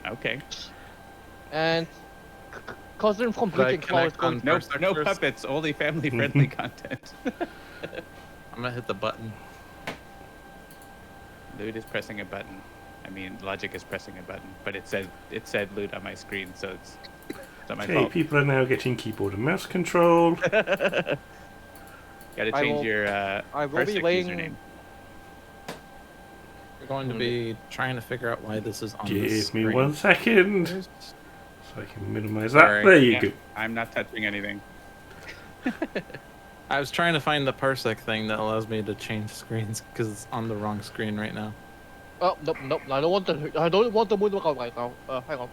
Okay. And cousin from Bleaching Forest going. No puppets. Only family-friendly content. I'm gonna hit the button. Loot is pressing a button. I mean, Logic is pressing a button, but it said loot on my screen, so it's not my fault. People are now getting keyboard and mouse control. Got to change your I will be username. We're going to be trying to figure out why this is on the Give screen. me 1 second, so I can minimize that. Sorry. There you go. I'm not touching anything. I was trying to find the parsec thing that allows me to change screens because it's on the wrong screen right now. Oh nope. I don't want the moon to go right now. Hang on.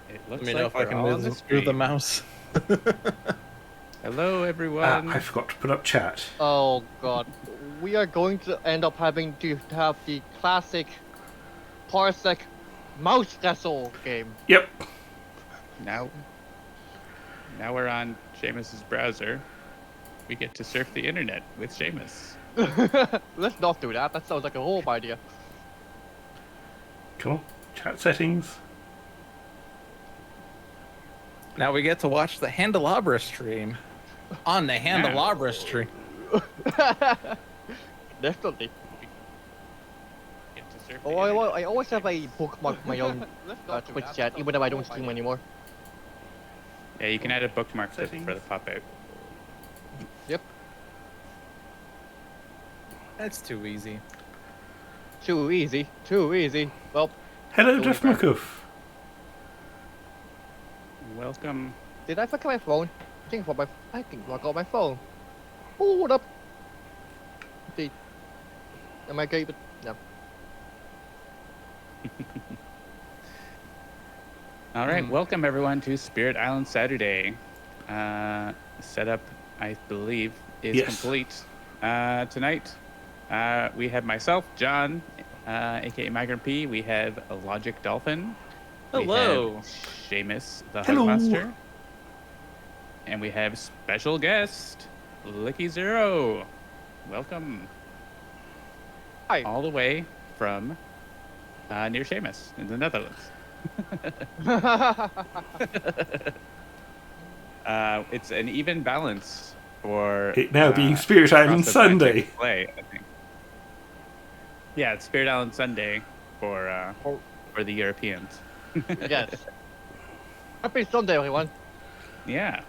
It looks Let me know like if I can move through the mouse. Hello, everyone. I forgot to put up chat. Oh god, we are going to end up having to have the classic parsec mouse wrestle game. Yep. Now we're on Seamus's browser. We get to surf the internet with Seamus. Let's not do that. That sounds like a horrible idea. Come on, chat settings. Now we get to watch the Handelabra stream on the Handelabra stream. Definitely. Get to surf the Oh, internet. I always have a bookmark for my own Twitch chat, even though I don't stream anymore. Yeah, you can add a bookmark for the pop-out. Yep. That's too easy. Too easy. Well, Hello, Go Jeff back. McCuff. Welcome. did I forget my phone? I think I got my phone. Hold up. See. Am I good? No. All right, welcome everyone to Spirit Island Saturday. Setup, I believe, is complete. Tonight, we have myself, John, aka Migrant P. We have a Logic Dolphin. Hello. We have Seamus, the Hello. Hugmaster. And we have special guest, likky00. Welcome. Hi. All the way from near Seamus in the Netherlands. It's an even balance for It now being Spirit Island Sunday. Play, I think. Yeah, it's Spirit Island Sunday for the Europeans. Yes. Happy Sunday, everyone. Yeah.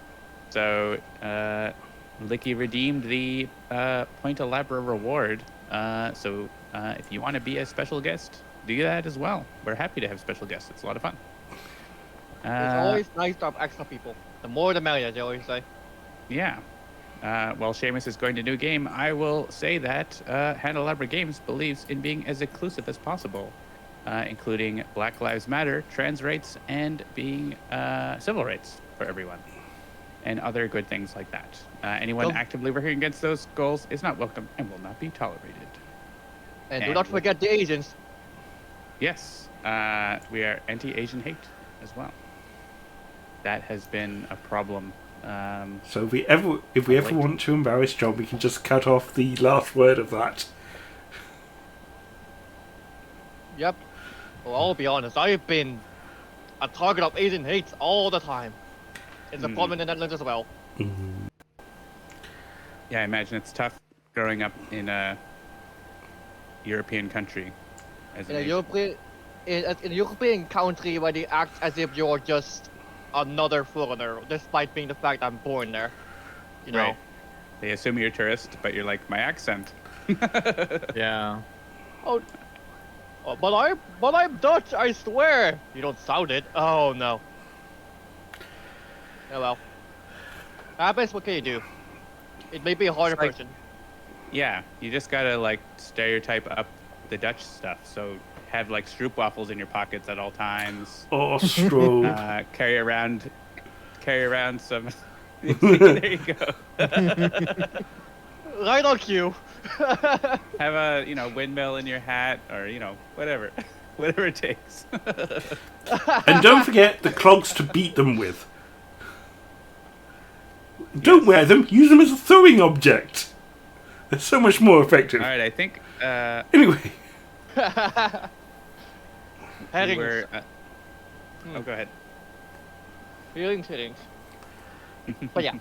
So Licky redeemed the Handelabra reward. So if you want to be a special guest, do that as well. We're happy to have special guests. It's a lot of fun. It's always nice to have extra people. The more the merrier, they always say. Yeah. While Seamus is going to new game, I will say that Handelabra Games believes in being as inclusive as possible, including Black Lives Matter, trans rights, and being civil rights for everyone, and other good things like that. Anyone actively working against those goals is not welcome and will not be tolerated. And do not forget the Asians. Yes, we are anti-Asian hate as well. That has been a problem. So if we ever want to embarrass John, we can just cut off the last word of that. Yep. Well, I'll be honest. I've been a target of Asian hate all the time. It's a problem in the Netherlands as well. Yeah, I imagine it's tough growing up in a European country. As In an a Asian. European country where they act as if you're just another foreigner, despite being the fact I'm born there. You know. Right. They assume you're a tourist, but you're like, my accent. Yeah. Oh, but I'm Dutch, I swear. You don't sound it. Oh no. Oh well. Happens. What can you do? It may be a harder like- person. Yeah, you just gotta like stereotype up the Dutch stuff. So have like stroopwafels in your pockets at all times. Or strobe. Carry around some. There you go. Right on cue. Have a windmill in your hat, or whatever it takes. And don't forget the clogs to beat them with. Don't wear them, use them as a throwing object. They're so much more effective. All right, I think. Anyway. Herrings. were. Hmm. Oh, go ahead. Herrings. But yeah,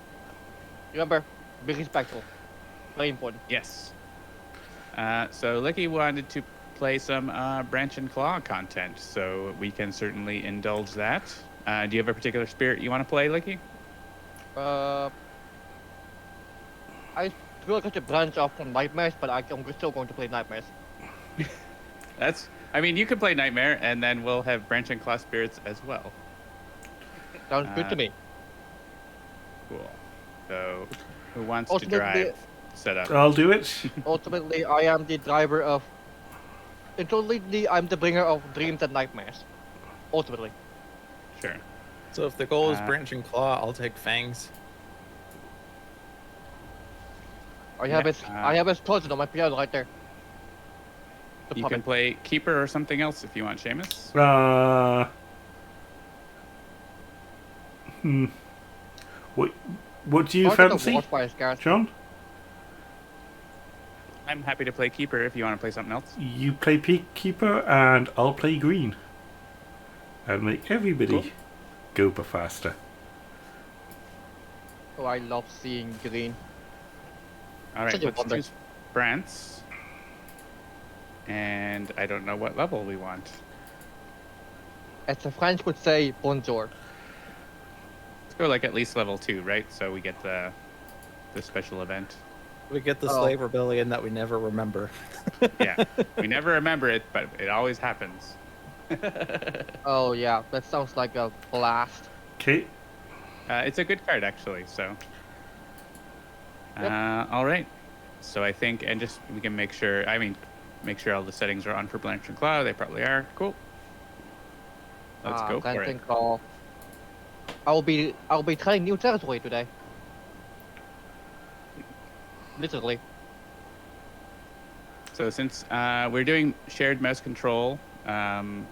remember, be respectful. Very important. Yes. So Licky wanted to play some Branch and Claw content, so we can certainly indulge that. Do you have a particular spirit you want to play, Licky? I feel like I should branch off from Nightmares, but I'm still going to play Nightmares. I mean, you can play Nightmare, and then we'll have Branch and Claw spirits as well. Sounds good to me. Cool. So, who wants to Ultimately- drive setup? I'll do it. Ultimately, I am the driver of. Ultimately, I'm the bringer of dreams and nightmares. Ultimately. Sure. So if the goal is Uh, branch and claw, I'll take fangs. I have Yeah, his cousin on my piano right there. The You puppet. can play Keeper or something else if you want, Seamus. What do you Part of the fancy, Warfire Scars. John? I'm happy to play Keeper if you want to play something else. You play Peacekeeper and I'll play Green. And make everybody go faster. Oh, I love seeing green. All right, Such a let's wonder. choose France. And I don't know what level we want. As the French would say, bonjour. Let's go like at least level 2, right? So we get the special event. We get the Oh. slave rebellion that we never remember. Yeah, we never remember it, but it always happens. Oh yeah, that sounds like a blast. Okay. It's a good card actually. So, Yep. all right. So I think, and just we can make sure. I mean, make sure all the settings are on for Blanche and Claw. They probably are. Cool. Let's go for Blanch it. and Claw. I'll be trying new territory today. Literally. So since we're doing shared mouse control, we'll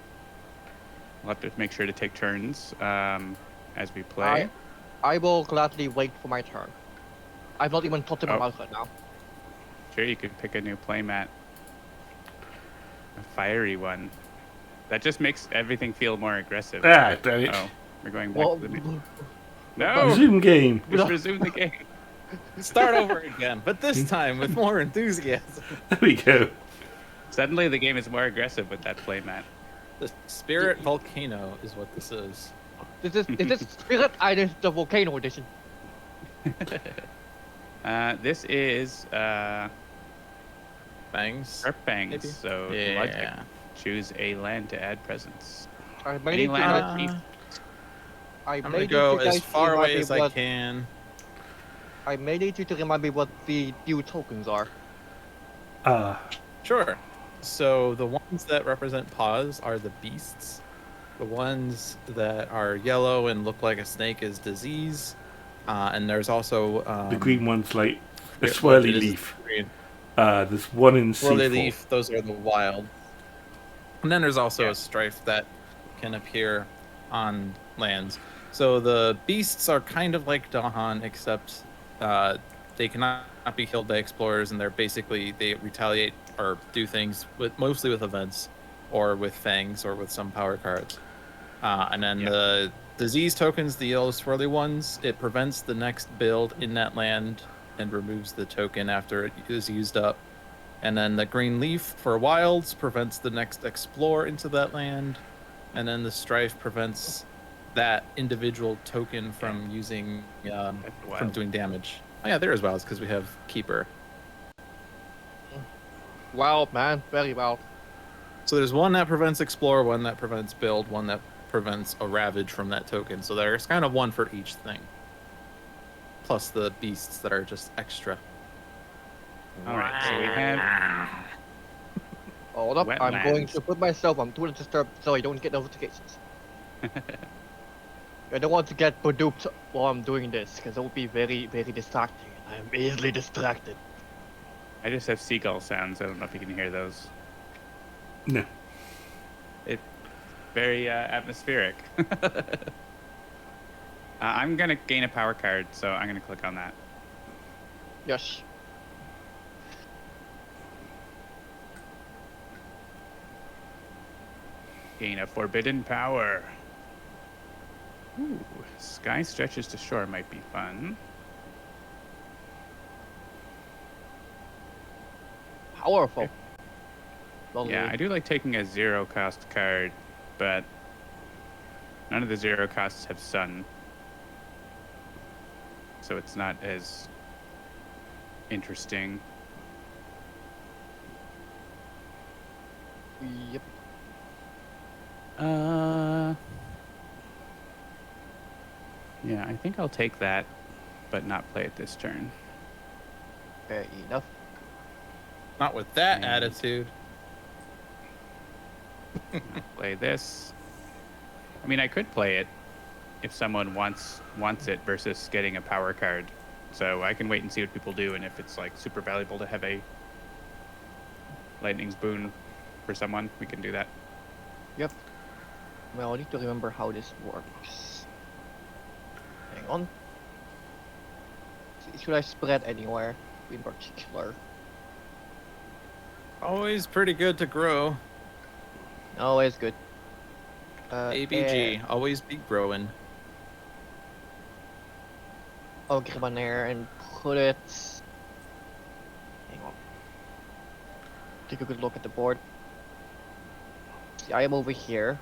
have to make sure to take turns as we play. I will gladly wait for my turn. I've not even touched my Oh. mouse right now. Sure, you could pick a new playmat. A fiery one. That just makes everything feel more aggressive. Ah, damn it. Oh, we're going back Well, to the No! Resume game. Just resume the game. Start over again, but this time with more enthusiasm. There we go. Suddenly the game is more aggressive with that playmat. The Spirit Volcano is what this is. this is Spirit Island the Volcano Edition. This is Fangs. Sharp Fangs, Maybe? so Yeah. logic. Choose a land to add presence. I may Any need to land let- with chief. I I'm may gonna need go you guys as to far remind away me as I what- can. I may need you to remind me what the new tokens are. Sure. So the ones that represent paws are the beasts. The ones that are yellow and look like a snake is disease. And there's also The green one's like a it swirly is leaf. green. There's one in Swirly C4. leaf. Those are the wild. And then there's also Yeah. a strife that can appear on lands. So the beasts are kind of like Dahan, except they cannot be killed by explorers, and they retaliate or do things mostly with events, or with fangs, or with some power cards. And then the disease tokens, the yellow swirly ones, it prevents the next build in that land and removes the token after it is used up. And then the green leaf for wilds prevents the next explore into that land. And then the strife prevents that individual token from using from wild. doing damage. Oh yeah, there is wilds because we have keeper. Wild, man. Very wild. So there's one that prevents explore, one that prevents build, one that prevents a ravage from that token. So there's kind of one for each thing. Plus the beasts that are just extra. All right, so we have Hold up. I'm going Wetlands. to put myself on Do Not Disturb so I don't get notifications. I don't want to get duped while I'm doing this because it will be very, very distracting. I'm easily distracted. I just have seagull sounds. I don't know if you can hear those. No. It's very atmospheric. I'm gonna gain a power card, so I'm gonna click on that. Yes. Gain a forbidden power. Ooh, sky stretches to shore might be fun. Powerful. Lovely. Yeah, I do like taking a zero cost card, but none of the zero costs have sun. So it's not as interesting. Yep. Yeah, I think I'll take that, but not play it this turn. Fair enough. Not with that And- attitude. Play this. I mean, I could play it if someone wants it versus getting a power card. So I can wait and see what people do, and if it's like super valuable to have a lightning's boon for someone, we can do that. Yep. Well, I need to remember how this works. Hang on. Should I spread anywhere in particular? Always pretty good to grow. No, it's good. ABG, always be growing. I'll grab an air and put it. Hang on. Take a good look at the board. See, I am over here.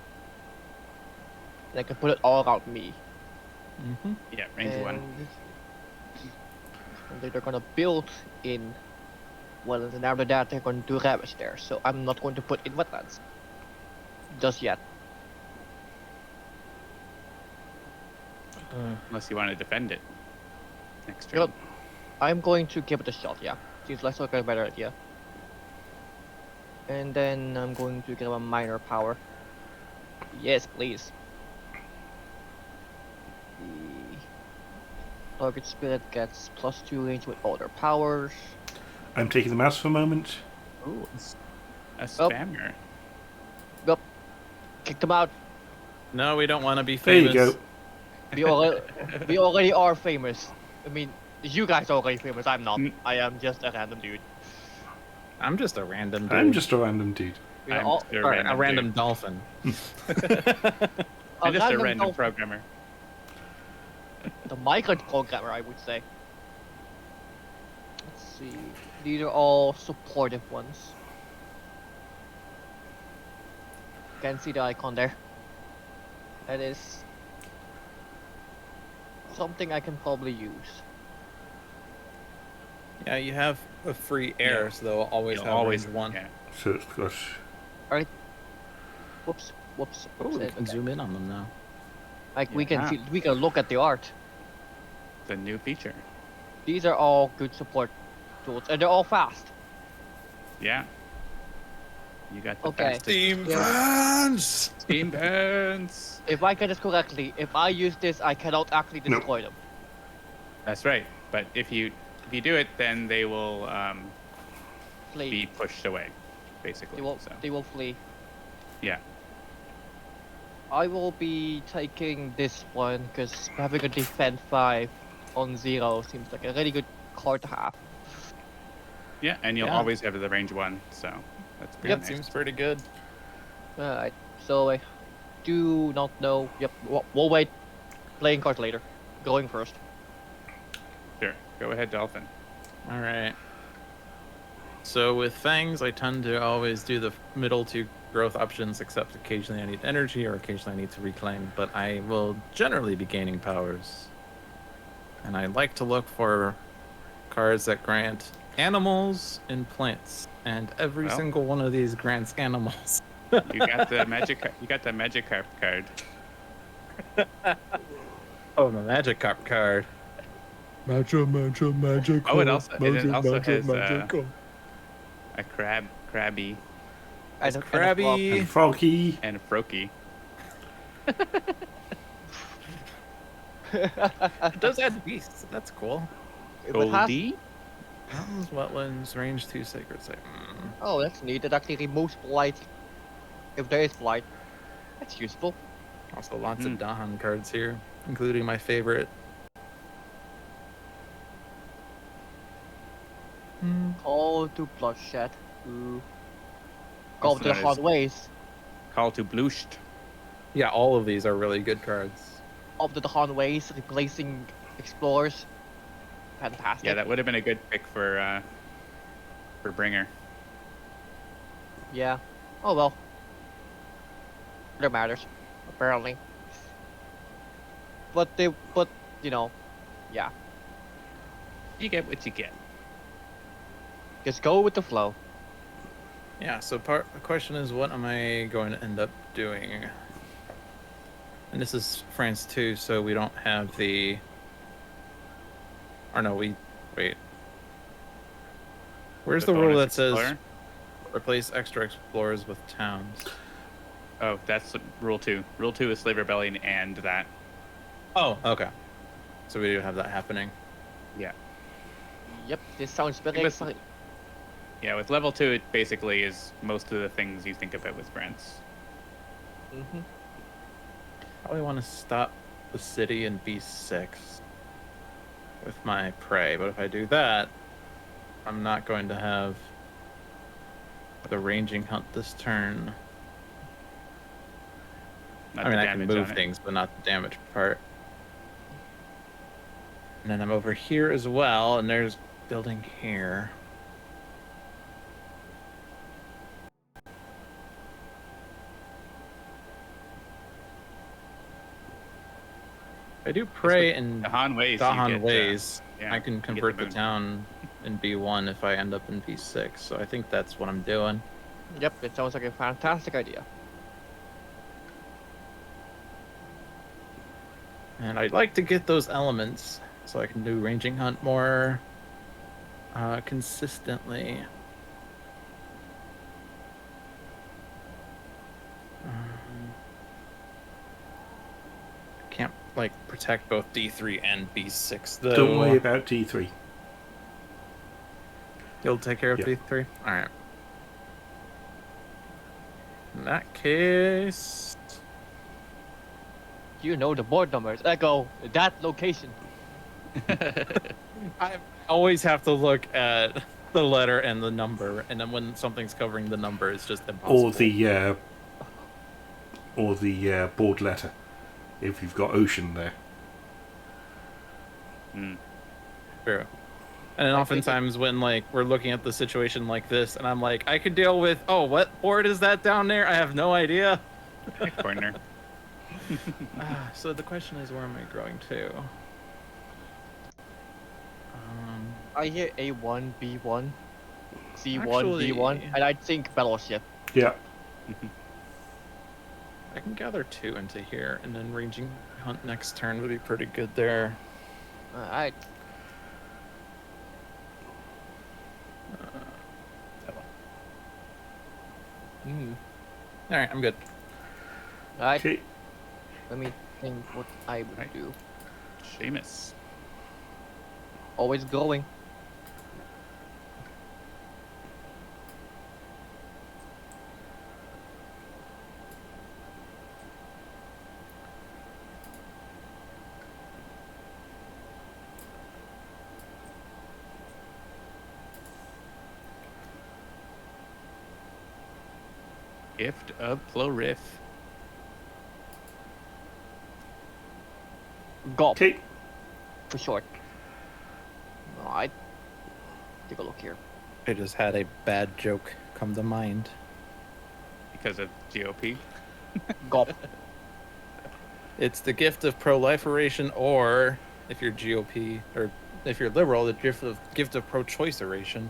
And I can put it all around me. Mm-hmm. Yeah, range one. And they're gonna build in. Well, and then after that, they're going to do rabbits there. So I'm not going to put in wetlands. Just yet. Unless you want to defend it next You know, turn. I'm going to give it a shot, yeah. Seems like a better idea. And then I'm going to give a minor power. Yes, please. The target spirit gets +2 range with all their powers. I'm taking the mouse for a moment. Ooh, a Oh. spammer. Kick them out. No, we don't want to be There famous. you go. We already are famous. I mean, you guys are already famous. I'm not. Mm. I am just a random dude. I'm just a random dude. I'm just a random dude. We I'm all, just a Or random a random dude. dolphin. I'm just a random dolphin- programmer. The migrant programmer, I would say. Let's see. These are all supportive ones. Can see the icon there. That is something I can probably use. Yeah, you have a free air, Yeah. so they'll always You'll have always range one. Yeah. So it's got. Whoops, whoops. Oh, whoops, we and can okay. zoom in on them now. Like we can Yeah. see, we can look at the art. The new feature. These are all good support tools, and they're all fast. Yeah. You got the Okay. fastest Steam Yeah. fans! steam pants. If I get this correctly, if I use this, I cannot actually No. destroy them. That's right. But if you do it, then they will Flee. be pushed away, basically. They will. So They will flee. yeah. I will be taking this one because having a defend 5 on 0 seems like a really good card to have. Yeah, and you'll Yeah. always have the range one, so that's pretty Yep. nice. Seems pretty good. Alright, so I do not know. Yep, we'll wait. Playing cards later. Going first. Sure. Go ahead, Dolphin. All right. So with fangs, I tend to always do the middle two growth options, except occasionally I need energy or occasionally I need to reclaim, but I will generally be gaining powers. And I like to look for cards that grant animals and plants, and every Well. single one of these grants animals. You got the Magikarp card. Oh, the Magikarp card. Magic. Oh, it also has a crabby, And a Krabby. And Froggy. and a Froakie. It does add beasts. That's cool. If it has- Goldie. Mountains, wetlands, range 2, sacred site. Oh, that's neat. It actually removes blight. If there is blight. That's useful. Also, lots Hmm. of Dahan cards here, including my favorite. Call to bloodshed. Ooh. Call Also to the known hard as- ways. Call to Blucht. Yeah, all of these are really good cards. Of the Dahan Ways, replacing Explorers. Fantastic. Yeah, that would have been a good pick for Bringer. Yeah. Oh well. It matters, apparently. But you know, yeah. You get what you get. Just go with the flow. Yeah, so the question is, what am I going to end up doing? And this is France too, so we don't have the... Or no, wait. Where's the rule bonus that says explorer? replace extra explorers with towns? Oh, that's rule 2. Rule 2 is Slave Rebellion and that. Oh, okay. So we do have that happening. Yeah. Yep, this sounds very Give us- exciting. Yeah, with level 2, it basically is most of the things you think about with France. Mm-hmm. Probably want to stop the city in B6 with my prey, but if I do that, I'm not going to have the ranging hunt this turn. Not I mean, the I can damage on move it. things, but not the damage part. And then I'm over here as well, and there's building here. I do pray in Dahan Ways. Dahan you get, Ways. yeah, I can you get convert the moon. town in B1 if I end up in B6, so I think that's what I'm doing. Yep, it sounds like a fantastic idea. And I'd like to get those elements so I can do ranging hunt more consistently. I can't like protect both D3 and B6 though. Don't worry about D3. You'll take care of Yeah. D3? Alright. In that case... You know the board numbers. Echo that location. I always have to look at the letter and the number, and then when something's covering the number, it's just impossible. Or the board letter, if you've got ocean there. Mm. True. And then I think oftentimes when like we're looking at the situation like this, and I'm like, I could deal with, oh, what board is that down there? I have no idea. Corner. So the question is, where am I growing to? I hear A1, B1, C1, Actually- D1, and I think battleship. Yeah. I can gather 2 into here, and then ranging hunt next turn would be pretty good there. Alright. Hmm. All right, I'm good. Alright, Okay. let me think what I would Right. do. Seamus. Always growing. Gift of Plorif. Gulp, Okay. for short. Alright. Take a look here. I just had a bad joke come to mind. Because of GOP. Gulp. It's the gift of proliferation, or if you're GOP, or if you're liberal, the gift of pro-choiceration.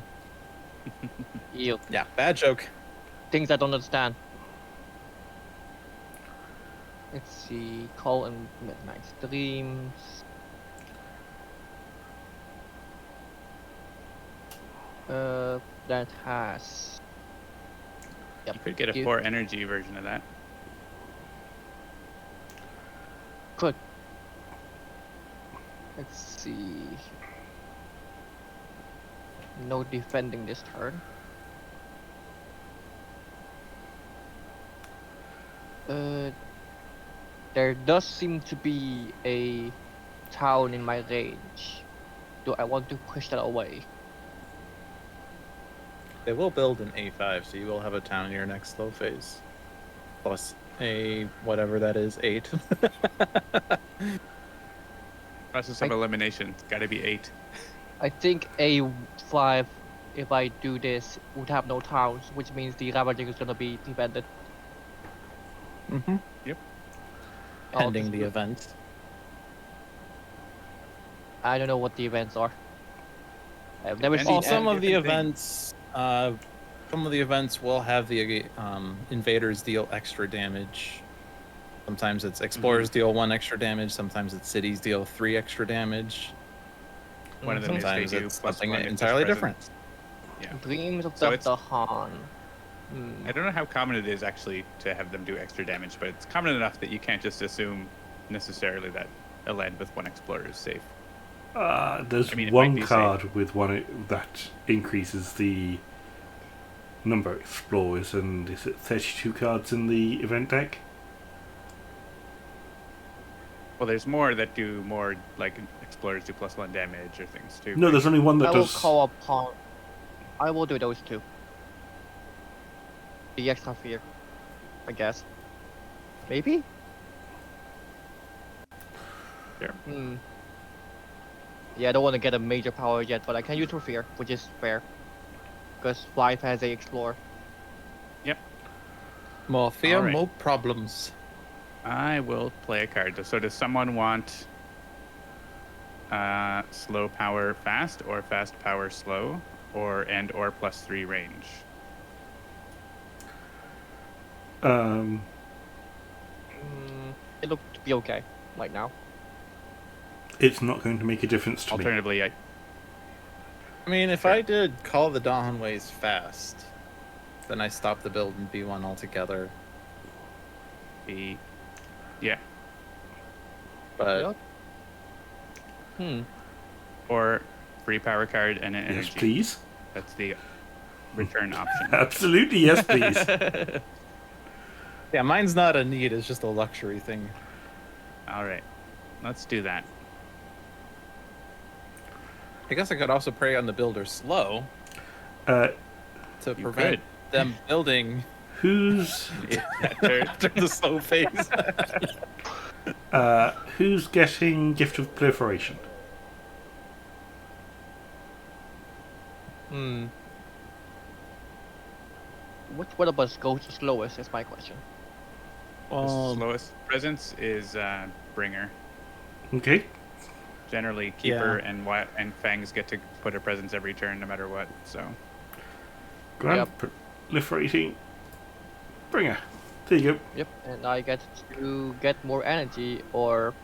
Ew. Yeah, bad joke. Things I don't understand. Let's see. Call and Midnight Streams. That has. Yep. You could get a you 4 energy version of that. Could. Let's see. No defending this turn. There does seem to be a town in my range. Do I want to push that away? They will build an A5, so you will have a town in your next slow phase. plus a whatever that is, 8. Process of I- elimination. It's got to be 8. I think A5, if I do this, would have no towns, which means the ravaging is gonna be defended. Mm-hmm. Yep. I'll Pending just the do- event. I don't know what the events are. I've never Depends seen Well, on some any. of the different events, some of the events will have the invaders deal extra damage. Sometimes it's explorers deal 1 extra damage. Sometimes it's cities deal 3 extra damage. One of them is they Sometimes do it's plus something 1 if there's entirely different. presence. Yeah. Dreams of So the it's- Dahan. I don't know how common it is actually to have them do extra damage, but it's common enough that you can't just assume necessarily that a land with 1 explorer is safe. There's I mean, it might one be safe. card with one that increases the number of explorers, and is it 32 cards in the event deck? Well, there's more that do more, like explorers do plus 1 damage or things too. No, right? there's only one that I will does. call upon. I will do those 2. The extra fear, I guess. Maybe? Sure. Hmm. Yeah, I don't want to get a major power yet, but I can use for fear, which is fair. Because 5 has a explorer. More fear, Alright. more problems. I will play a card. So does someone want slow power fast or fast power slow or plus 3 range? Mm, it looked to be okay right now. It's not going to make a difference to me. Alternatively, I mean, if I did Call the Dawn Ways fast, then I stop the build and B1 altogether. yeah, But Hmm. or free power card and an energy. Yes, please. That's the return option. Absolutely, yes, please. yeah, mine's not a need; it's just a luxury thing. All right, let's do that. I guess I could also prey on the builder slow Uh, to You prevent could. them building who's during the slow phase. who's getting Gift of Proliferation? Hmm. Which one of us goes the slowest is my question. The slowest presence is bringer. Okay. Generally, keeper and fangs get to put a presence every turn, no matter what. So Grand Proliferating Bringer. There you go. Yep, and I get to get more energy, or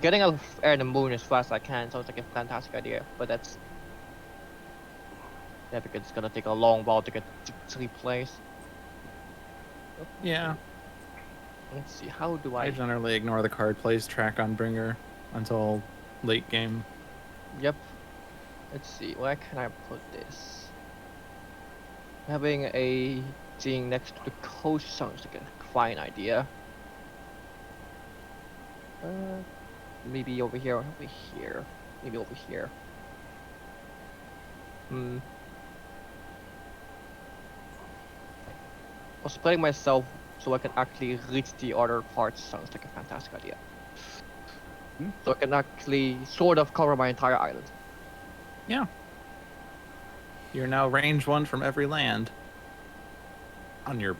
getting out of air and the moon as fast as I can sounds like a fantastic idea, but that's because it's gonna take a long while to get to 3 plays. yeah, Let's see, how do I I? generally ignore the card plays track on bringer until late game. Yep. Let's see, where can I put this? Having a thing next to the coast sounds like a fine idea. Maybe over here, or over here. Maybe over here. Hmm. Or spreading myself so I can actually reach the other parts sounds like a fantastic idea. So I can actually sort of cover my entire island. Yeah. You're now range 1 from every land on your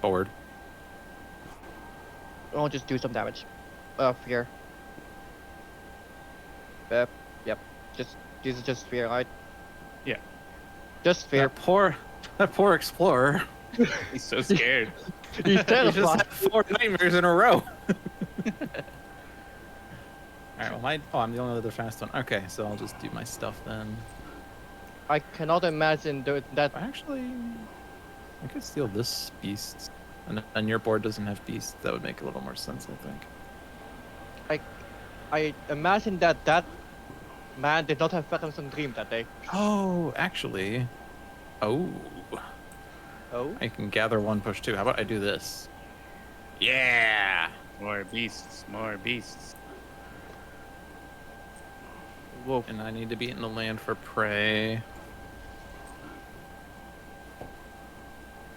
board. I'll just do some damage. Fear. Yep. This is just fear, right? Yeah. Just fear. That poor explorer. he's so scared. He's He just terrified. had 4 nightmares in a row. Alright, well I'm the only other fast one. Okay, so I'll just do my stuff then. I cannot imagine that. Actually, I could steal this beast. And your board doesn't have beasts. That would make a little more sense, I think. I imagine that man did not have Phantoms and Dream that day. Oh, actually. Oh. Oh? I can gather 1, push 2. How about I do this? Yeah! More beasts, more beasts. Whoa. And I need to be in the land for prey.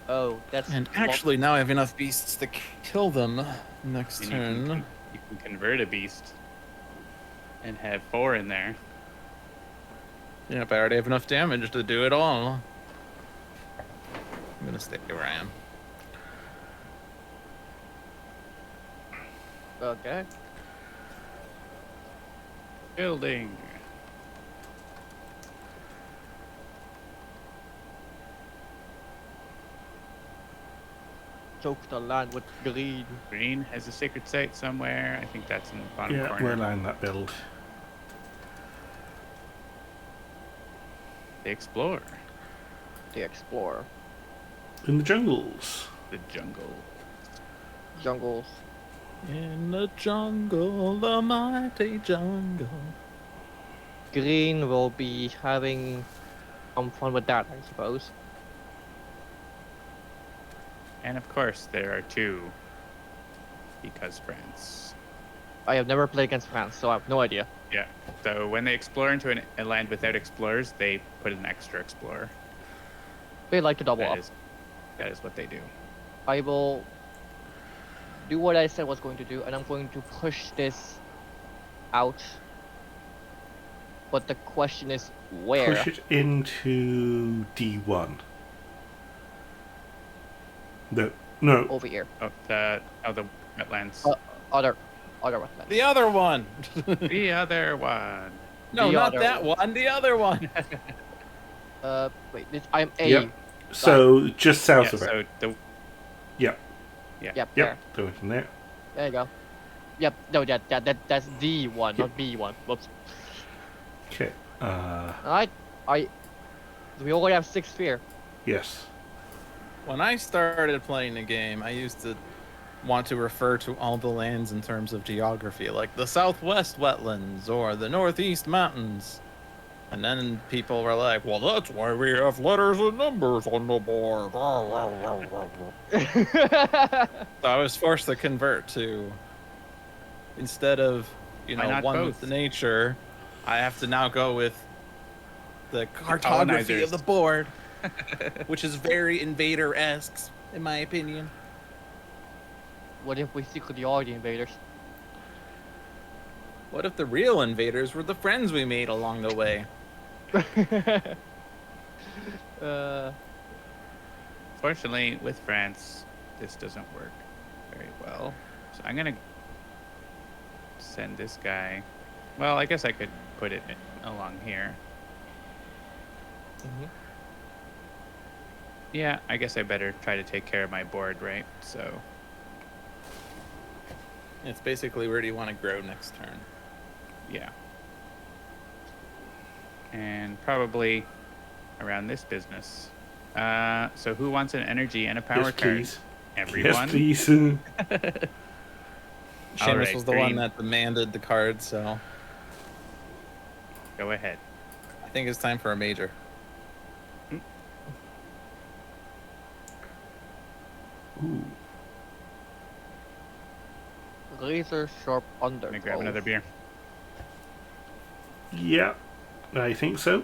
Oh, that's And lo- actually, now I have enough beasts to kill them next And turn. you can convert a beast and have 4 in there. Yeah, but I already have enough damage to do it all. I'm gonna stay where I am. okay. Building. Choke the land with green. Green has a sacred site somewhere. I think that's in the bottom Yeah, corner. we're allowing that build. They explore The explorer. In the jungles. the jungle. Jungles. In the jungle, the mighty jungle. Green will be having some fun with that, I suppose. And of course, there are 2. Because France. I have never played against France, so I have no idea. Yeah. So when they explore into a land without explorers, they put an extra explorer. They like to double up. That is what they do. I will do what I said I was going to do, and I'm going to push this out. But the question is where? Push it into D1. No. Over here. Oh, the wetlands. Other wetland. The other one! The other one. No, The not other that one, the other one! Wait, I'm A. Yep. So just south Yeah, of it. so the Yep, Yep. there. Go in there. There you go. Yep, no, that's D1, Yep. not B1. Whoops. Okay. Alright, we already have 6 sphere. Yes. When I started playing the game, I used to want to refer to all the lands in terms of geography, like the southwest wetlands or the northeast mountains. And then people were like, well, that's why we have letters and numbers on the board. So I was forced to convert to, instead of, Why not one both? with nature, I have to now go with the cartography of colonizers. the board, which is very invader-esque, in my opinion. What if we secretly are the invaders? What if the real invaders were the friends we made along the way? Fortunately, with France, this doesn't work very well. So I'm gonna send this guy. Well, I guess I could put it along here. Mhm. Yeah, I guess I better try to take care of my board, right? So It's basically where do you want to grow next turn? yeah. And probably around this business. So who wants an energy and a power Yes, card? please. Everyone. Yes, please. Seamus Alright, was the one green. that demanded the card, so Go ahead. I think it's time for a major. Ooh. Razor sharp under. Let me grab another beer. Yeah, I think so.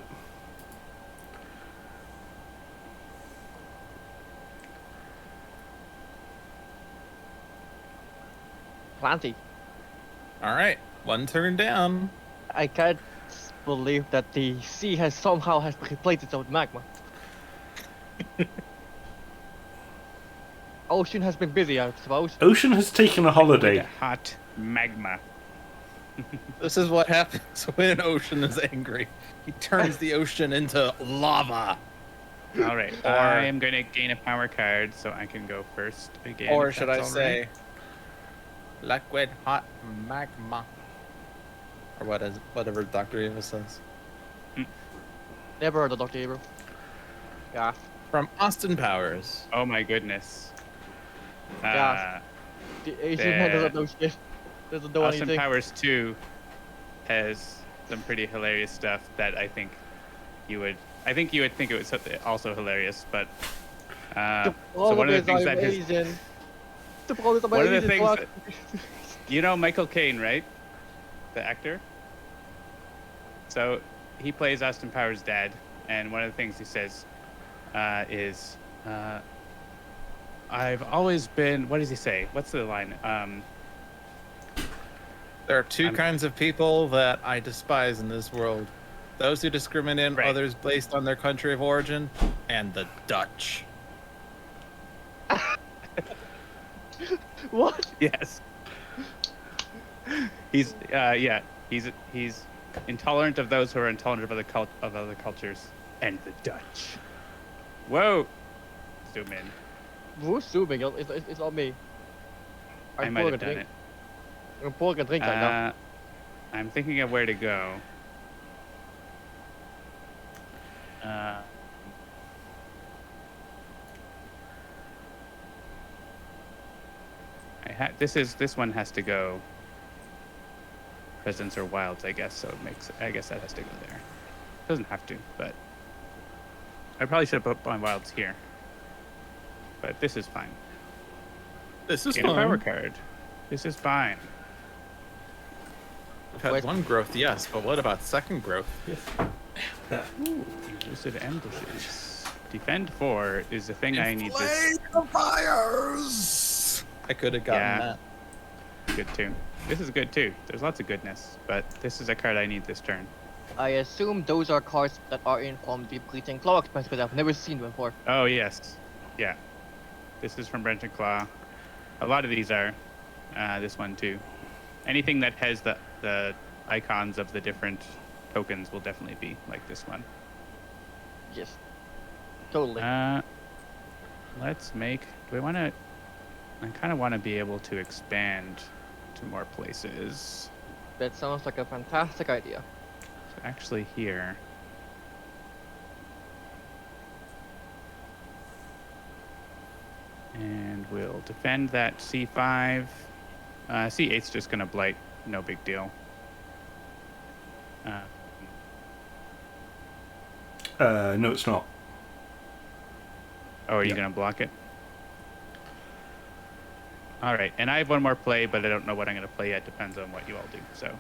Plenty. All right, one turn down. I can't believe that the sea has somehow replaced its own magma. Ocean has been busy, I suppose. Ocean has taken a Like holiday. a hot magma. This is what happens when an ocean is angry. He turns the ocean into lava. All right. Or- I am going to gain a power card, so I can go first again. Or if should I that's all say, right. liquid hot magma? Or whatever Dr. Eva says. Never heard of Dr. Abel. Yeah. From Austin Powers. Oh my goodness. Yeah. The Asian man doesn't know shit. Doesn't know Austin anything. Powers 2 has some pretty hilarious stuff that I think you would think it was also hilarious, but The so one of the problem things is that I'm his, Asian. The problem is I'm one of the Asian, things fuck. that- you know Michael Caine, right? The actor. So he plays Austin Powers' dad, and one of the things he says is, I've always been. What does he say? What's the line? There are 2 I'm- kinds of people that I despise in this world: those who discriminate on Right. others based on their country of origin, and the Dutch. What? Yes. He's yeah. He's intolerant of those who are intolerant of other cultures, and the Dutch. Whoa. Zoom in. Who's zooming? It's on me. I might have done it. I'm pouring a drink right now. I'm thinking of where to go. This one has to go. Presents or wilds, I guess. So I guess that has to go there. Doesn't have to, but I probably should have put my wilds here. But this is fine. This is Get a power fun. card. This is fine. We've had 1 growth, yes, but what about 2nd growth? Ooh, elusive ambushes. Defend 4 is the thing I need. This the fires! I could have gotten Yeah. that. good too. This is good too. There's lots of goodness, but this is a card I need this turn. I assume those are cards that are in from the Bleeding Claw expansion, but I've never seen them before. Oh yes, yeah. This is from Branch and Claw. A lot of these are. This one too. Anything that has the icons of the different tokens will definitely be like this one. Yes. Totally. Let's make. Do I want to? I kind of want to be able to expand to more places. That sounds like a fantastic idea. So actually here. And we'll defend that C5. C8's just going to blight. No big deal. No, it's not. Oh, are you Yeah. going to block it? All right. And I have one more play, but I don't know what I'm going to play yet. Depends on what you all do. So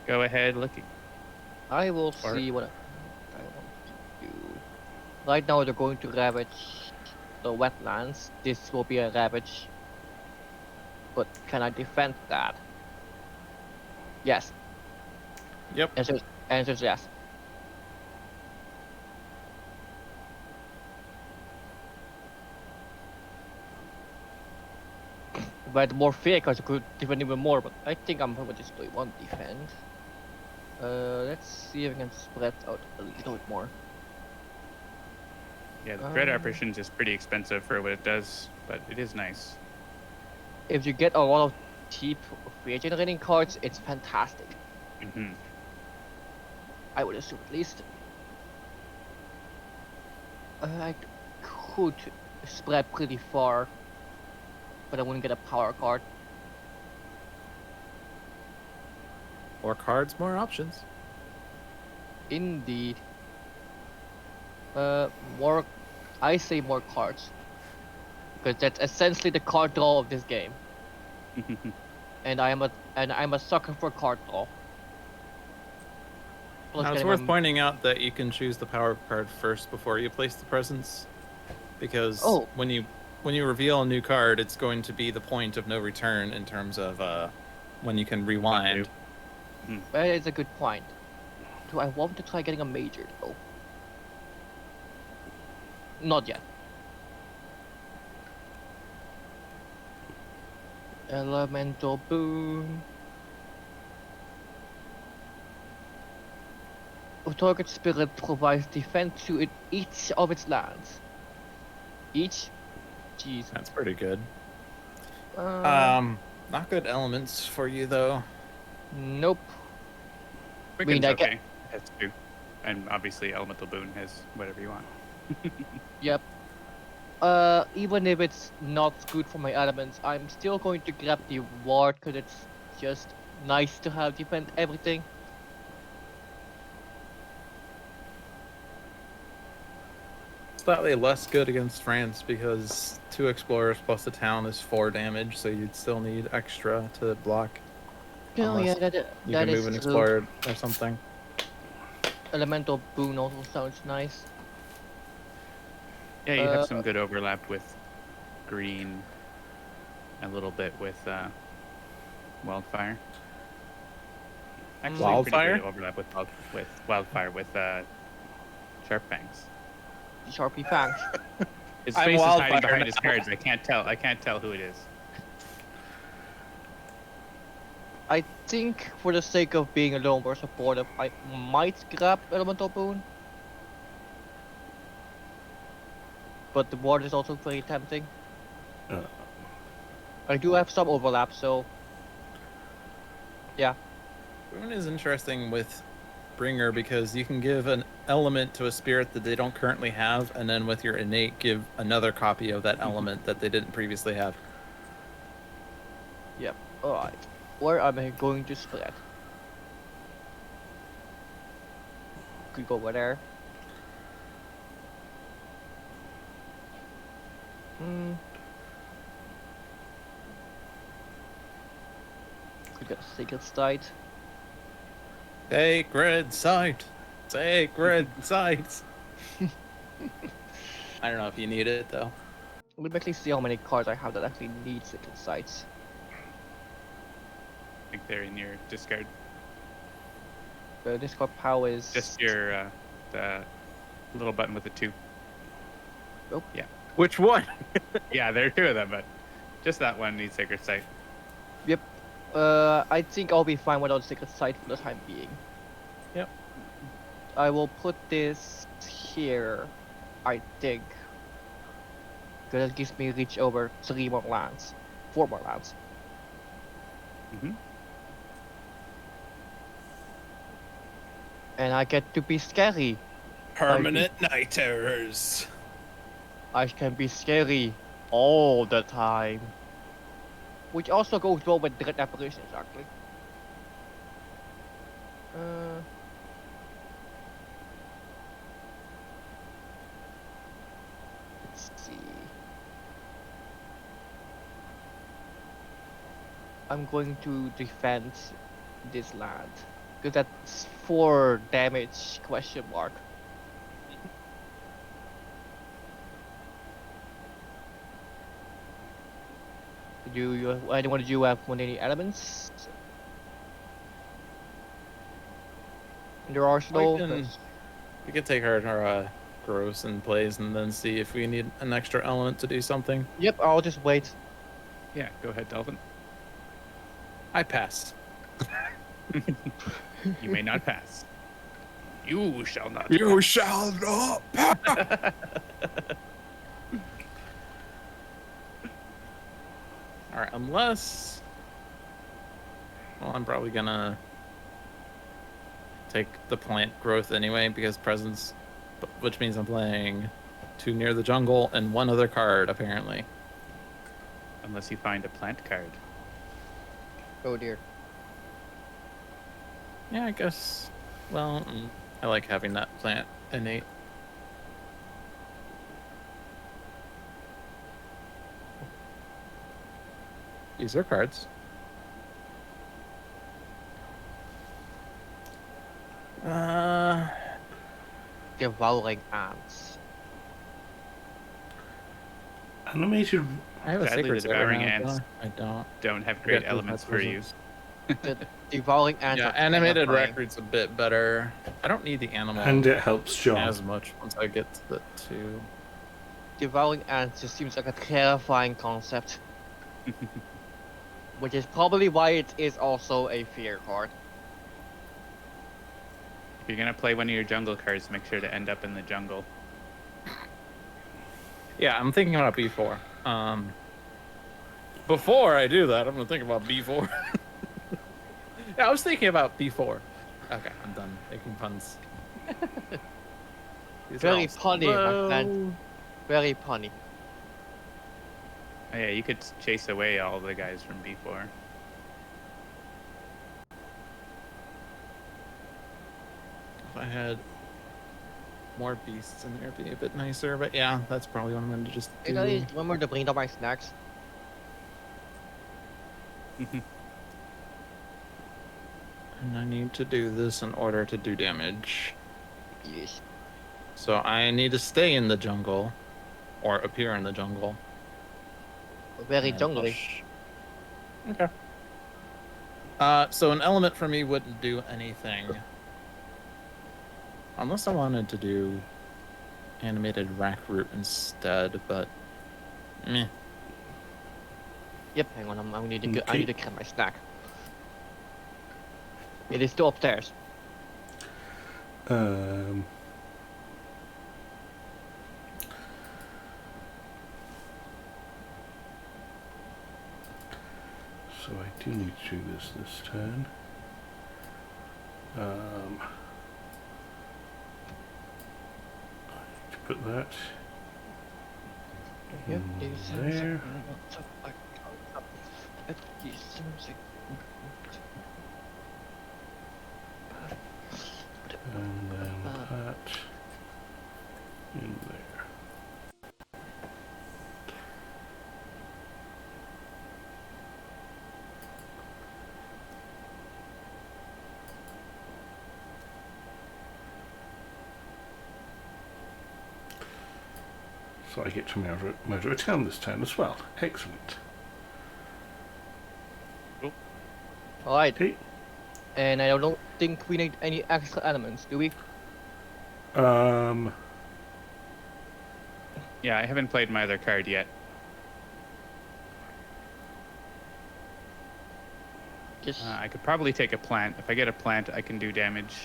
go ahead, Licky. I will Or- see what I want to do. Right now they're going to ravage the wetlands. This will be a ravage. But can I defend that? Yes. Yep. Answer is yes. But more fear cards could defend even more, but I think I'm probably just doing one defend. Let's see if I can spread out a little bit more. Yeah, the Dread Apparitions is pretty expensive for what it does, but it is nice. If you get a lot of cheap fear generating cards, it's fantastic. Hmm. I would assume at least. I could spread pretty far, but I wouldn't get a power card. More cards, more options. Indeed. More. I say more cards, because that's essentially the card draw of this game, and I'm a sucker for card draw. Plus Now, it's getting worth my- pointing out that you can choose the power card first before you place the presence, because Oh. when you reveal a new card, it's going to be the point of no return in terms of when you can rewind. That is a good point. Do I want to try getting a major though? Not yet. Elemental boon. A target spirit provides defense to each of its lands. Each? Jeez. That's pretty good. Uh, Not good elements for you though. nope. Quicken's I okay. Has 2. And obviously Elemental Boon has whatever you want. Yep. Even if it's not good for my elements, I'm still going to grab the ward because it's just nice to have defend everything. Slightly less good against France because 2 explorers plus a town is 4 damage, so you'd still need extra to block. Oh yeah, Unless that You that can is move an true. explorer or something. Elemental boon also sounds nice. Yeah, you have Uh, some good overlap with green, a little bit with wildfire. Actually, pretty Wildfire? great overlap with wildfire with sharp fangs. Sharpie fangs. His I'm face is hiding wildfire behind his now. cards. I can't tell. I can't tell who it is. I think for the sake of being a little more supportive, I might grab Elemental Boon. But the board is also very tempting. Uh, I do have some overlap, so yeah. Boon is interesting with Bringer because you can give an element to a spirit that they don't currently have, and then with your innate, give another copy of that element that they didn't previously have. Yep. Alright. Where am I going to spread? Could go over there. Could get a Sacred Site. Sacred sight. Sacred sight. I don't know if you need it though. Let me actually see how many cards I have that actually need Sacred Sites. I think they're in your discard. The discard power is Just your the little button with the 2. Which one? Yeah, there are 2 of them, but just that one needs Sacred Sight. I think I'll be fine without Sacred Site for the time being. Yep. I will put this here, I think. Because it gives me reach over 3 more lands. 4 more lands. Mm-hmm. And I get to be scary. Permanent night terrors. I can be scary all the time. Which also goes well with Dread Apparitions, actually. Let's see. I'm going to defend this land. Because that's 4 damage question mark. Anyone do you have any elements in your arsenal? We can take our gross and plays and then see if we need an extra element to do something. Yep, I'll just wait. Yeah, go ahead, Delvin. I pass. You may not pass. You shall not. You shall not. All right, unless. Well, I'm probably gonna take the plant growth anyway because presence, which means I'm playing 2 near the jungle and 1 other card apparently. Unless you find a plant card. Oh dear. Yeah, I guess. Well, I like having that plant innate. These are cards. Devouring ants. animated. I have a Sadly, sacred the Site devouring right now, ants I don't. Don't have I great got elements those for you. puzzles. The devouring ants. Yeah, are animated terrifying. record's a bit better. I don't need the animal And it helps John. as much once I get to the 2. Devouring ants just seems like a terrifying concept. Which is probably why it is also a fear card. If you're gonna play one of your jungle cards, make sure to end up in the jungle. Yeah, I'm thinking about B4. Before I do that, I'm gonna think about B4. Yeah, I was thinking about B4. Okay, I'm done making puns. These are Very all punny, my slow. friend. Very punny. Oh, yeah, you could chase away all the guys from B4. If I had more beasts in there, it'd be a bit nicer. But yeah, that's probably what I'm going to just Hey do. guys, remember to bring down my snacks? And I need to do this in order to do damage. Yes. So I need to stay in the jungle, or appear in the jungle. Very And jungly. Okay. So an element for me wouldn't do anything. Unless I wanted to do animated rack root instead, but meh. Yep, hang on, I need to I Okay. need to get my snack. It is still upstairs. So I do need to do this turn. I need to put that Yep, in there. And then that in there. So I get to murder a town this turn as well. Excellent. Alright, Okay. and I don't think we need any extra elements, do we? Yeah, I haven't played my other card yet. Just I could probably take a plant. If I get a plant, I can do damage.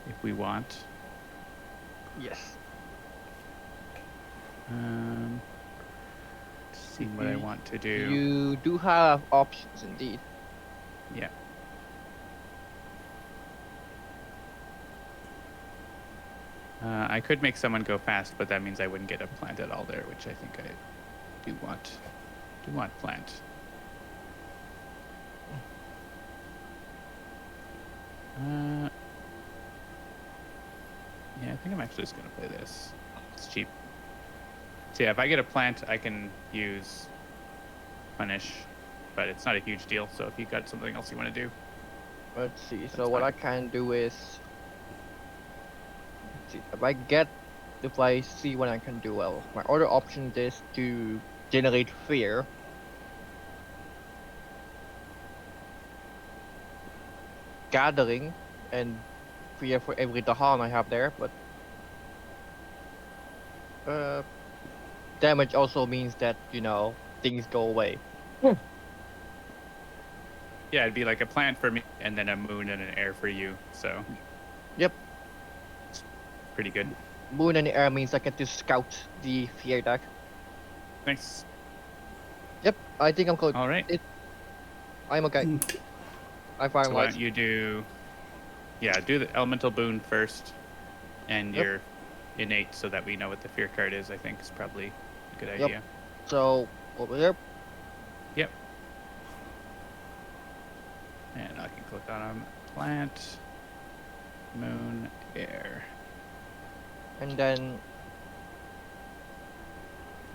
If we want. yes. Let's see what I want to do. You do have options indeed. Yeah. I could make someone go fast, but that means I wouldn't get a plant at all there, which I think I do want. Do want plant. Yeah, I think I'm actually just gonna play this. It's cheap. So yeah, if I get a plant, I can use punish, but it's not a huge deal. So if you got something else you want to do, Let's see. So That's what fine. I can do is, let's see, if I see what I can do well. My other option is to generate fear. Gathering and fear for every Dahan I have there, but damage also means that, you know, things go away. yeah, it'd be like a plant for me, and then a moon and an air for you. So. Yep. Pretty good. Moon and air means I get to scout the fear deck. Thanks. Yep, I think I'm good. All right. I'm okay. Okay. I'm fine. So why don't you do? Yeah, do the elemental boon first, and Yep. your innate, so that we know what the fear card is. I think is probably a good Yep. idea. So over here. Yep. And I can click on plant, moon, air. And then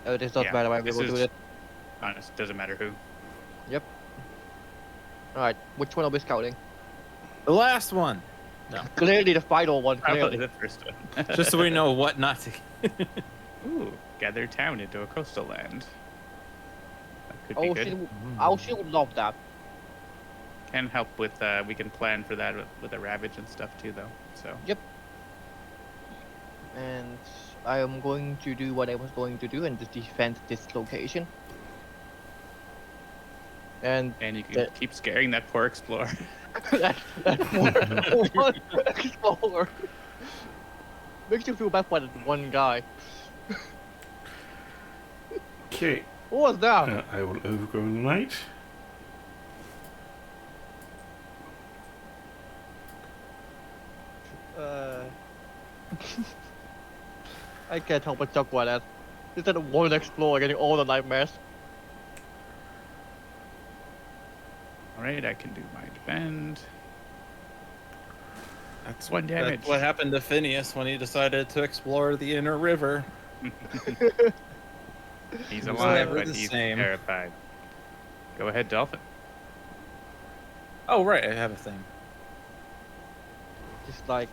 this doesn't Yeah, matter, right? We this will do is- it. Honest, doesn't matter who. Alright, which one are we scouting? The last one. No, Clearly the final one, Probably clearly. the first one. just so we know what not to. Ooh, gather town into a coastal land. That could be Oh, good. she would love that. Can help with. We can plan for that with a ravage and stuff too, though. So. And I am going to do what I was going to do and just defend this location. And And you can That- keep scaring that poor explorer. that's one explorer. Makes you feel bad for that one guy. Okay. What was that? I will overgrow the night. I can't help but chuckle at that. Is that one explorer getting all the nightmares? All right, I can do my defend. That's One damage. That's what happened to Phineas when he decided to explore the inner river. He's It was alive, never but the he's same. terrified. Go ahead, Dolphin. Oh right, I have a thing. Just like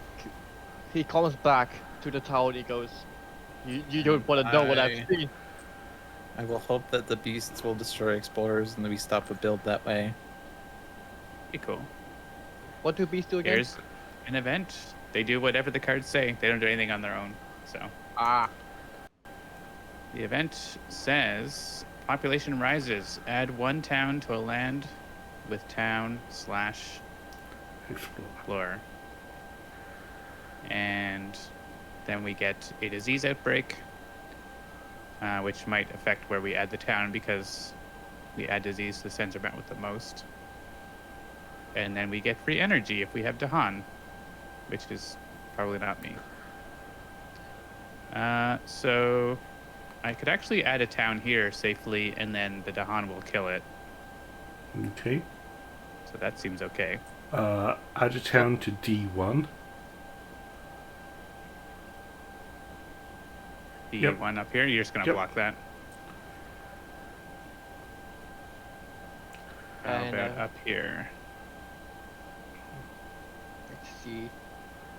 he comes back to the town, he goes, "You don't want to know what I've I- seen." I will hope that the beasts will destroy explorers and that we stop a build that way. Be cool. What do beasts do again? Here's an event. They do whatever the cards say. They don't do anything on their own. So Ah, the event says population rises. Add 1 town to a land with town / Explore. explore. And then we get a disease outbreak, which might affect where we add the town because we add disease to the center mount with the most. And then we get free energy if we have Dahan, which is probably not me. So I could actually add a town here safely, and then the Dahan will kill it. Okay. So that seems okay. Add a town to D1. The Yep. one up here, you're just going to Yep. block that. How And, about up here? let's see.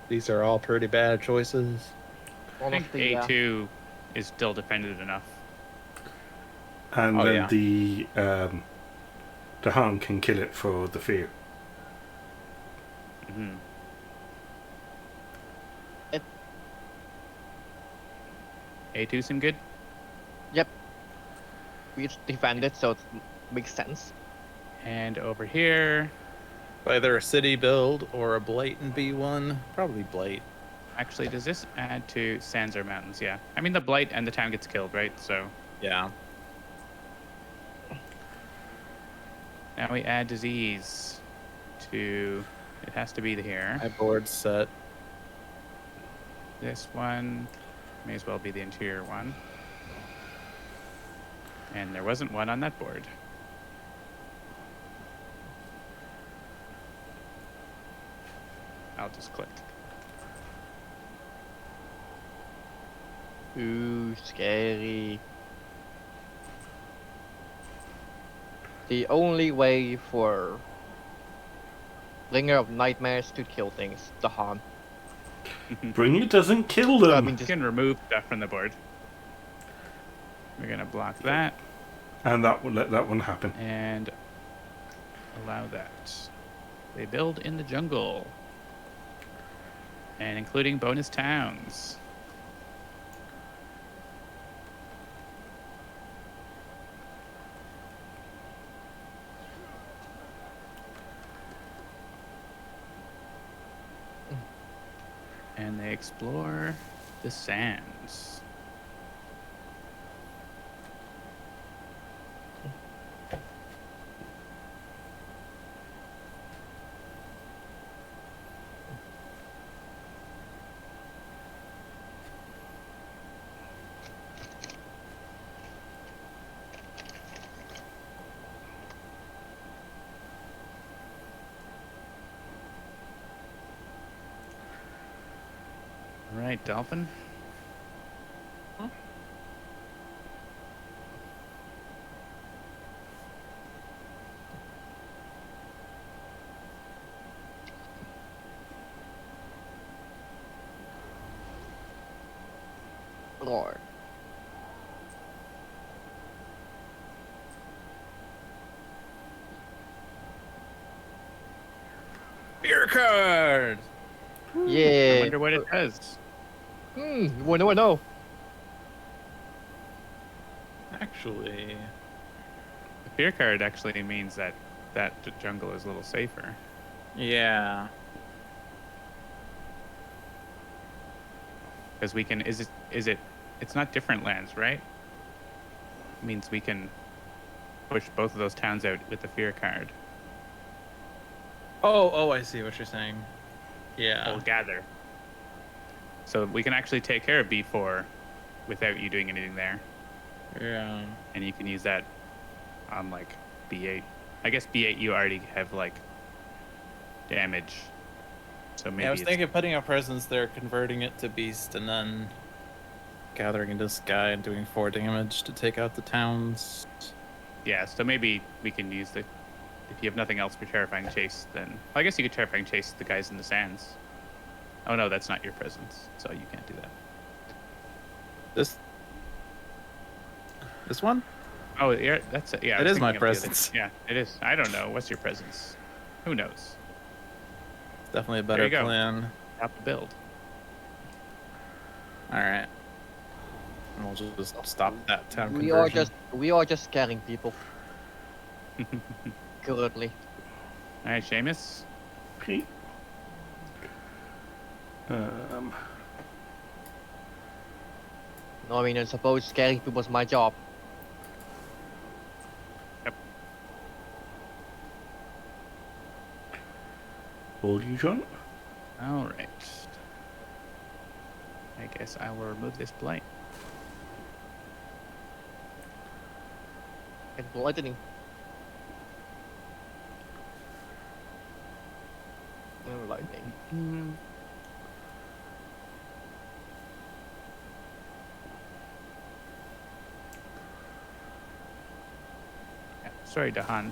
These are all pretty bad choices. I think Honestly, yeah. A2 is still defended enough. And Oh, then yeah. the Han can kill it for the fear. Hmm. It- A2 seem good? We defend it, so it makes sense. And over here, Either a city build or a blight in B1. Probably blight. actually, does this add to sands or mountains? Yeah. I mean, the blight and the town gets killed, right? So Yeah. now we add disease to, it has to be here. My board's set. This one may as well be the interior one. And there wasn't one on that board. I'll just click. Ooh, scary. The only way for Bringer of Nightmares to kill things, the Han. Bring it doesn't kill them. I mean, You just can remove stuff from the board. We're gonna block that And that will let that one happen. and allow that. They build in the jungle. And including bonus towns. And they explore the sands. All right, Dolphin. Lord. Beer card! I Yeah. wonder what it does. You wanna know? Actually, The fear card actually means that jungle is a little safer. yeah. Because we can, it's not different lands, right? Means we can push both of those towns out with the fear card. Oh, I see what you're saying. Yeah. We'll gather. So we can actually take care of B4 without you doing anything there. Yeah. And you can use that on like B8. I guess B8 you already have like damage. So maybe Yeah, I was it's- thinking of putting a presence there, converting it to beast, and then gathering into sky and doing 4 damage to take out the towns. Yeah, so maybe we can use the, if you have nothing else for Terrifying Chase, then well, I guess you could Terrifying Chase the guys in the sands. Oh no, that's not your presence, so you can't do that. This This one? Oh, yeah, that's yeah. I It was is my thinking of the other- presence. Yeah, it is. I don't know. What's your presence? Who knows? It's definitely a There better you go. plan. Top the build. All right. And we'll just stop that town We conversion. are just scaring people currently. All right, Seamus. Okay. Um, No, I mean, I suppose scaring people was my job. all you, John. All right. I guess I will remove this blight. And lightning. And lightning. Yeah, sorry, Dahan.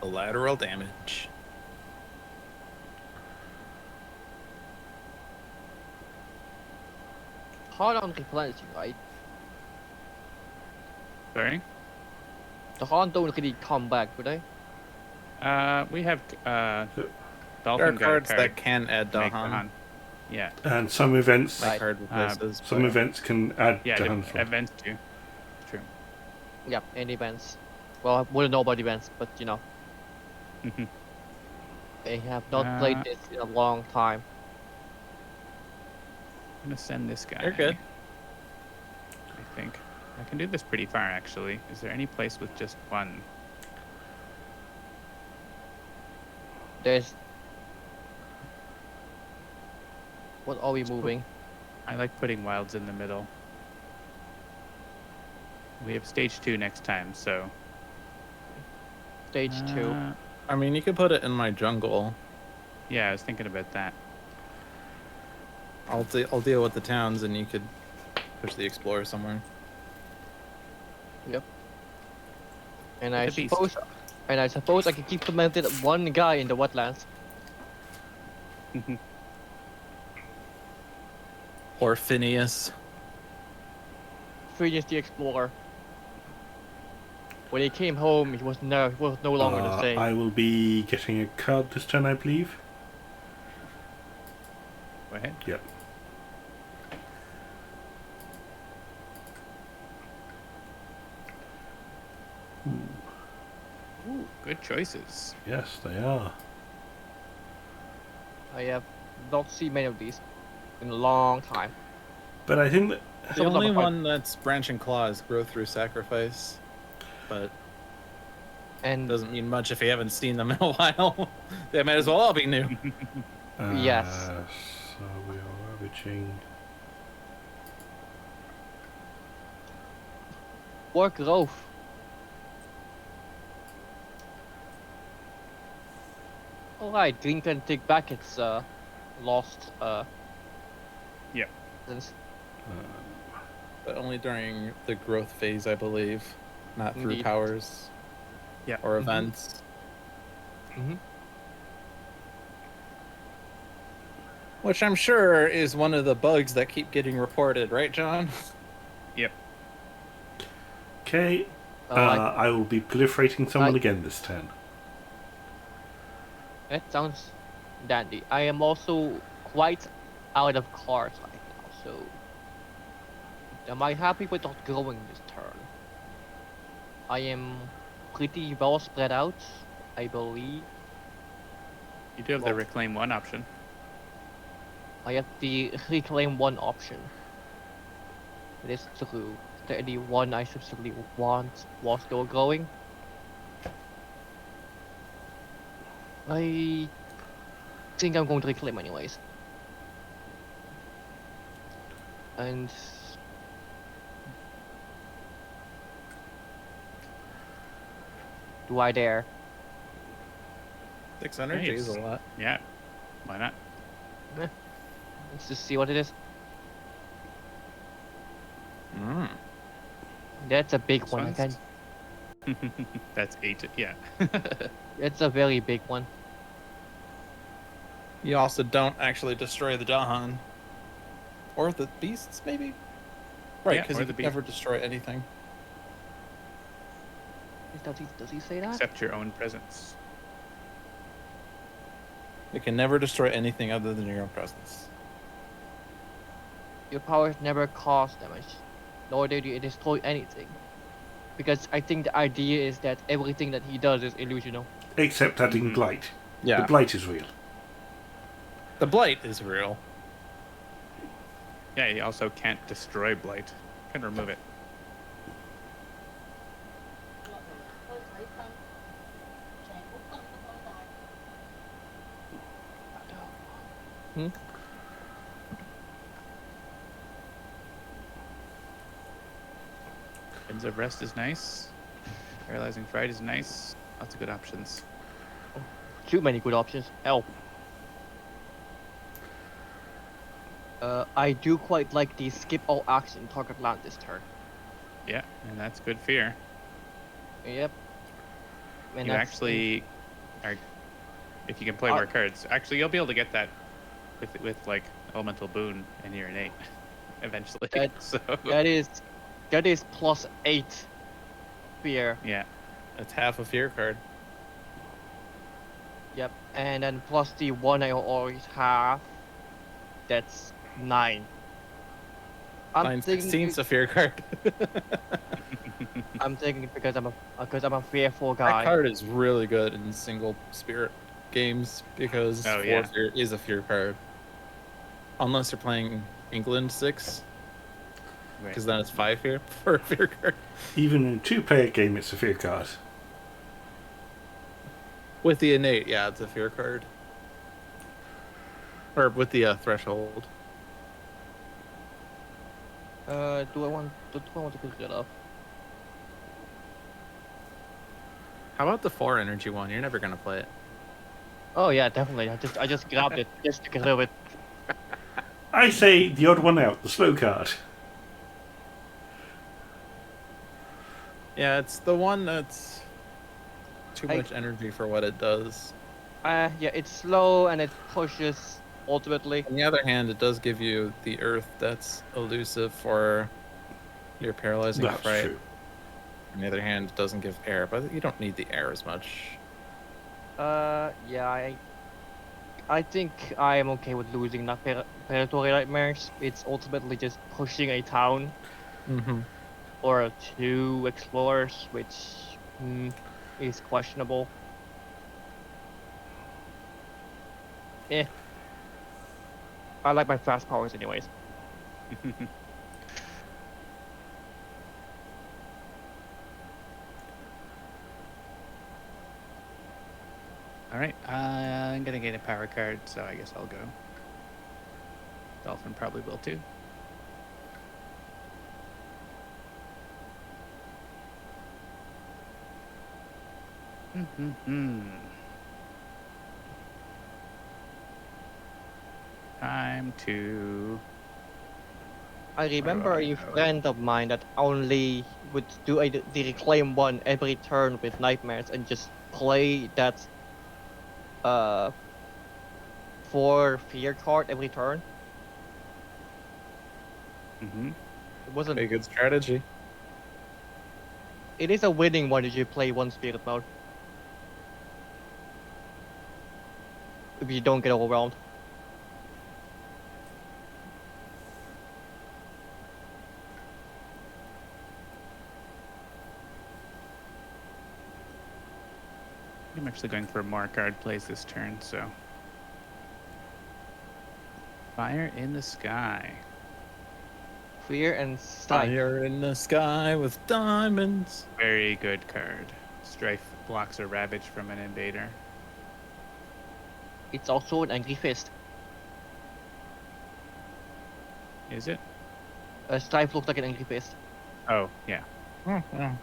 Collateral damage. Hard on replenishing, right? Sorry. The Han don't really come back, would they? We have There Dolphin are got a cards card that can add to make Dahan. Yeah. And some events, Right. My card replaces. some but- events can add Yeah, Dahan. the events too. True. Yeah, any events. Well, I wouldn't know about events, but you know, they have not played Uh, this in a long time. I'm gonna send this guy. You're good. I think I can do this pretty far, actually. Is there any place with just one? There's. What are we moving? I like putting wilds in the middle. We have stage 2 next time, so. Stage 2. I mean, you could put it in my jungle. Yeah, I was thinking about that. I'll deal with the towns, and you could push the explorer somewhere. Yep. And With I the beast. suppose I can keep cemented one guy in the wetlands. Or Phineas. Phineas the Explorer. When he came home, he was no longer the same. I will be getting a card this turn, I believe. Go ahead. Yep. Ooh, good choices. Yes, they are. I have not seen many of these in a long time. But I think that The Some of them only are- one that's branching claws grow through sacrifice, but And doesn't mean much if you haven't seen them in a while. They might as well all be new. Yes. So we are ravaging. war growth. Alright, Green can take back its lost Yep. since But only during the growth phase, I believe, not through Indeed. powers Yeah. or Mhm. events. Which I'm sure is one of the bugs that keep getting reported, right, John? Yep. Okay, like, I will be proliferating someone Right. again this turn. that sounds dandy. I am also quite out of cards right now, so am I happy with not growing this turn? I am pretty well spread out, I believe. You do have the Well- reclaim 1 option. I have the reclaim one option. It is true. Is there any one I specifically want while still growing? I think I'm going to reclaim anyways. And do I dare? 6 energy is a Nice. lot. Yeah. Why not? Let's just see what it is. Mm. That's a big This one. I one's- can. That's 8. Yeah. It's a very big one. You also don't actually destroy the Dahan. Or the beasts, maybe? Right, Yeah, because or you the can beast. never destroy anything. Does he say that? Except your own presence. You can never destroy anything other than your own presence. Your powers never cause damage, nor do you destroy anything. Because I think the idea is that everything that he does is illusional. Except adding Mhm. blight. Yeah. The blight is real. The blight is real. Yeah, you also can't destroy blight. Can remove it. Hmm? Winds of Rest is nice. Paralyzing Fright is nice. Lots of good options. Too many good options. Hell. I do quite like the skip all action target land this turn. Yeah, and that's good fear. Yep. And You that's actually are, if you can play more cards. Actually, you'll be able to get that with like Elemental Boon and your innate eventually. That- So that is +8 fear. yeah, It's half a fear card. Yep. And then plus the one I always have. That's 9. I'm 9/16's a fear card. I'm thinking it because I'm a fearful That guy. card is really good in single spirit games because Oh, 4 yeah. fear is a fear card. Unless you're playing England 6, right. because then it's 5 fear for a fear card. Even in a 2-player game, it's a fear card. With the innate, yeah, it's a fear card. Or with the threshold. Do I want to get rid of? How about the 4 energy one? You're never gonna play it. Oh yeah, definitely. I just grabbed it just to get rid of it. I say the odd one out, the slow card. Yeah, it's the one that's too I- much energy for what it does. Yeah, it's slow and it pushes ultimately. On the other hand, it does give you the earth that's elusive for your paralyzing That's fright. true. On the other hand, it doesn't give air, but you don't need the air as much. Yeah, I think I am okay with losing not predatory nightmares. It's ultimately just pushing a town Mm-hmm. or 2 explorers, which is questionable. Eh. I like my fast powers anyways. All right, I'm gonna get a power card, so I guess I'll go. Dolphin probably will too. Time to. I remember I a go? friend of mine that only would do the reclaim one every turn with nightmares and just play that 4 fear card every turn. Mm-hmm. It wasn't. A good strategy. It is a winning one if you play 1 spirit mode. If you don't get overwhelmed. I'm actually going for more card plays this turn, so. Fire in the Sky. Fear and strife. Fire in the sky with diamonds. Very good card. Strife blocks a Ravage from an invader. It's also an angry fist. Is it? Strife looks like an angry fist. Oh, yeah. Oh, yeah.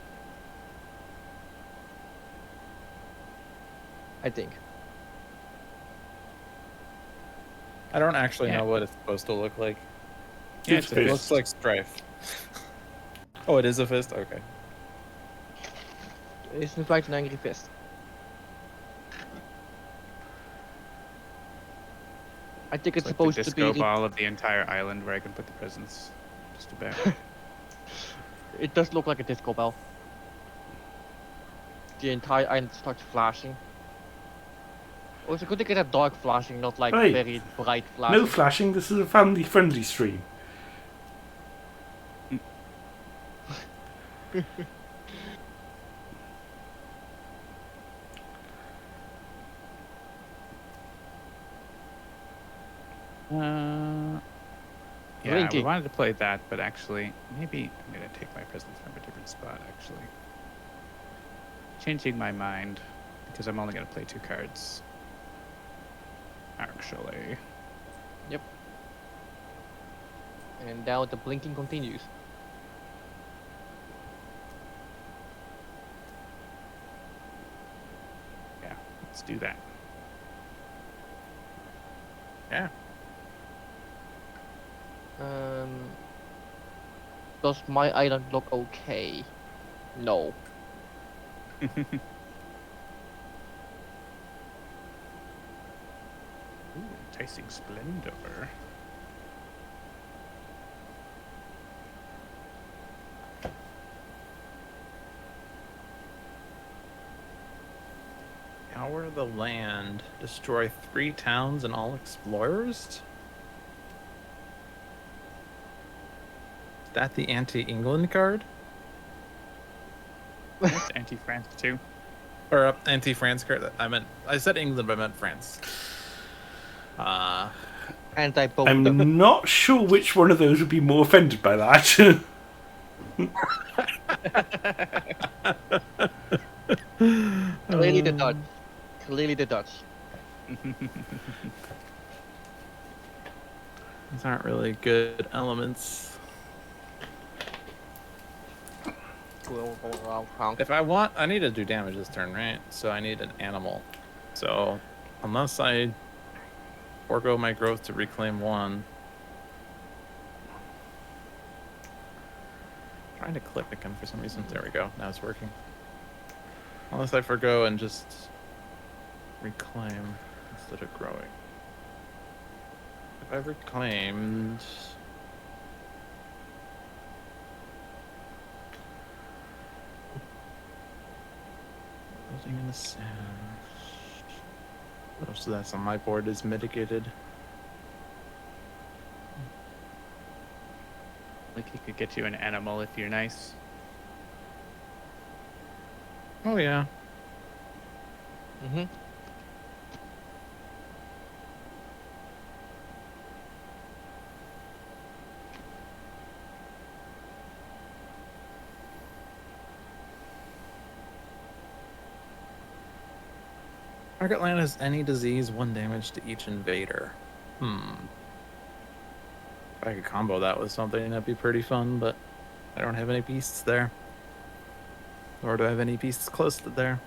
I think. I don't actually Yeah. know what it's supposed to look like. Yeah, It's it's a It fist. looks like strife. Oh, it is a fist? Okay. It's in fact an angry fist. I think it's like the supposed to be. disco ball of the entire island where I can put the presents. Just about. It does look like a disco bell. The entire island starts flashing. Oh, it's good to get a dark flashing, not like Hey, very bright No flashing. flashing. This is a family-friendly stream. Yeah, we Blinking. wanted to play that, but actually, maybe I'm gonna take my presence from a different spot. Actually, changing my mind because I'm only gonna play 2 cards. Actually, And now the blinking continues. yeah, let's do that. Yeah. Does my island look okay? No. Ooh, enticing splendor. Power the land. Destroy 3 towns and all explorers? Is that the anti-England card? That's anti-France too. Or anti-France card? I said England, but I meant France. Anti both. I'm not sure which one of those would be more offended by that. Clearly the Dutch. Clearly the Dutch. These aren't really good elements. We'll go around. If I want, I need to do damage this turn, right? So I need an animal. So unless I forego my growth to reclaim 1. Trying to click again for some reason. There we go. Now it's working. Unless I forego and just reclaim instead of growing. If I reclaimed... Building in the sand. Most of that's on my board is mitigated. Like he could get you an animal if you're nice. Oh yeah. Mm-hmm. Target land has any disease, 1 damage to each invader. If I could combo that with something, that'd be pretty fun, but I don't have any beasts there. Or do I have any beasts close to there?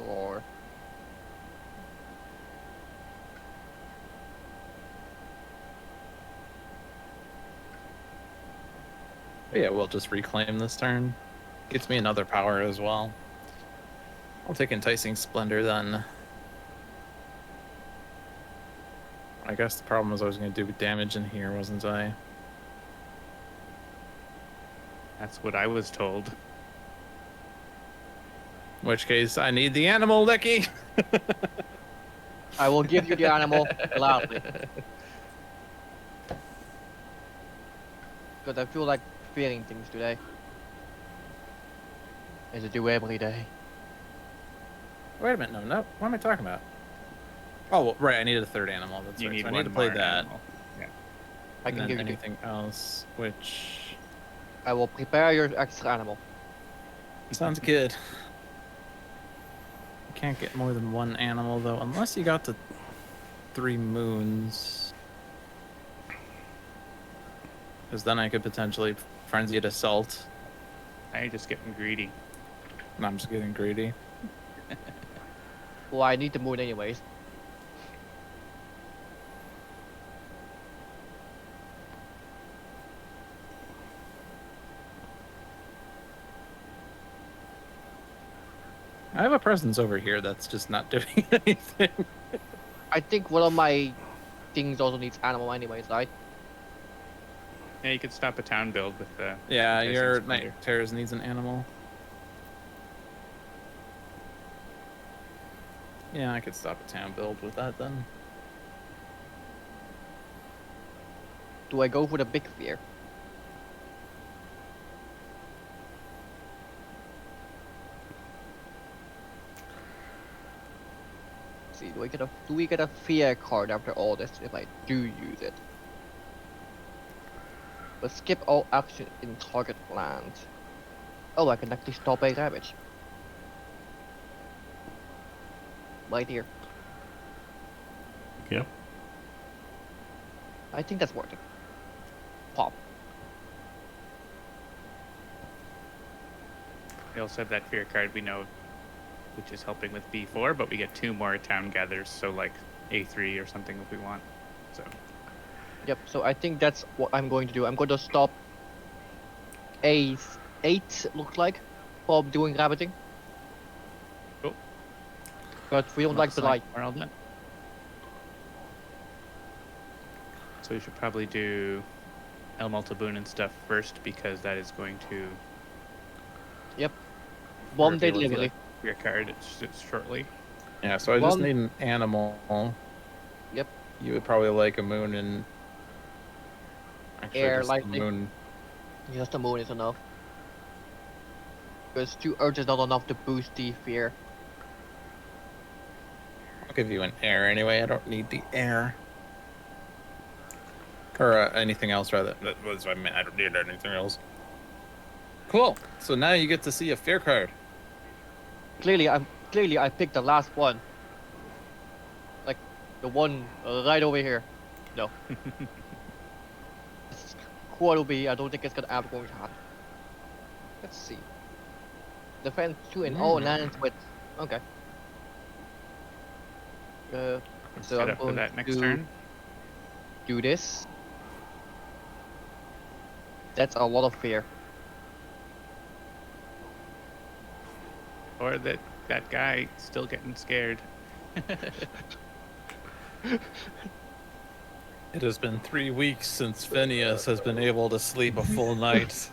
Or But yeah, we'll just reclaim this turn. Gets me another power as well. I'll take Enticing Splendor then. I guess the problem was I was going to do damage in here, wasn't I? That's what I was told. In which case, I need the animal, Licky! I will give you the animal gladly. Because I feel like fearing things today. As I do every day. Wait a minute, no. What am I talking about? Oh, well, right, I needed a 3rd animal. That's You right. need So I one need to play more that. animal. Yeah. I And can then give you anything else, which I will prepare your extra animal. sounds good. You can't get more than 1 animal though, unless you got to 3 moons. Because then I could potentially frenzied assault. Now you're just getting greedy. And I'm just getting greedy. Well, I need the moon anyways. I have a presence over here that's just not doing anything. I think one of my things also needs animal anyways, right? Yeah, you could stop a town build with the. Yeah, enticing your splendor. Night Terrors needs an animal. Yeah, I could stop a town build with that then. Do I go for the big fear? See, do we get a fear card after all this if I do use it? But skip all action in target land. Oh, I can actually stop a damage. Right here. Yeah. I think that's working. Pop. We also have that fear card we know, which is helping with B4, but we get 2 more town gathers, so like A3 or something if we want. So Yep, so I think that's what I'm going to do. I'm going to stop A8, looks like, from doing rabbiting. Cool. But we don't like the light. We're all done. So we should probably do El Multiboon and stuff first because that is going to One day reveal its delivery. fear card shortly. Yeah, so I just need an animal. Yep. You would probably like a moon and actually Air, just the lightning. moon. Just the moon is enough. Because 2 Earth is not enough to boost the fear. I'll give you an air anyway. I don't need the air. Or anything else, rather. That was what I meant. I don't need anything else. Cool. So now you get to see a fear card. Clearly I picked the last one. Like the one right over here. No. It's Quarterby, I don't think it's ever going to happen. Let's see. Defense 2 in all lands with okay. So Set I'm up for going that next to turn. do this. That's a lot of fear. Or that guy still getting scared. It has been 3 weeks since Phineas has been able to sleep a full night.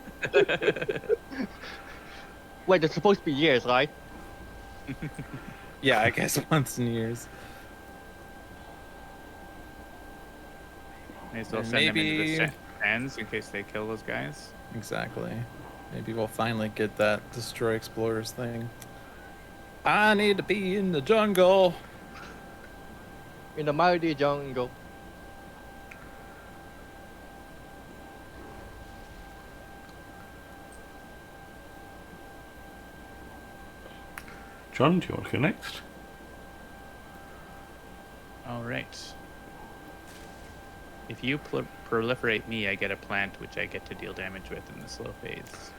Wait, it's supposed to be years, right? Yeah, I guess once in years. May as well And send them into maybe- the sands in case they kill those guys. Exactly. Maybe we'll finally get that Destroy Explorers thing. I need to be in the jungle. In the mighty jungle. John, do you want to go next? All right. If you proliferate me, I get a plant which I get to deal damage with in the slow phase.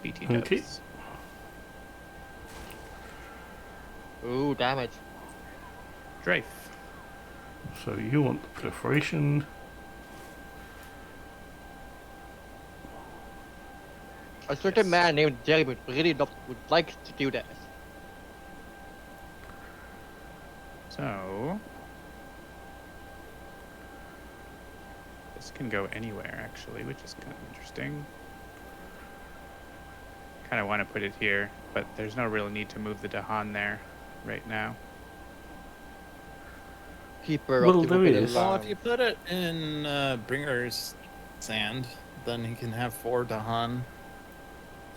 BT dubs. Okay. Ooh, damage. Drife. So you want the proliferation. A certain Yes. man named Jerry would like to do that. So this can go anywhere actually, which is kind of interesting. Kind of want to put it here, but there's no real need to move the Dahan there right now. Keeper Well, of the there Forbidden is. Well, if Land. you put it in Bringer's sand, then he can have 4 Dahan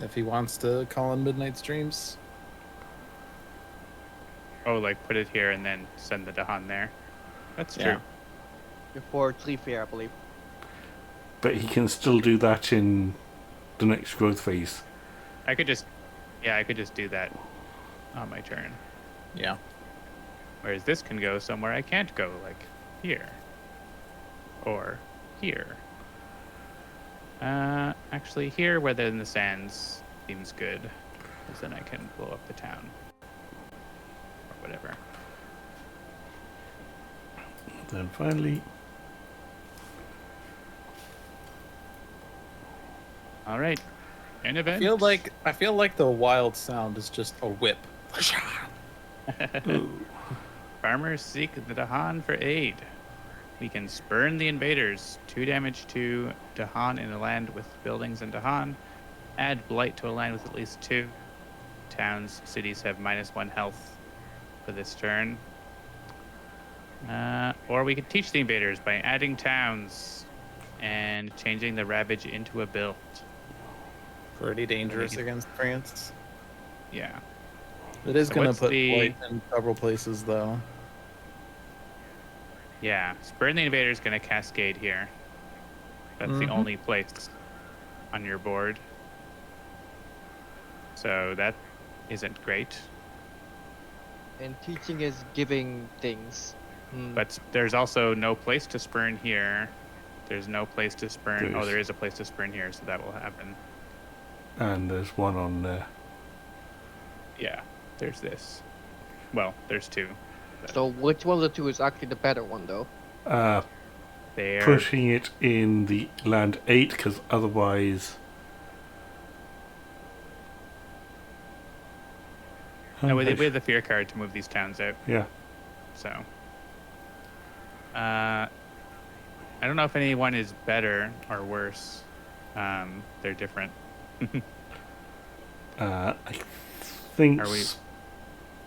if he wants to call in Midnight Streams. Oh, like put it here and then send the Dahan there. That's Yeah. true. Before 3 fear, I believe. But he can still do that in the next growth phase. I could just do that on my turn. Yeah. Whereas this can go somewhere I can't go, like here. Or here. Actually here where they're in the sands seems good. Because then I can blow up the town. Or whatever. Then finally, Alright. An event. I feel like the wild sound is just a whip. Ooh. Farmers seek the Dahan for aid. We can spurn the invaders. 2 damage to Dahan in a land with buildings in Dahan. Add blight to a land with at least 2. Towns, cities have -1 health for this turn. Or we could teach the invaders by adding towns and changing the ravage into a build. Pretty dangerous against France. Yeah. It is So going to what's put the- blight in several places, though. Yeah. Spurn the invaders is going to cascade here. That's the Mhm. only place on your board. So that isn't great. And teaching is giving things. But there's also no place to spurn here. There's no place to spurn. Oh, There's- there is a place to spurn here, so that will happen. And there's one on there. Yeah, there's this. Well, there's 2. So which one of the 2 is actually the better one, though? There. Putting it in the land 8, because otherwise. No, we have the fear card to move these towns out. Yeah. So, I don't know if anyone is better or worse. They're different. I think Are we-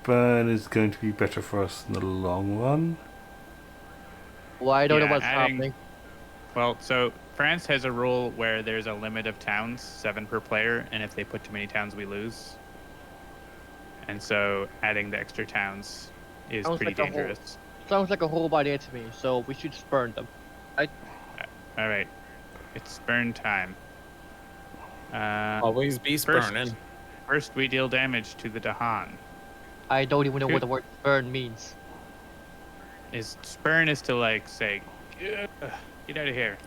Spurn is going to be better for us in the long run. Well, I don't know Yeah, what's adding- happening. Well, so France has a rule where there's a limit of towns, 7 per player, and if they put too many towns, we lose. And so adding the extra towns is Sounds pretty like a whole- dangerous. Sounds like a horrible idea to me, so we should spurn them. All right, it's spurn time. Always be First- spurning. First, we deal damage to the Dahan. I don't even know Shoot. what the word spurn means. Is spurn is to like say, get out of here.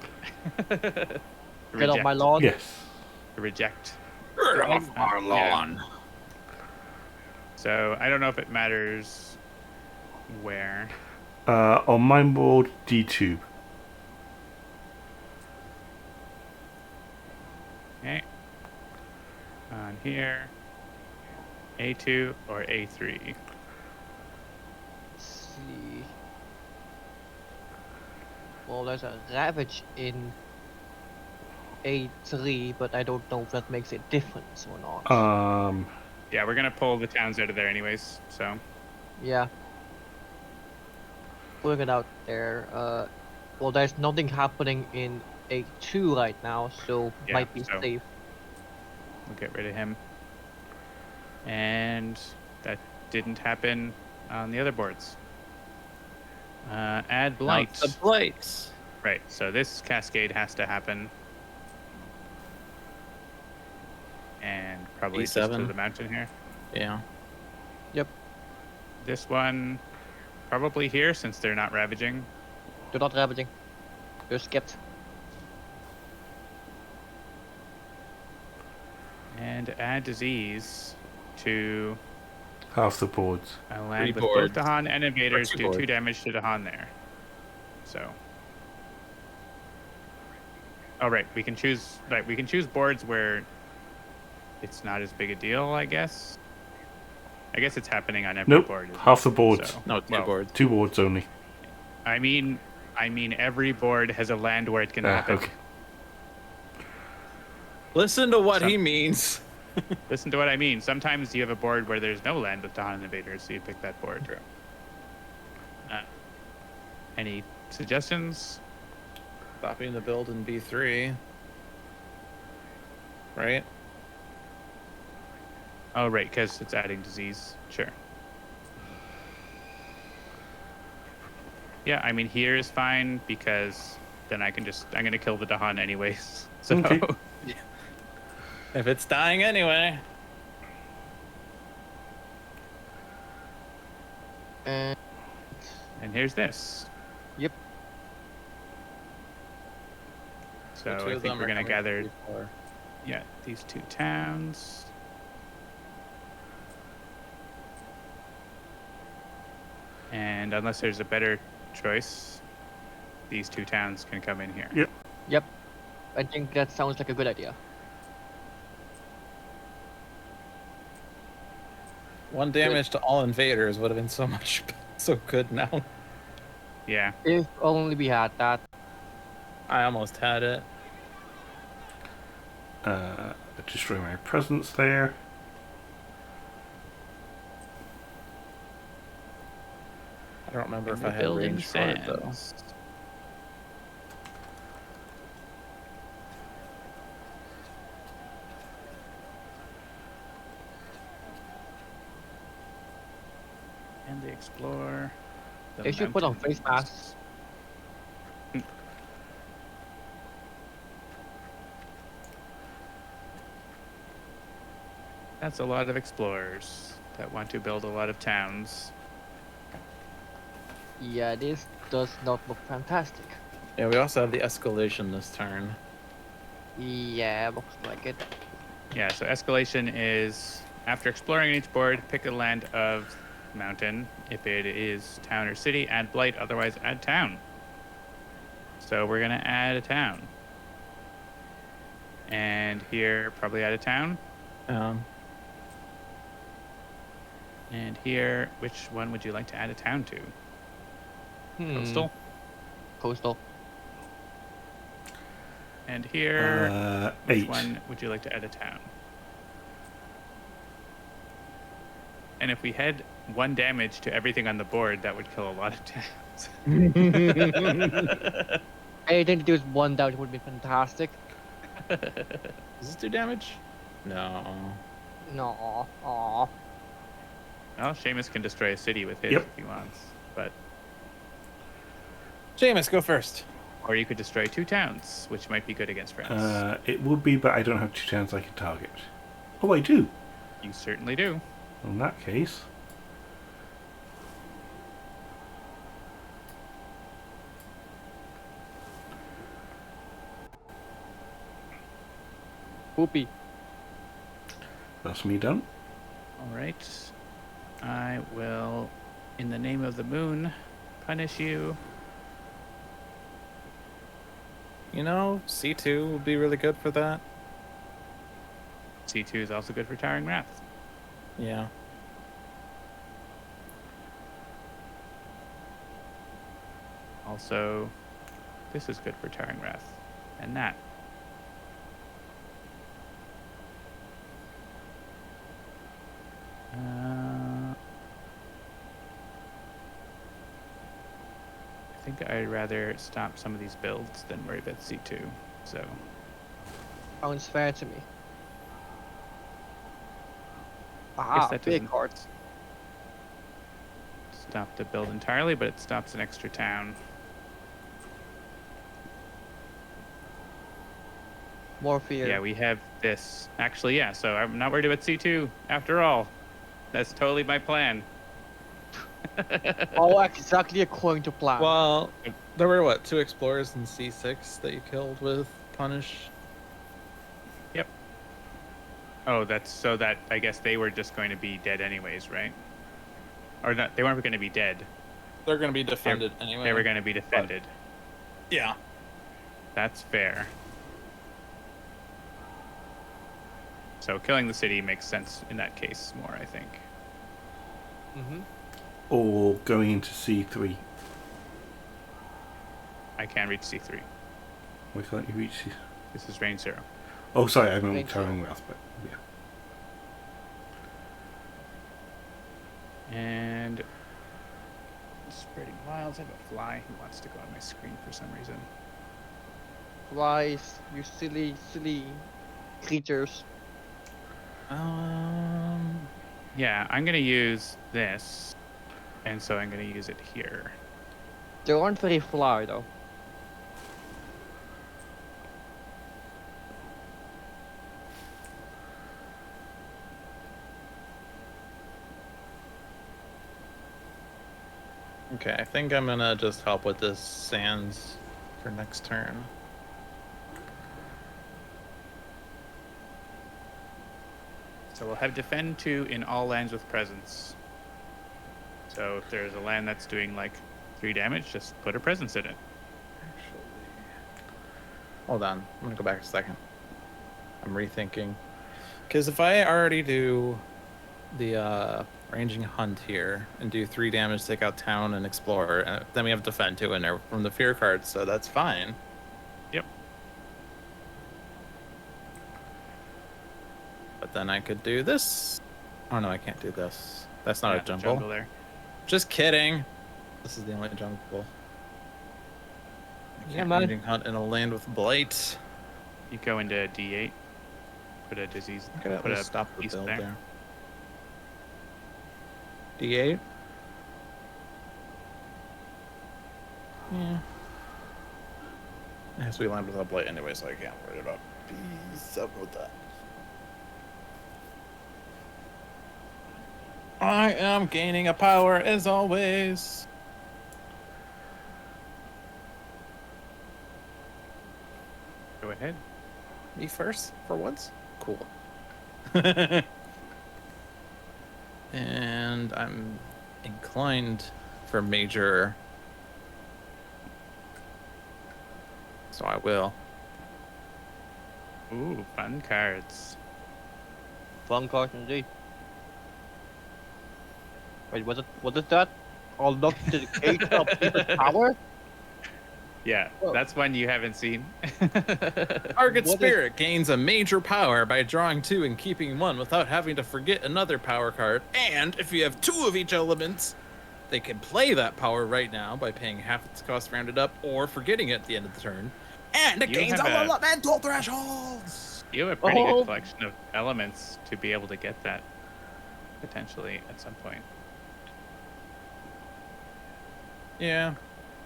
Get off my lawn. Yes. Reject. Get off our lawn. So I don't know if it matters where. On my board, D2. Okay. On here, A2 or A3. Let's see. Well, there's a ravage in A3, but I don't know if that makes a difference or not. Yeah, we're gonna pull the towns out of there anyways. So Yeah. Putting it out there. Well, there's nothing happening in A2 right now, so Yeah, might be so- safe. we'll get rid of him. And that didn't happen on the other boards. Add blight. The blight. Right. So this cascade has to happen. And probably just to E7. the mountain here. Yeah. This one probably here since they're not ravaging. They're not ravaging. They're skipped. And add disease to Half the boards. a land 3 with boards. both Dahan and invaders. Or 2 Do 2 boards. damage to Dahan there. So. Oh right, we can choose. Right, we can choose boards where it's not as big a deal. I guess. I guess it's happening on every Nope. board. isn't Half the it? boards. So, No, 2 well, boards. 2 boards only. I mean, every board has a land where it can happen. Okay. Listen to what Some- he means. Listen to what I mean. Sometimes you have a board where there's no land with Dahan and invaders, so you pick that board. True. Any suggestions? Stopping the build in B3. Right? Oh, right, because it's adding disease. Sure. Yeah, I mean, here is fine because then I'm going to kill the Dahan anyways. So, Okay. If it's dying anyway. And and here's this. Yep. So Two I of think them we're are going to coming gather, before. yeah, these 2 towns. And unless there's a better choice, these 2 towns can come in here. Yep. I think that sounds like a good idea. 1 damage to all invaders would have been so much so good now. Yeah. If only we had that. I almost had it. Destroy my presence there. I don't remember And if we're I had building range for it though. sands. And they explore. The They should put on face mountains. masks. That's a lot of explorers that want to build a lot of towns. Yeah, this does not look fantastic. Yeah, we also have the escalation this turn. Yeah, looks like it. Yeah, so escalation is after exploring each board, pick a land of mountain. If it is town or city, add blight, otherwise add town. So we're gonna add a town. And here, probably add a town. And here, which one would you like to add a town to? Coastal. Coastal. And here, which 8. one would you like to add a town? And if we had 1 damage to everything on the board, that would kill a lot of towns. Anything to do with 1 down would be fantastic. Does this do damage? No. No. Aw. Well, Seamus can destroy a city with his Yep. if he wants, but Jameis, go first. or you could destroy 2 towns, which might be good against friends. It would be, but I don't have 2 towns I can target. Oh, I do. You certainly do. In that case, Poopy. that's me done. All right. I will, in the name of the moon, punish you. You know, C2 would be really good for that. C2 is also good for Towering Wrath. Yeah. Also, this is good for Towering Wrath. And that. I think I'd rather stop some of these builds than worry about C2. So, Sounds fair to me. I Ah, guess that big doesn't cards. stop the build entirely, but it stops an extra town. More fear. Yeah, we have this. Actually, yeah, so I'm not worried about C2 after all. That's totally my plan. All exactly according to plan. Well, there were what, 2 explorers in C6 that you killed with punish? Yep. Oh, that's so that I guess they were just going to be dead anyways, right? Or not? They weren't going to be dead. They're going to be defended anyway. They were going to be defended. Yeah. That's fair. So killing the city makes sense in that case more, I think. Mm-hmm. Or going into C3. I can reach C3. Why can't you reach C? This is range 0. Oh, sorry, I meant Range Towering Wrath, but yeah. And spreading wilds. I have a fly who wants to go on my screen for some reason. Flies, you silly creatures. Yeah, I'm going to use this. And so I'm going to use it here. They aren't very fly though. Okay, I think I'm gonna just help with this sands for next turn. So we'll have defend 2 in all lands with presence. So if there's a land that's doing like 3 damage, just put a presence in it. Hold on, I'm gonna go back a second. I'm rethinking. Because if I already do the ranging hunt here and do 3 damage, take out town and explore, and then we have defend 2 in there from the fear cards, so that's fine. Yep. But then I could do this. Oh no, I can't do this. That's not Yeah, a jungle. there. Just kidding. This is the only jungle. I Yeah, can't man. ranging hunt in a land with blight. You go into D8. Put a disease. I could at Put least a stop the beast build there. there. D8. Yeah. It has to be lined with a blight anyway, so I can't write it up. B7 with that. I am gaining a power as always. Go ahead. Me first for once? Cool. And I'm inclined for major. So I will. Ooh, fun cards. Fun card indeed. Wait, what is that? Unlock the gate of people's power? Yeah, Whoa. that's one you haven't seen. Target What is- spirit gains a major power by drawing 2 and keeping 1 without having to forget another power card. And if you have 2 of each elements, they can play that power right now by paying half its cost rounded up or forgetting it at the end of the turn. And it You gains have all a- elemental thresholds. You have a pretty Oh. good collection of elements to be able to get that potentially at some point. Yeah.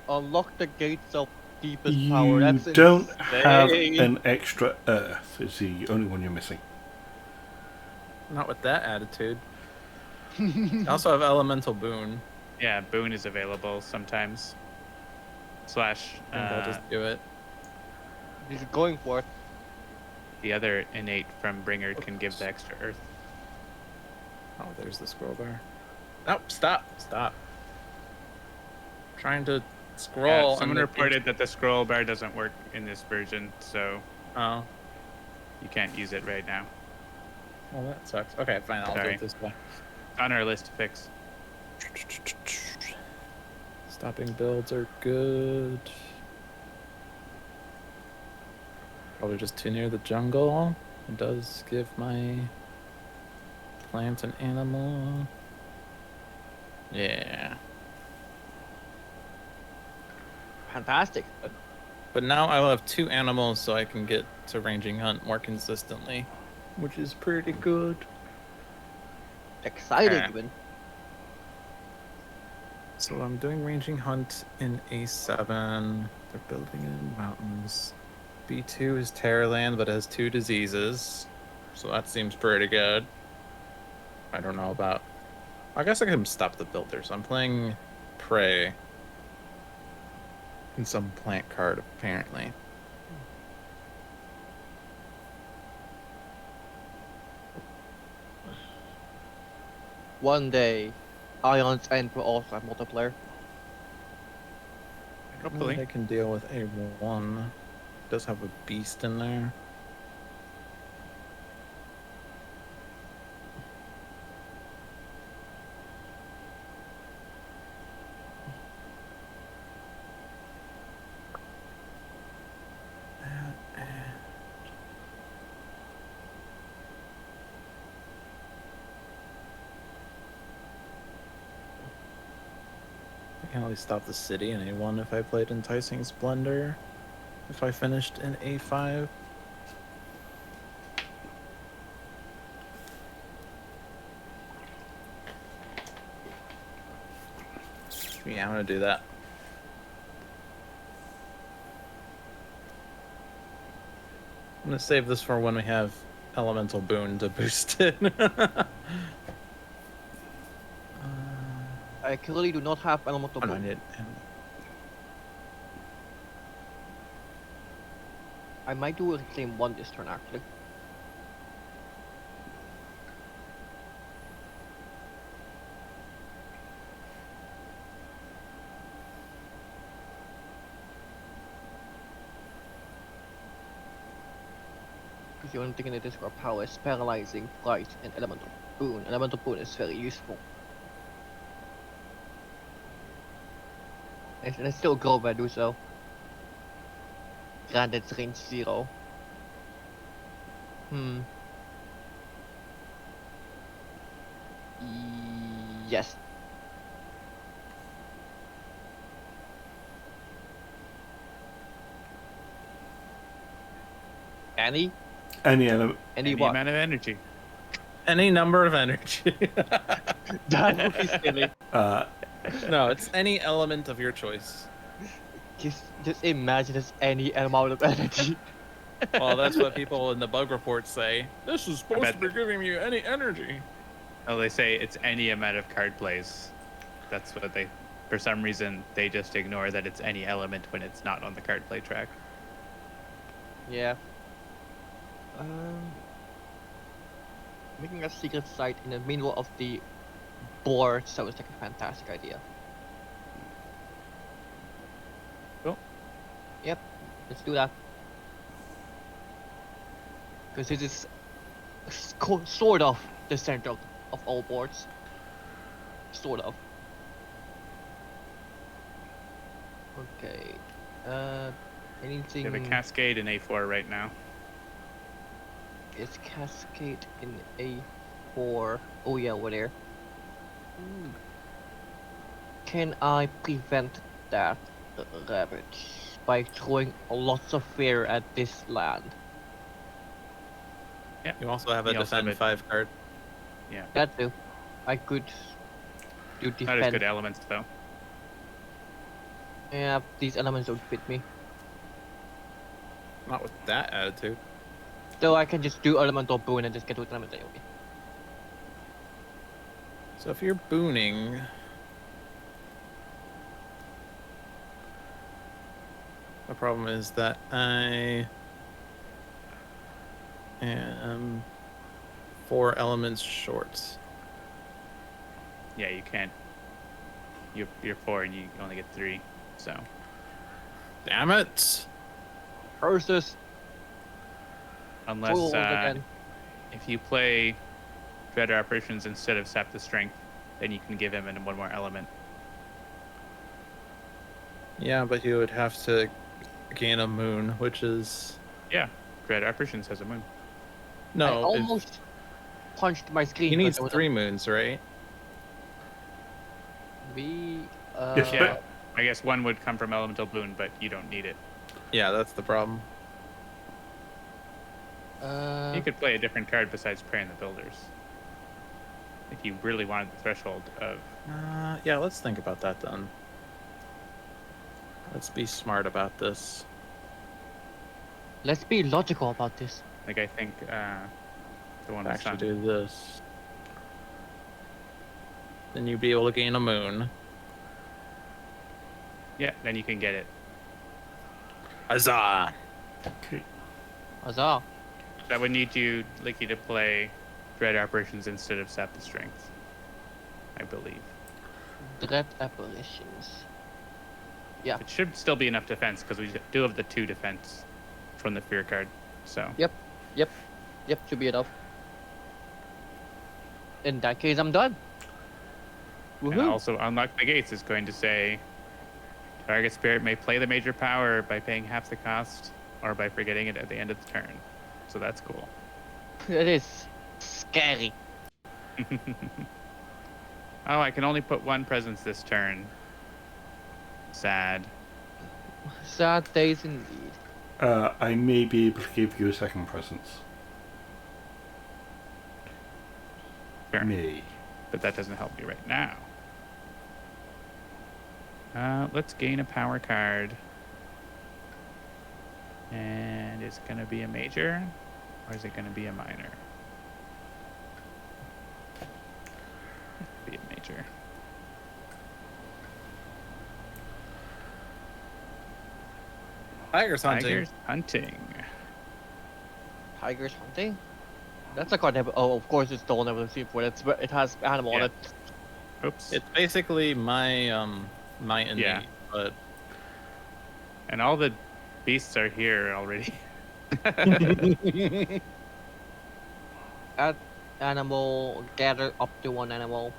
Unlock the gates of deepest You power. That's don't have insane. an extra earth. It's the only one you're missing. Not with that attitude. I also have elemental boon. Yeah, boon is available sometimes. Slash, And I'll just do it. He's going for it. the other innate from Bringer can give the extra earth. Oh, there's the scroll bar. No, stop. Stop. Trying to scroll. Yeah, and someone it- reported that the scroll bar doesn't work in this version, so Oh. you can't use it right now. Well, that sucks. Okay, fine. I'll do Sorry. it this way. It's on our list to fix. Stopping builds are good. Probably just too near the jungle. It does give my plant and animal. Yeah. Fantastic. But now I will have 2 animals so I can get to ranging hunt more consistently, which is pretty good. Exciting, Yeah. even. So I'm doing ranging hunt in A7. They're building in mountains. B2 is Terrorland, but has 2 diseases. So that seems pretty good. I don't know about... I guess I can stop the builder. So I'm playing Prey. And some plant card, apparently. One day, Ion's End will also have multiplayer. Hopefully. I can deal with A1. Does have a beast in there. I can only stop the city in A1 if I played Enticing Splendor. If I finished in A5. Yeah, I'm gonna do that. I'm gonna save this for when we have Elemental Boon to boost it. I clearly do not have elemental Oh, no, I boon. need- I might do a claim 1 this turn, actually. The only thing in the Discord power is paralyzing, fright, and elemental boon. Elemental boon is very useful. And it's still grow when I do so. Granted, it's range 0. Yes. Any? Any element. Any Any what? amount of energy. Any number of energy. That would be silly. No, it's any element of your choice. Just imagine it's any amount of energy. Well, that's what people in the bug report say. This is supposed bet to be giving you any energy. Oh, they say it's any amount of card plays. That's what they, for some reason, they just ignore that it's any element when it's not on the card play track. Yeah. Making a secret site in the middle of the board sounds like a fantastic idea. Cool. Yep, let's do that. Because this is sort of the center of all boards. Sort of. Okay. Anything? We have a Cascade in A4 right now. Is Cascade in A4? Oh yeah, over there. Can I prevent that rabbit by throwing lots of fear at this land? You also have a You also have defend a- 5 card. Yeah. That too. I could do Not as defend. good elements, though. Yeah, these elements don't fit me. Not with that attitude. So I can just do elemental boon and just get with elements anyway. So if you're booning, the problem is that I am 4 elements short. Yeah, you can't. You're 4 and you only get 3, so. Damn it! Versus Unless again. if you play Dread Apparitions instead of Sap the Strength, then you can give him one more element. Yeah, but you would have to gain a moon, which is Yeah, Dread Apparitions has a moon. I no. almost punched my screen. He 'cause needs there was 3 moons, right? Yes, Yeah, but- I guess one would come from Elemental Boon, but you don't need it. Yeah, that's the problem. You could play a different card besides Prey in the Builders. If you really wanted the threshold of... Yeah, let's think about that then. Let's be smart about this. Let's be logical about this. Like, I think the one with Actually Sun. do this. Then you'd be able to gain a moon. Yeah, then you can get it. Huzzah! Okay. Huzzah. That would need you, Licky, to play Dread Apparitions instead of Sap the Strength, I believe. Dread apparitions. Yeah. It should still be enough defense, because we do have the 2 defense from the Fear card, so... Yep, should be enough. In that case, I'm done. And Woohoo! also, Unlock the Gates is going to say, target spirit may play the major power by paying half the cost, or by forgetting it at the end of the turn. So that's cool. It is scary. Oh, I can only put 1 presence this turn. Sad. Sad days indeed. I may be able to give you a second presence. Sure. May. But that doesn't help me right now. Let's gain a power card. And it's going to be a major, or is it going to be a minor? Be a major. Tigers hunting. Tigers hunting. Tigers hunting? That's a card never. Oh, of course, it's the one I've seen before. It has animal on Yeah. it. Oops. It's basically my might and Yeah. meat, but And all the beasts are here already. Add animal, gather up to 1 animal.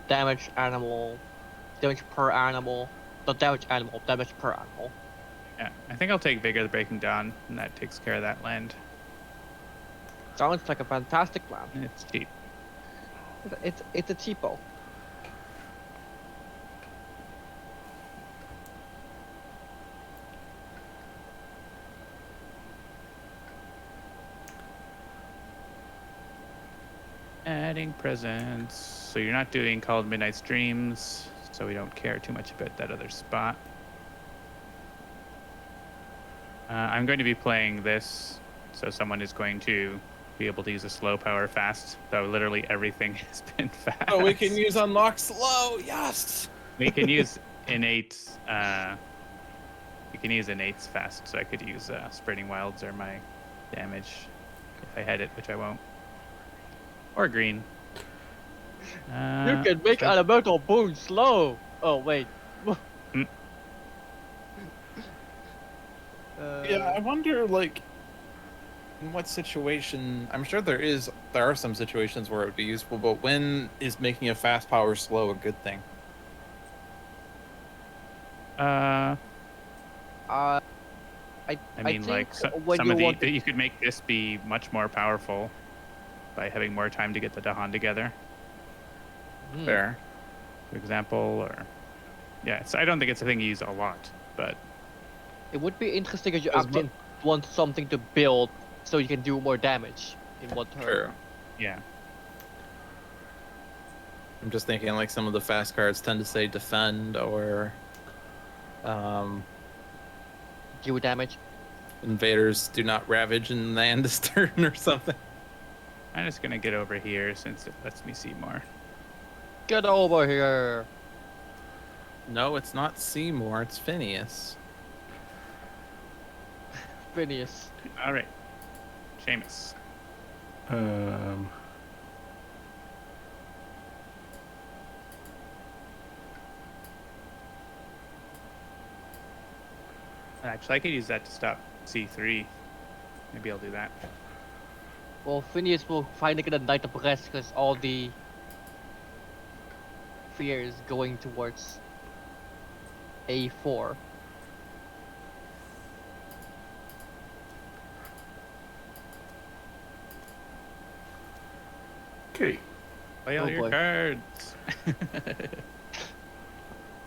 Damage animal. Damage per animal. not damage animal, damage per animal. Yeah, I think I'll take Vigor the Breaking Dawn, and that takes care of that land. Sounds like a fantastic plan. And it's cheap. It's a cheapo. Adding presents. So you're not doing Called Midnight Streams, so we don't care too much about that other spot. I'm going to be playing this, so someone is going to be able to use a slow power fast, though literally everything has been fast. Oh, we can use unlock slow. Yes. We can use innate. We can use innates fast, so I could use Spreading Wilds or my damage if I had it, which I won't. Or green. You can make elemental boon slow. Oh wait. Hmm. Yeah, I wonder, like, in what situation. I'm sure there are some situations where it would be useful, but when is making a fast power slow a good thing? I mean, think like when some you of want you could make this be much more powerful by having more time to get the Dahan together, Fair. for example, or yeah. So I don't think it's a thing you use a lot, but It would be interesting if you As actually want something to build so you can do more damage in one turn. True. yeah. I'm just thinking, like, some of the fast cards tend to say defend or Do damage. invaders do not ravage and land this turn or something. I'm just gonna get over here since it lets me see more. Get over here. No, it's not Seymour, it's Phineas. Phineas. All right, Seamus. Actually, I could use that to stop C3. Maybe I'll do that. Well, Phineas will finally get a Knight of Rest because all the fear is going towards A4. Okay. Play all Oh, your boy. cards.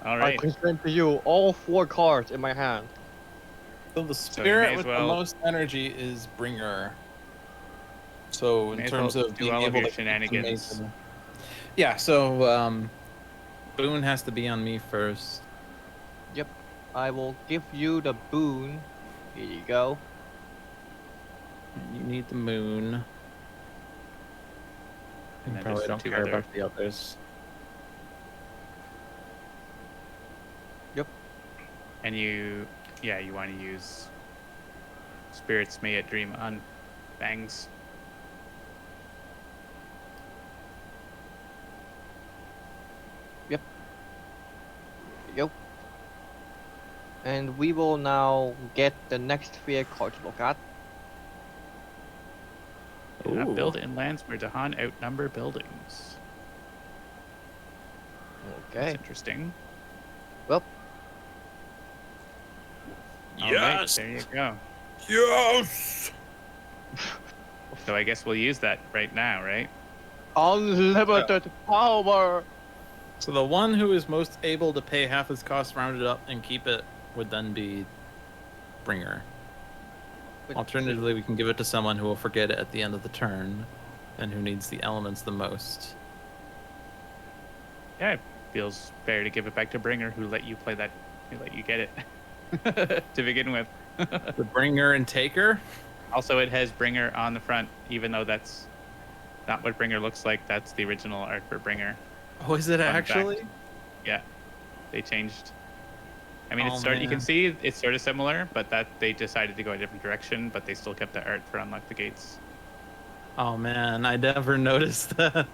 All I right. present to you all 4 cards in my hand. So the you may spirit as with well- the most energy is Bringer. So in May as terms well of do being all of able your to shenanigans. make- Yeah, so Boone has to be on me first. I will give you the boon. Here you go. You need the moon. And You then probably just don't two care other- about the others. And you want to use Spirits May at Dream on Bangs. Here you go. And we will now get the next fear card to look at. Do not Ooh. build in lands where Dahan outnumber buildings. That's Okay. interesting. Well, All right, there you go. Yes! So I guess we'll use that right now, right? unlimited power. So the one who is most able to pay half his cost rounded up and keep it would then be Bringer. But- Alternatively, we can give it to someone who will forget it at the end of the turn and who needs the elements the most. Yeah, it feels fair to give it back to Bringer, who let you play that, who let you get it to begin with. The Bringer and Taker? Also, it has Bringer on the front, even though that's not what Bringer looks like. That's the original art for Bringer. Oh, is it Fun actually? fact. Yeah, they changed. I mean, Oh, you can man. see it's sort of similar, but that they decided to go a different direction, but they still kept the art for Unlock the Gates. Oh man, I never noticed that.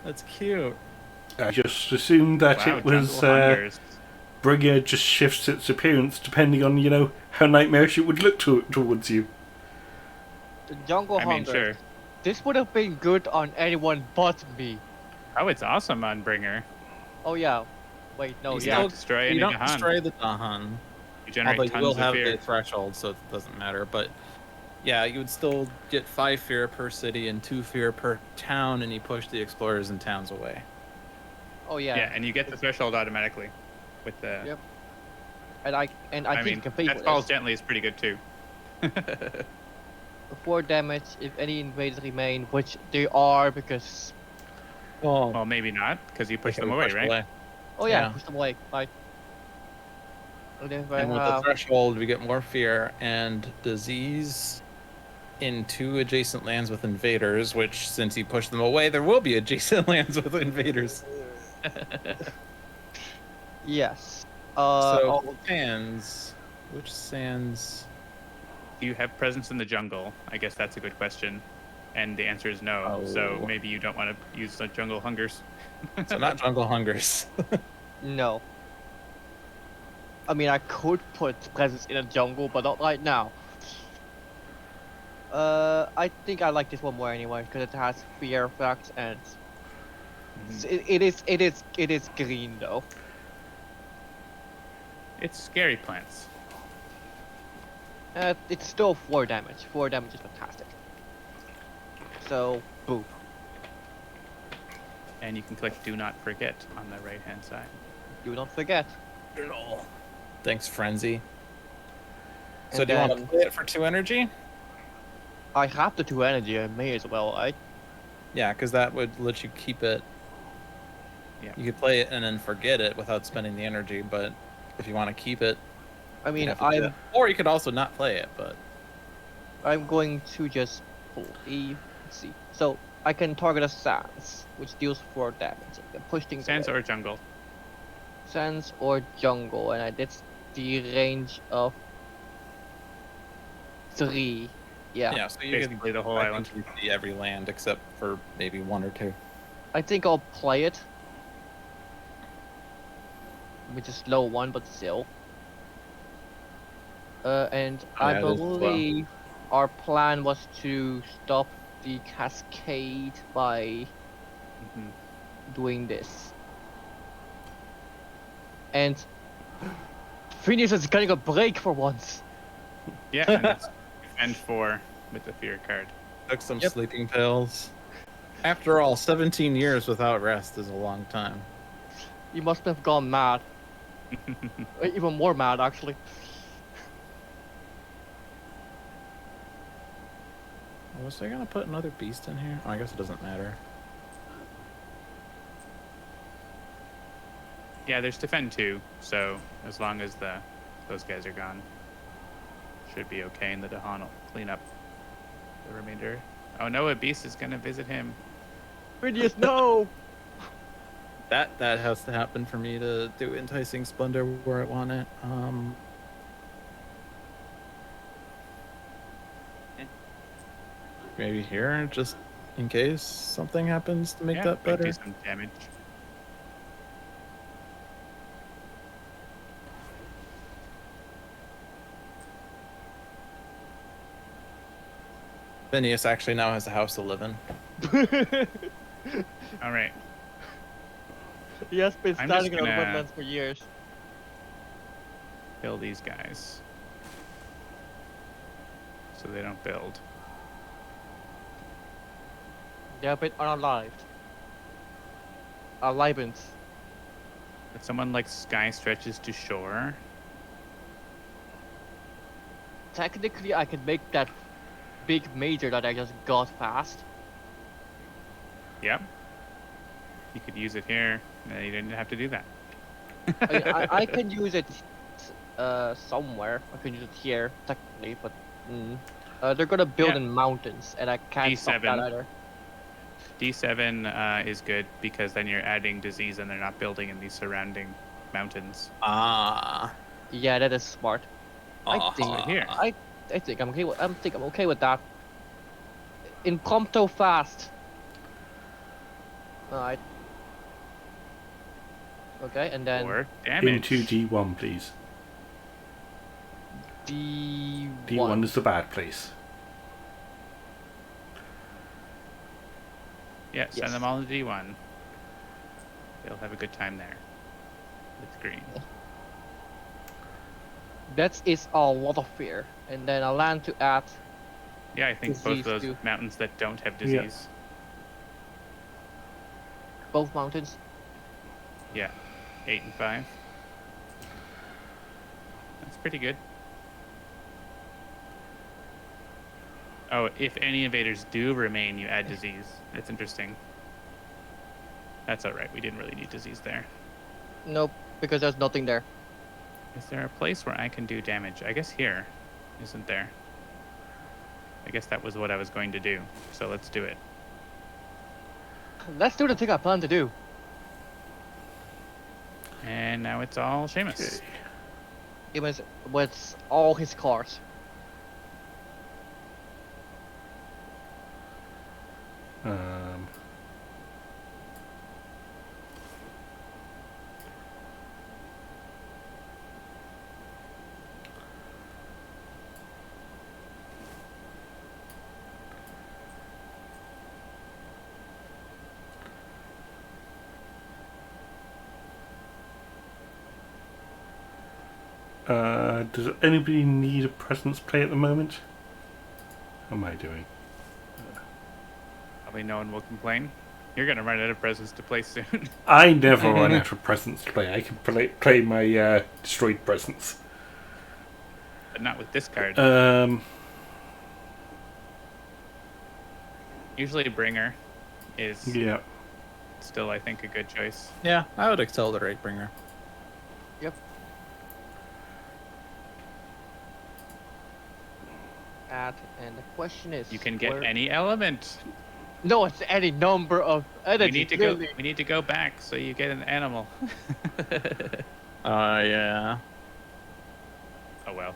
That's cute. I just assumed that Wow, it was Jungle Hunters. Bringer just shifts its appearance depending on, you know, how nightmarish it would look towards you. The Jungle I mean, Hunter. sure. This would have been good on anyone but me. Oh, it's awesome on Bringer. Oh yeah. Wait, no, You yeah. don't destroy you any don't Dahan. destroy the Dahan. You generate Although you will tons of have fear. the threshold, so it doesn't matter. But yeah, you would still get 5 fear per city and 2 fear per town, and you push the explorers and towns away. Oh yeah. Yeah, and you get the threshold automatically with the. Yep. And I I think mean, complete that with falls this. gently is pretty good too. 4 damage if any invaders remain, which they are because. Well, maybe not, because you push They them can away, push right? Oh yeah, Yeah. push them away. Right. And if I And with the have threshold, we get more fear and disease in 2 adjacent lands with invaders, which, since you push them away, there will be adjacent lands with invaders. yes. So, Oh, sands. Which sands? Do you have presence in the jungle? I guess that's a good question. And the answer is no. So Oh. maybe you don't want to use the jungle hungers. So, not jungle hungers. no. I mean, I could put presence in a jungle, but not right now. I think I like this one more anyway because it has fear effects and it is green though. It's scary plants. It's still 4 damage. 4 damage is fantastic. So, boop. And you can click Do Not Forget on the right-hand side. Do not forget. Thanks, Frenzy. So, And do you want to then- play it for 2 energy? I have the 2 energy. I may as well. Yeah, because that would let you keep it. Yeah. You could play it and then forget it without spending the energy, but if you want to keep it, I mean, you have to do that. Or you could also not play it, but I'm going to just pull E. Let's see. So I can target a Sans, which deals 4 damage. I can push things Sands away. or jungle. Sans or jungle, and that's the range of 3. Yeah. so you Basically the whole island. can see every land except for maybe 1 or 2. I think I'll play it. Which is low 1, but still. And I Yeah, it is as well. believe our plan was to stop the cascade by Mhm. doing this. And Phineas is getting a break for once. Yeah, and it's defend 4 with the fear card. Took some Yep. sleeping pills. After all, 17 years without rest is a long time. You must have gone mad. Even more mad, actually. Was I gonna put another beast in here? Oh, I guess it doesn't matter. Yeah, there's defend 2, so as long as those guys are gone, should be okay, and the Dahan will clean up the remainder. Oh no, a beast is gonna visit him. Phineas, no! That has to happen for me to do enticing splendor where I want it. Maybe here, just in case something happens to make Yeah, that might do better. some damage. Phineas actually now has a house to live in. All right, He has been I'm standing just on the gonna- wetlands for years. kill these guys so they don't build. They have been unalived. Alivened. If someone like Sky stretches to shore, Technically, I could make that big major that I just got fast. yep, you could use it here. No, you didn't have to do that. I can use it somewhere. I can use it here, technically, but they're gonna build Yeah. in mountains, and I can't stop that D7. either. D7 is good because then you're adding disease and they're not building in these surrounding mountains. Ah. Yeah, that is smart. I think Right here. I think I'm okay. I'm okay with that. Impromptu fast. Alright. Okay, and then Or damage. Into D1, please. D1. D1 is the bad place. Yeah, send Yes. them all to D1. They'll have a good time there. With green. That is a lot of fear. And then a land to add. Yeah, I think both Disease of those too. mountains that don't have Yeah. disease. Both mountains. Yeah. 8 and 5. That's pretty good. Oh, if any invaders do remain, you add disease. That's interesting. That's alright, we didn't really need disease there. Nope, because there's nothing there. Is there a place where I can do damage? I guess here. Isn't there? I guess that was what I was going to do. So let's do it. Let's do the thing I plan to do. And now it's all Seamus. Okay. It was with all his cards. Um, does anybody need a presence play at the moment? How am I doing? Probably no one will complain. You're gonna run out of presents to play soon. I never run out of presents to play. I can play my destroyed presents. But not with this card. Usually Bringer is Yeah. still, I think, a good choice. Yeah, I would accelerate Bringer. Yep. Add, and the question is, You can get where- any element. No, it's any number of energy. We need to clearly. go. We need to go back so you get an animal. Yeah. Oh well.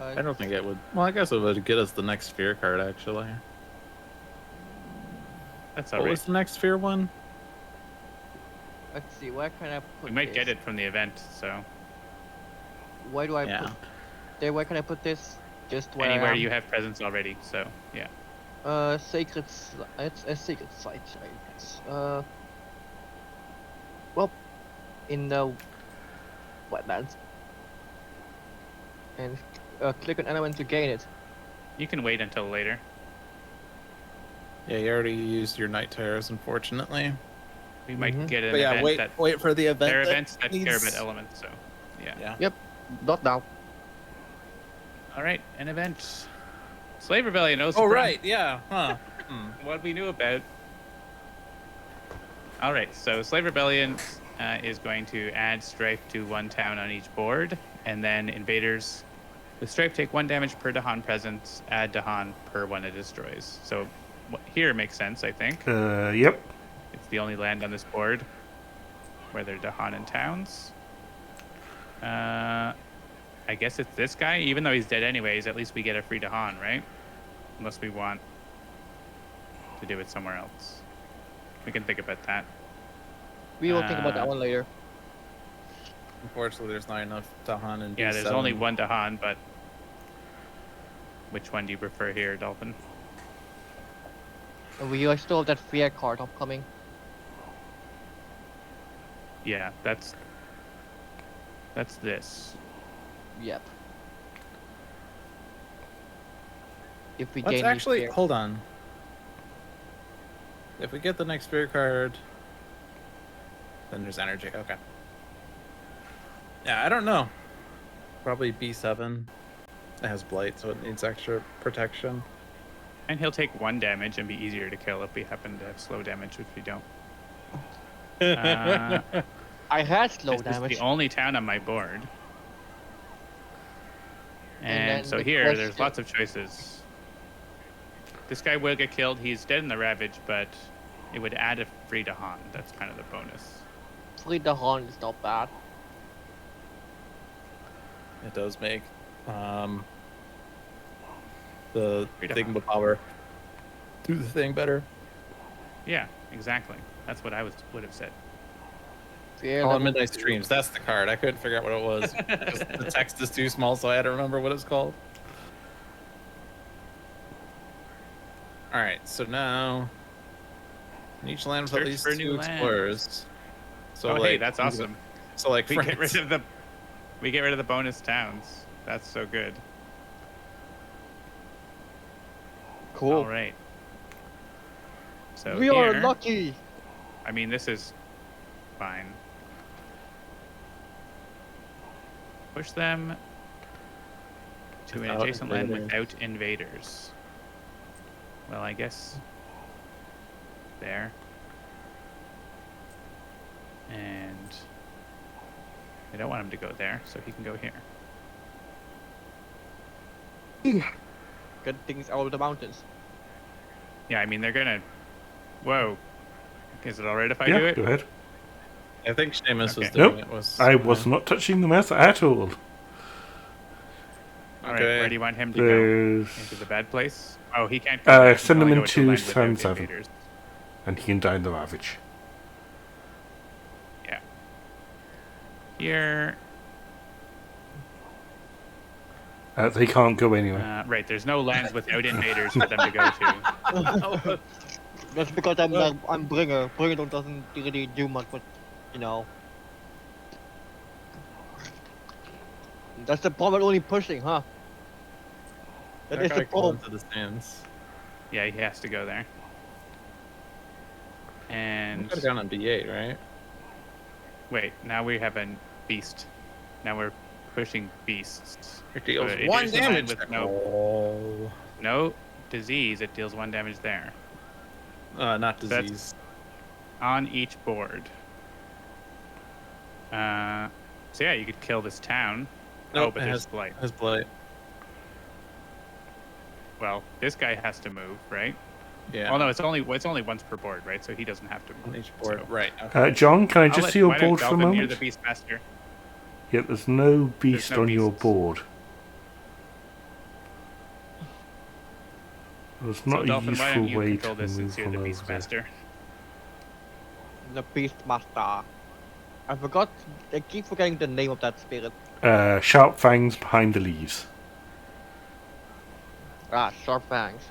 I don't think it would. Well, I guess it would get us the next sphere card, actually. That's What alright. was the next sphere one? Let's see, where can I put We might this? get it from the event, so Where do I Yeah. put? There, where can I put this? Just where I anywhere am. you have presents already. So yeah. Sacred. It's a sacred site, I guess. Well, in the wetlands, and click on element to gain it. You can wait until later. Yeah, you already used your night terrors, unfortunately. We might Mhm. get an But yeah, event that wait for the event. there are that events that care needs- about elements. So yeah. Yeah. Not now. All right, an event. Slave Rebellion. Oh right, yeah. Huh. What we knew about. All right, so Slave Rebellion is going to add strife to one town on each board, and then invaders with strife take 1 damage per Dahan presence, add Dahan per one it destroys. So here makes sense, I think. Yep. It's the only land on this board where they're Dahan and towns. I guess it's this guy, even though he's dead anyways. At least we get a free Dahan, right? Unless we want to do it somewhere else. We can think about that. We will think about that one later. Unfortunately, there's not enough Dahan and Yeah, there's B7. only one Dahan, but which one do you prefer here, Dolphin? We still have that fear card upcoming. Yeah, that's this. Yep. If we Let's gain actually fear. hold on. If we get the next sphere card, then there's energy. Okay. Yeah, I don't know. Probably B7. It has blight, so it needs extra protection. And he'll take 1 damage and be easier to kill if we happen to have slow damage, which we don't. I had slow This is damage. the only town on my board. And And then so the here, there's question- lots of choices. This guy will get killed. He's dead in the Ravage, but it would add a free Dahan. That's kind of the bonus. Free Dahan is not bad. It does make the Freedom. Sigma power do the thing better. Yeah, exactly. That's what I would have said. Fear Oh, level Midnight 2. Streams. That's the card. I couldn't figure out what it was. Just the text is too small, so I had to remember what it's called. All right, so now In each land with Search at least for 2 new lands. explorers. So Oh, like, hey, that's awesome. So like We get France. rid of the bonus towns. That's so good. Cool. All right. So We here, are lucky. I mean, this is fine. Push them to an Without adjacent land invaders. without invaders. Well, I guess there. And I don't want him to go there, so he can go here. Get things out of the mountains. Yeah, I mean, they're gonna... Whoa. Is it alright if I Yeah, do it? go ahead. I think Seamus was Okay. doing Nope, it. Was I was not touching the mouse at all. Alright, Okay. where do you want him to go? There's... Into the bad place? Oh, he can't go there. He send can him only go to a into land without Zone 7. invaders. And he can die in the Ravage. Yeah. Here... They can't go anywhere. right, there's no lands without invaders for them to go to. That's because I'm bringer. Bringer doesn't really do much, but you know. That's the problem. Only pushing, huh? That is guy the goes problem. into the stands. Yeah, he has to go there. We And... got down on B8, right? Wait, now we have a beast. Now we're pushing beasts. It deals But it 1 is the land damage. with Oh. no disease, it deals 1 damage there. Not That's- disease. On each board. So yeah, you could kill this town. Nope, Oh, but it there's has- blight. His blight. Well, this guy has to move, right? Yeah. Oh no, it's only once per board, right? So he doesn't have to On move. each board. So- Right. Okay. John, can I I'll just let- see your why don't board for a Dolphin near moment? the Beastmaster. Yeah, there's no beast no on your beasts. board. There's not So a Dolphin, why useful don't you way control to this since move you're on the over there. Beastmaster? The Beastmaster. I forgot. I keep forgetting the name of that spirit. Sharp fangs behind the leaves. Ah, sharp fangs.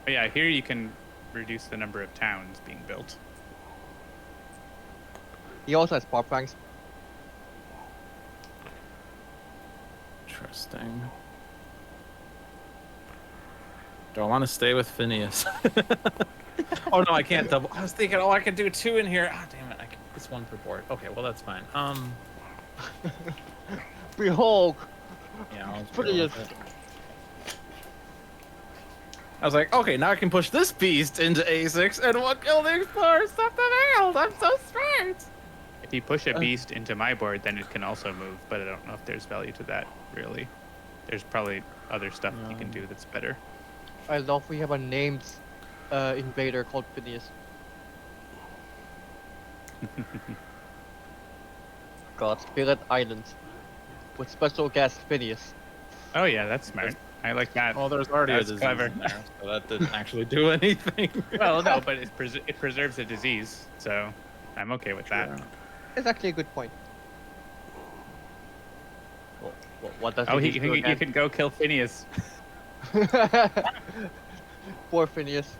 But yeah, here you can reduce the number of towns being built. He also has sharp fangs. Interesting. Do I want to stay with Phineas? Oh no, I can't double. I was thinking, oh, I could do 2 in here. Ah, damn it! It's 1 per board. Okay, well that's fine. Behold, Yeah. I'll just Phineas. roll with it. I was like, okay, now I can push this beast into A6 and 1 kill the explorer. Stop the world! I'm so smart. If you push a beast into my board, then it can also move, but I don't know if there's value to that, really. There's probably other stuff you can do that's better. I love we have a named invader called Phineas. God, Spirit Island. With special guest Phineas. Oh yeah, that's smart. I like that. Oh, there's already a That's disease clever. in there, so that didn't actually do anything. Well, no, but it preserves the disease, so I'm okay with that. It's actually a good point. What does Oh, Phineas do you again? can go kill Phineas. Poor Phineas.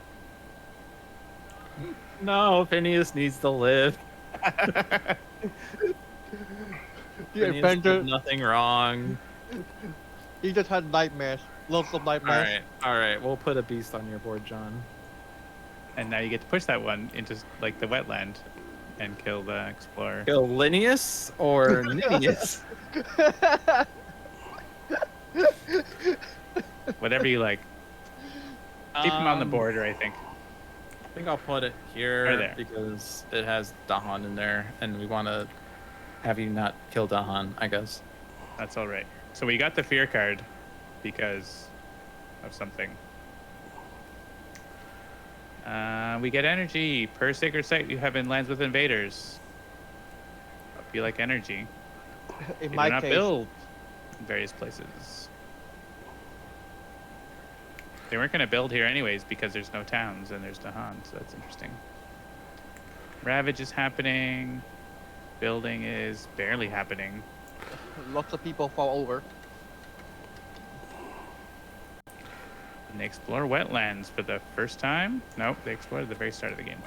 No, Phineas needs to live. The Phineas inventor, did nothing wrong. he just had nightmares. Lots of nightmares. All right. We'll put a beast on your board, John. And now you get to push that one into like the wetland and kill the explorer. Kill Linnaeus or Ninius? Whatever you like. Keep him on the border, I think. I think I'll put it here Right there. because it has Dahan in there, and we want to have you not kill Dahan, I guess. That's all right. So we got the fear card because of something. We get energy per sacred site you have in lands with invaders. Hope you like energy. In They my do not case, build in various places. They weren't going to build here anyways because there's no towns and there's Dahan, so that's interesting. Ravage is happening. Building is barely happening. lots of people fall over. And they explore wetlands for the first time. Nope, they explored at the very start of the game.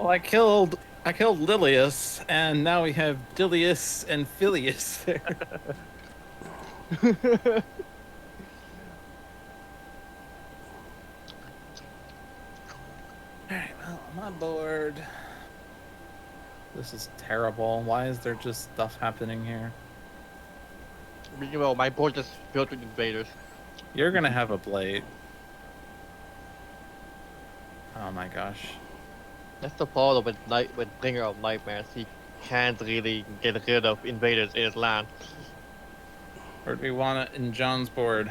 Well, I killed Lilius, and now we have Dilius and Filius there. Alright, well, I'm on board. This is terrible. Why is there just stuff happening here? Well, my board is filled with invaders. You're gonna have a blade. Oh my gosh. That's the problem with Bringer of Nightmares. He can't really get rid of invaders in his land. Where do we want it in John's board?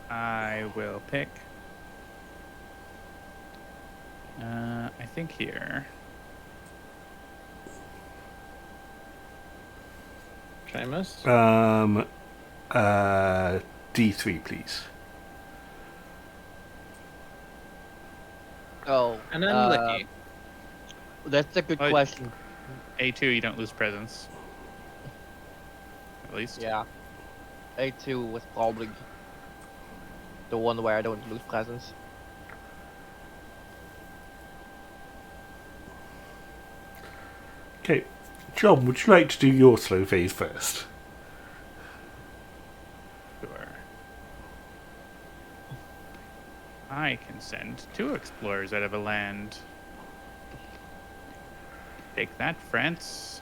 I will pick. I think here. Seamus? D3, please. Oh, And then Licky. that's a good Oh, question. A2, you don't lose presence. At least. Yeah. A2 was probably the one where I don't lose presence. Okay, John, would you like to do your slow phase first? Sure. I can send 2 explorers out of a land. Take that, France.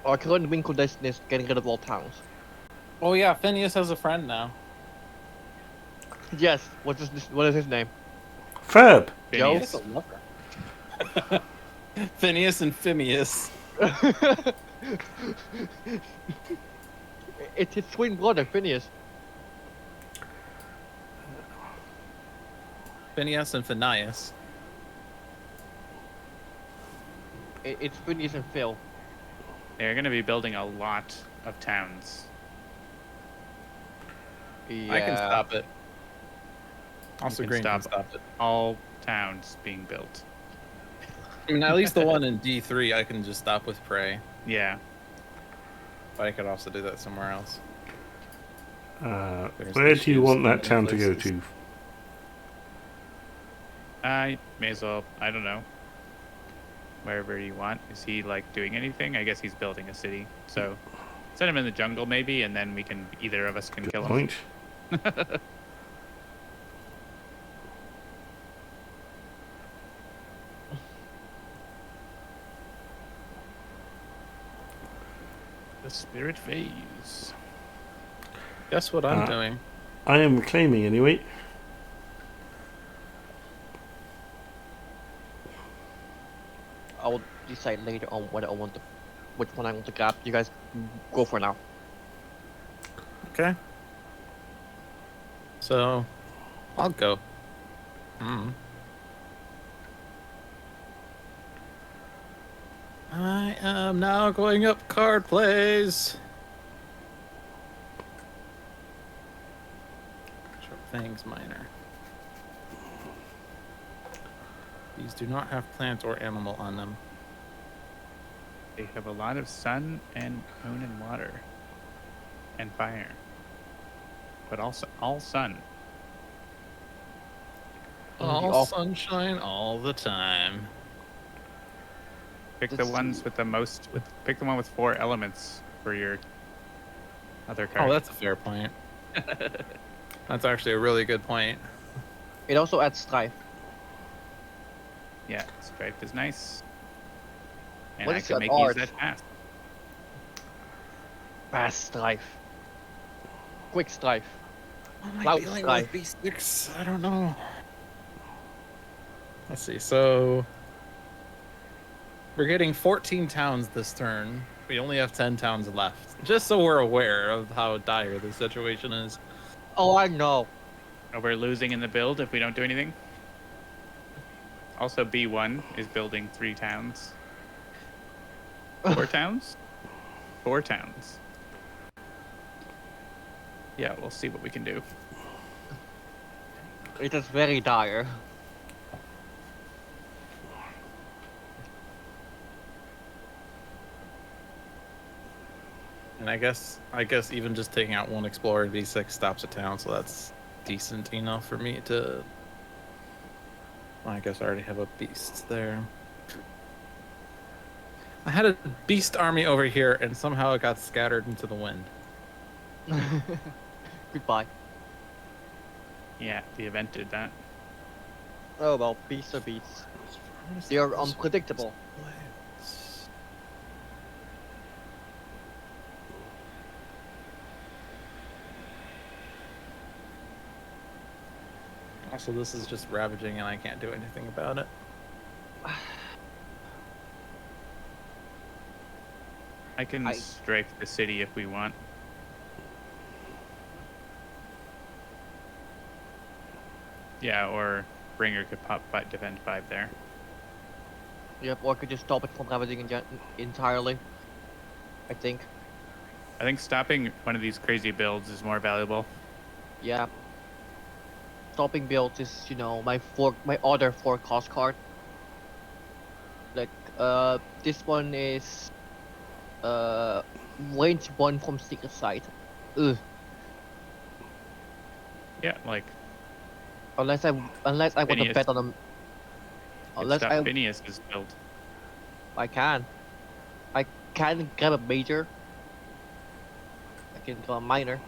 Our current win condition is getting rid of all towns. Oh yeah, Phineas has a friend now. Yes, what is his name? Ferb! Joe? Phineas. Phineas and Phineas. It's his twin brother, Phineas. Phineas and Phineas. It's Phineas and Phil. They're going to be building a lot of towns. Yeah. I can stop it. Also, can Green can stop stop it. All towns being built. I mean, at least the one in D3 I can just stop with Prey. Yeah. But I could also do that somewhere else. There's Where do you issues want that in town to go places. to? I may as well, I don't know. Wherever you want. Is he like doing anything? I guess he's building a city. So send him in the jungle maybe, and then we can, either of us can Good kill him. point. The spirit phase. Guess what I'm Ah. doing? I am claiming anyway. I will decide later on whether I want to, which one I want to grab. You guys go for now. Okay. So, I'll go. Hmm. I am now going up card plays. Short things minor. These do not have plant or animal on them. They have a lot of sun and moon and water. And fire. But also all sun. All sunshine all the time. Pick the This- ones with the most, pick the one with 4 elements for your other card. Oh, that's a fair point. That's actually a really good point. It also adds strife. Yeah, striped is nice. And What I is can that make art? use that fast. Fast strife. Quick strife. What am I Cloud feeling Strife. with B6? I don't know. Let's see. So we're getting 14 towns this turn. We only have 10 towns left. Just so we're aware of how dire the situation is. Oh, I know. Oh, we're losing in the build if we don't do anything. Also, B1 is building 3 towns. 4 towns? 4 towns. Yeah, we'll see what we can do. It is very dire. And I guess even just taking out one explorer in V6 stops a town, so that's decent enough for me to. Well, I guess I already have a beast there. I had a beast army over here, and somehow it got scattered into the wind. Goodbye. Yeah, the event did that. Oh well, beasts are beasts. They are unpredictable. Also, this is just ravaging, and I can't do anything about it. I can I- strafe the city if we want. Yeah, or Bringer could pop defend 5 there. Yep, or I could just stop it from ravaging entirely. I think. I think stopping one of these crazy builds is more valuable. Yeah. Stopping builds is, my other forecast card. Like, this one is range 1 from secret sight. Ugh. Yeah, like Unless I want to Phineas. bet on them. could Unless stop I Phineas's build. I can. I can grab a major. I can grab a minor.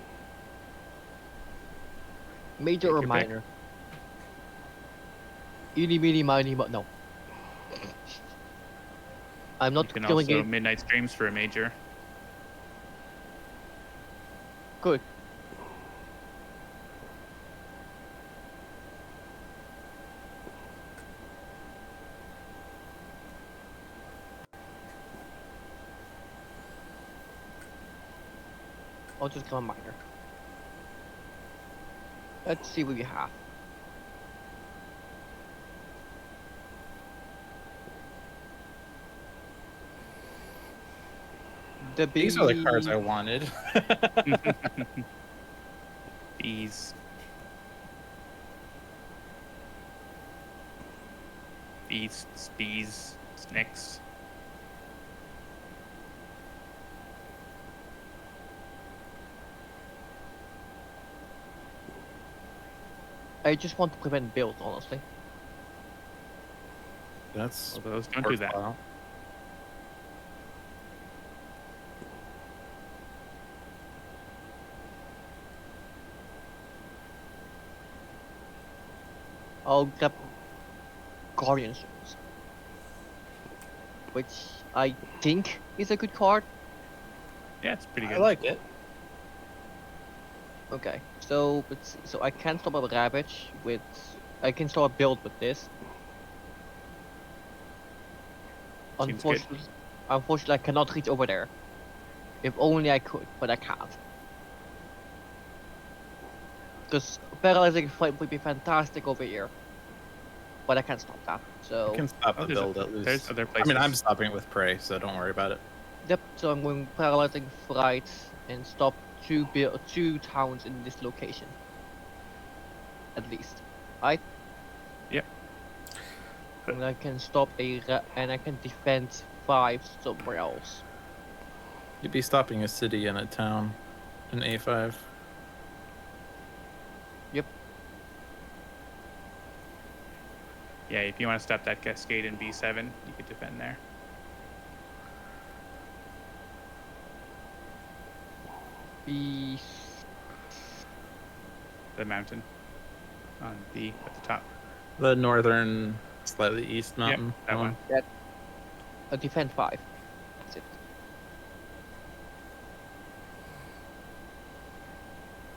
Major Take or your pick. minor? Eeny, meeny, miny, mo. No. I'm You not can going also it. midnight streams for a major. Good. I'll just grab a minor. Let's see what we have. The These are the cards bee- I wanted. Bees. Beasts, bees, snakes. I just want to prevent builds, honestly. That's Well, those don't do that. worthwhile. I'll grab Guardian Souls, which I think is a good card. Yeah, it's pretty I good. like it. Okay, so let's see. So I can stop a Ravage with. I can start a build with this. Seems good. Unfortunately, I cannot reach over there. If only I could, but I can't. Because paralyzing fight would be fantastic over here, but I can't stop that. So I can stop Oh, the there's build at least. there's other I places. mean, I'm stopping it with prey, so don't worry about it. yep. So I'm going paralyzing fright and stop two towns in this location. At least, right? Yep. And I can stop and I can defend 5 somewhere else. You'd be stopping a city and a town in A5. Yeah, if you want to stop that cascade in B7, you could defend there. Be The mountain on B at the top. The northern, slightly east mountain. that one. a defend 5. That's it.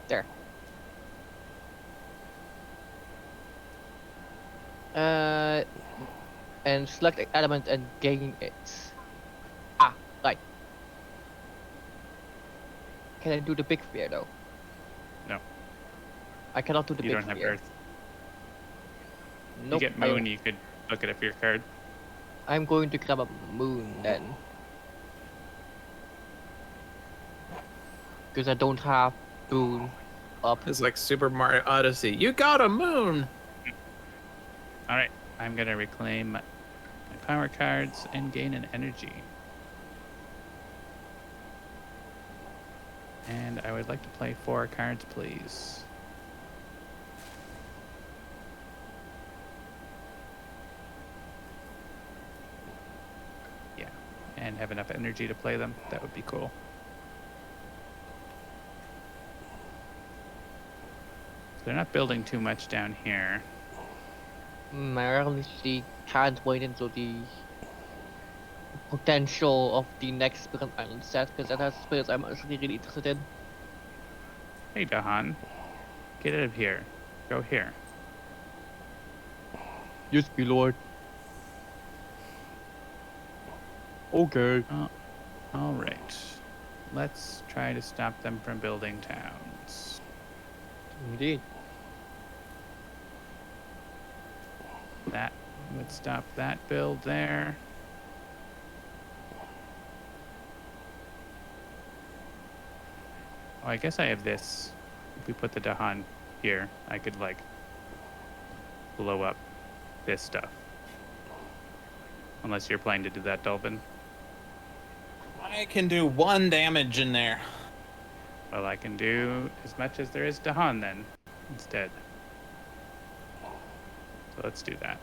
There. And select the element and gain it. Ah, right. Can I do the big fear though? No. I cannot do the You big don't have fear. Earth. Nope. You get Moon, you could look it up your card. I'm going to grab a moon then. Because I don't have moon up. It's like Super Mario Odyssey. You got a moon! All right, I'm gonna reclaim my power cards and gain an energy. And I would like to play 4 cards, please. and have enough energy to play them, that would be cool. So they're not building too much down here. I honestly can't wait until the potential of the next Spirit Island set, because that has spirits I'm actually really interested in. Hey, Dahan. Get out of here. Go here. Yes, my lord. Okay. All right. Let's try to stop them from building towns. Indeed. That would stop that build there. Oh, I guess I have this. If we put the Dahan here, I could, like, blow up this stuff. Unless you're planning to do that, Dolphin. I can do 1 damage in there. Well, I can do as much as there is Dahan then, instead. So let's do that.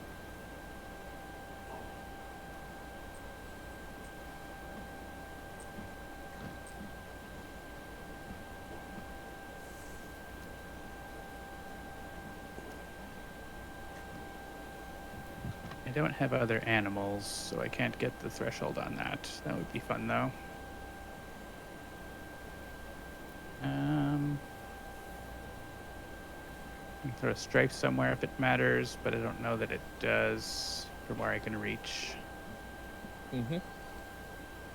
I don't have other animals, so I can't get the threshold on that. That would be fun, though. I can throw a stripe somewhere if it matters, but I don't know that it does from where I can reach. Mm-hmm.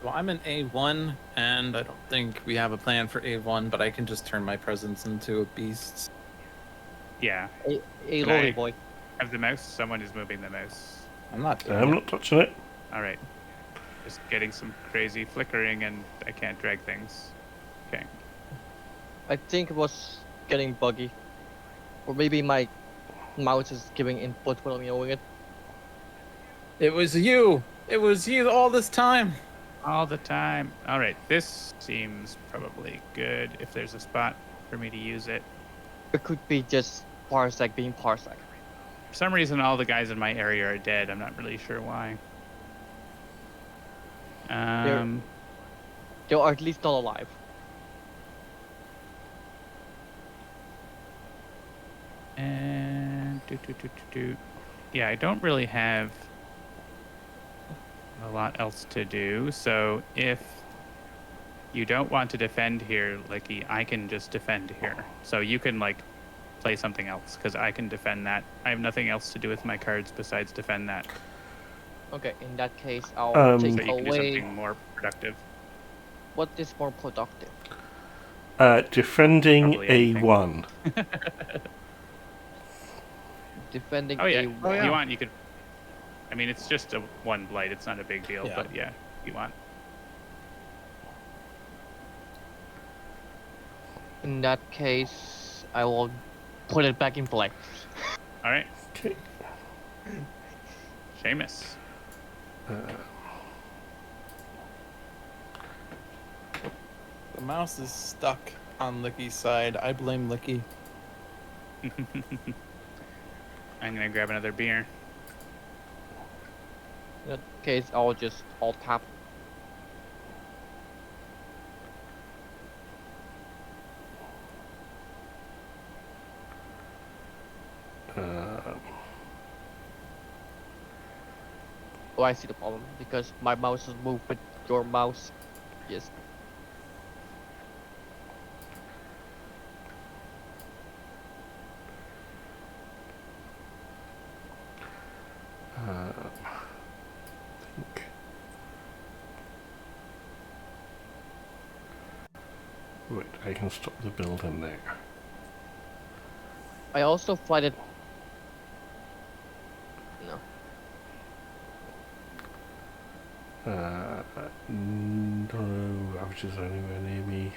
Well, I'm in A1, and I don't think we have a plan for A1, but I can just turn my presence into a beast. Yeah. A Can lorry I- boy. Have the mouse? Someone is moving the mouse. I'm not doing I'm it. not touching it. All right. Just getting some crazy flickering, and I can't drag things. Okay. I think it was getting buggy. Or maybe my mouse is giving input without me knowing it. It was you! It was you all this time! All the time. All right. This seems probably good if there's a spot for me to use it. It could be just Parsec being Parsec. For some reason, all the guys in my area are dead. I'm not really sure why. They are at least not alive. And yeah, I don't really have a lot else to do. So if you don't want to defend here, Licky, I can just defend here. So you can like play something else because I can defend that. I have nothing else to do with my cards besides defend that. Okay, in that case, I'll So take you can do away something more productive. what is more productive. Defending Probably anything. A1. Defending Oh yeah. a If you want, you could. I mean, it's just a 1 blight. It's not a big deal, Yeah. but yeah, if you want. In that case, I will put it back in play. All right, Okay. Seamus. The mouse is stuck on Licky's side. I blame Licky. I'm gonna grab another beer. In that case, I'll just alt tap. Oh, I see the problem because my mouse is moved with your mouse. Yes. I think. Right, I can stop the build in there. I also flooded. No. No ravages anywhere near me.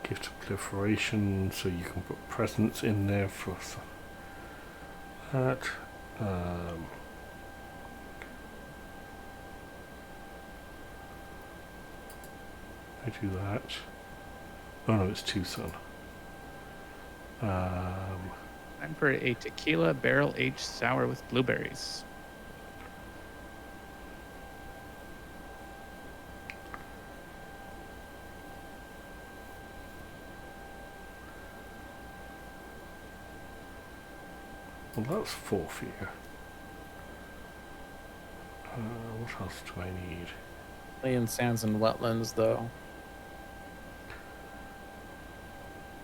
Gift of proliferation, so you can put presents in there for that. I do that. Oh no, it's Tucson. Time for a tequila barrel-aged sour with blueberries. Well, that's 4 for you. What else do I need? Land, sands, and wetlands, though.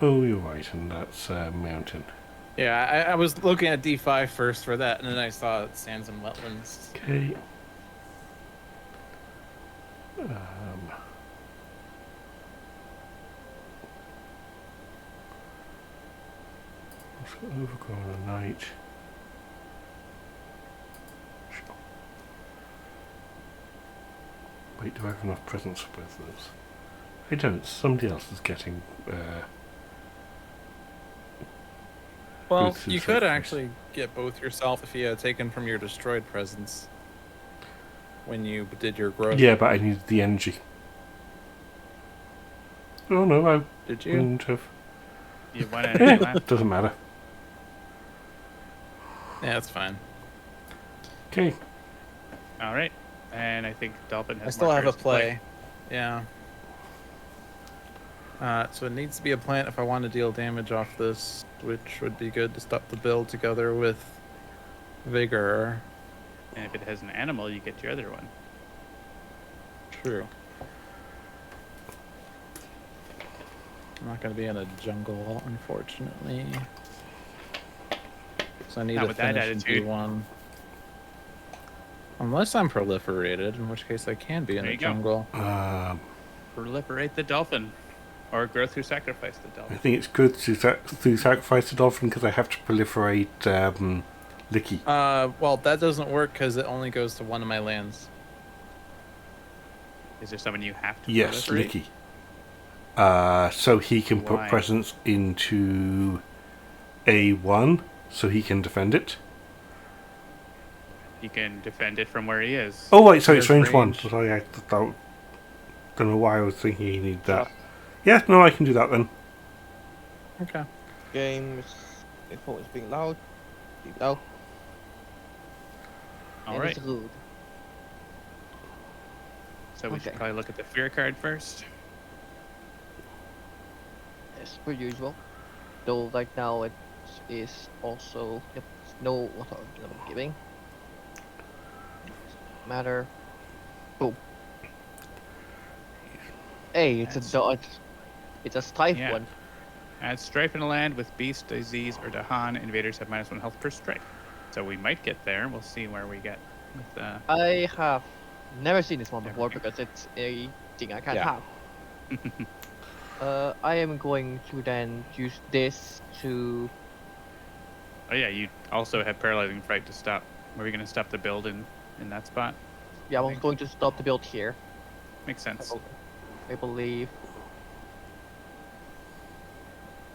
Oh, you're right, and that's mountain. Yeah, I was looking at D5 first for that, and then I saw sands and wetlands. Okay. Let's go overgrown at night. Sure. Wait, do I have enough presents for both of those? I don't. Somebody else is getting. Well, Good you suicide could choice. actually get both yourself if you had taken from your destroyed presents when you did your growth. Yeah, but I needed the energy. Oh no, I Did you? wouldn't have. You want to left? Doesn't matter. Yeah, that's fine. Okay. All right. And I think Dolphin has I still more have a turns to play. play. Yeah. So it needs to be a plant if I want to deal damage off this, which would be good to stop the build together with Vigor. And if it has an animal, you get your other one. True. I'm not going to be in a jungle, unfortunately. So I need Not to with that finish in attitude. D1. Unless I'm proliferated, in which case I can be in There a you go. jungle. Proliferate the dolphin. Or grow through sacrifice the I dolphin. think it's good to sacrifice the dolphin because I have to proliferate Licky. Well, that doesn't work because it only goes to one of my lands. Is there someone you have to Yes, proliferate? Licky. So he can Why? put presents into A1 so he can defend it. He can defend it from where he is. Oh, wait, so it's There's range 1. range. Sorry, I don't know why I was thinking he needed that. Yeah, no, I can do that then. Okay. Games. Info is being loud. Be loud. All and right. it's rude. So we should Okay. probably look at the fear card first. As per usual. Though right now it is also yep, no authority level giving. Matter. Boom. Hey, it's That's- a dodge. It's a strife Yeah. one. Add strife in a land with beast, disease, or Dahan. Invaders have -1 health per strife. So we might get there. We'll see where we get with I have never seen this one before Everything. because it's a thing I can't Yeah. have. I am going to then use this to. Oh yeah, you also have paralyzing fright to stop. Were we going to stop the build in that spot? Yeah, I'm going to stop the build here. Makes sense. I believe.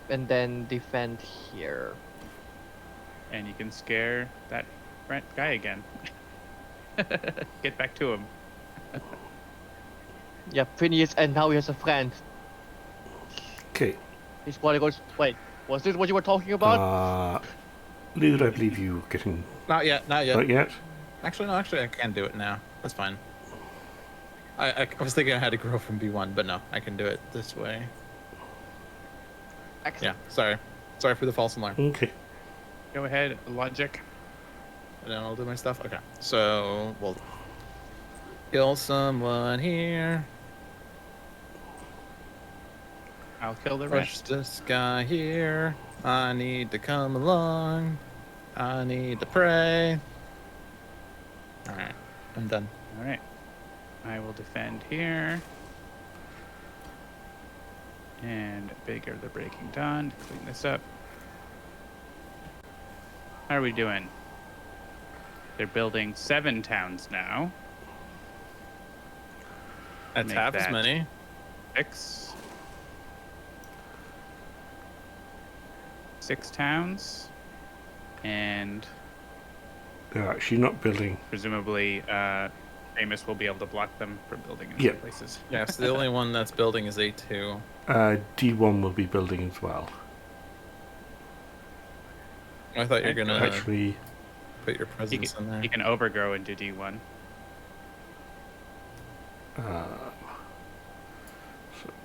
And then defend here. And you can scare that guy again. Get back to him. Yeah, Phineas, and now he has a friend. Okay. His body goes. Wait, was this what you were talking about? Lude, I believe you were getting. Not yet. Not yet. Not yet? Actually, no. Actually, I can do it now. That's fine. I was thinking I had to grow from B1, but no, I can do it this way. Yeah. Excellent. Sorry for the false alarm. Okay. Go ahead, logic. And then I'll do my stuff. Okay. So we'll kill someone here. I'll kill the Push rest. this guy here. I need to come along. I need to pray. Alright. I'm done. All right. I will defend here. And Bigger the Breaking Dawn to clean this up. How are we doing? They're building 7 towns now. That's Make half as that- many. 6. 6 towns. And They're actually not building. presumably Amos will be able to block them from building in Yeah. other places. Yeah, so the only one that's building is A2. D1 will be building as well. I thought you were gonna Actually, put your He presence in there. can overgrow into D1. so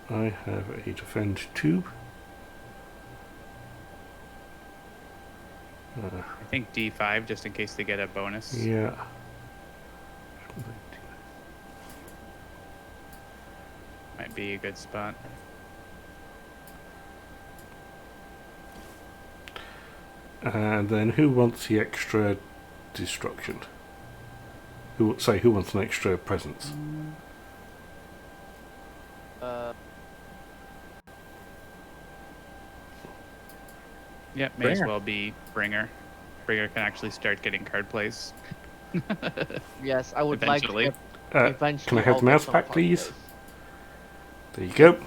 I have a defend tube. I think D5 just in case they get a bonus. Yeah. Might be a good spot. And then who wants the extra destruction? Who wants an extra presence? Yeah, may as Bringer. well be Bringer. Bringer can actually start getting card plays. Yes, I would Eventually. like to eventually. Can I have I'll the get mouse some back, card please? plays. There you go.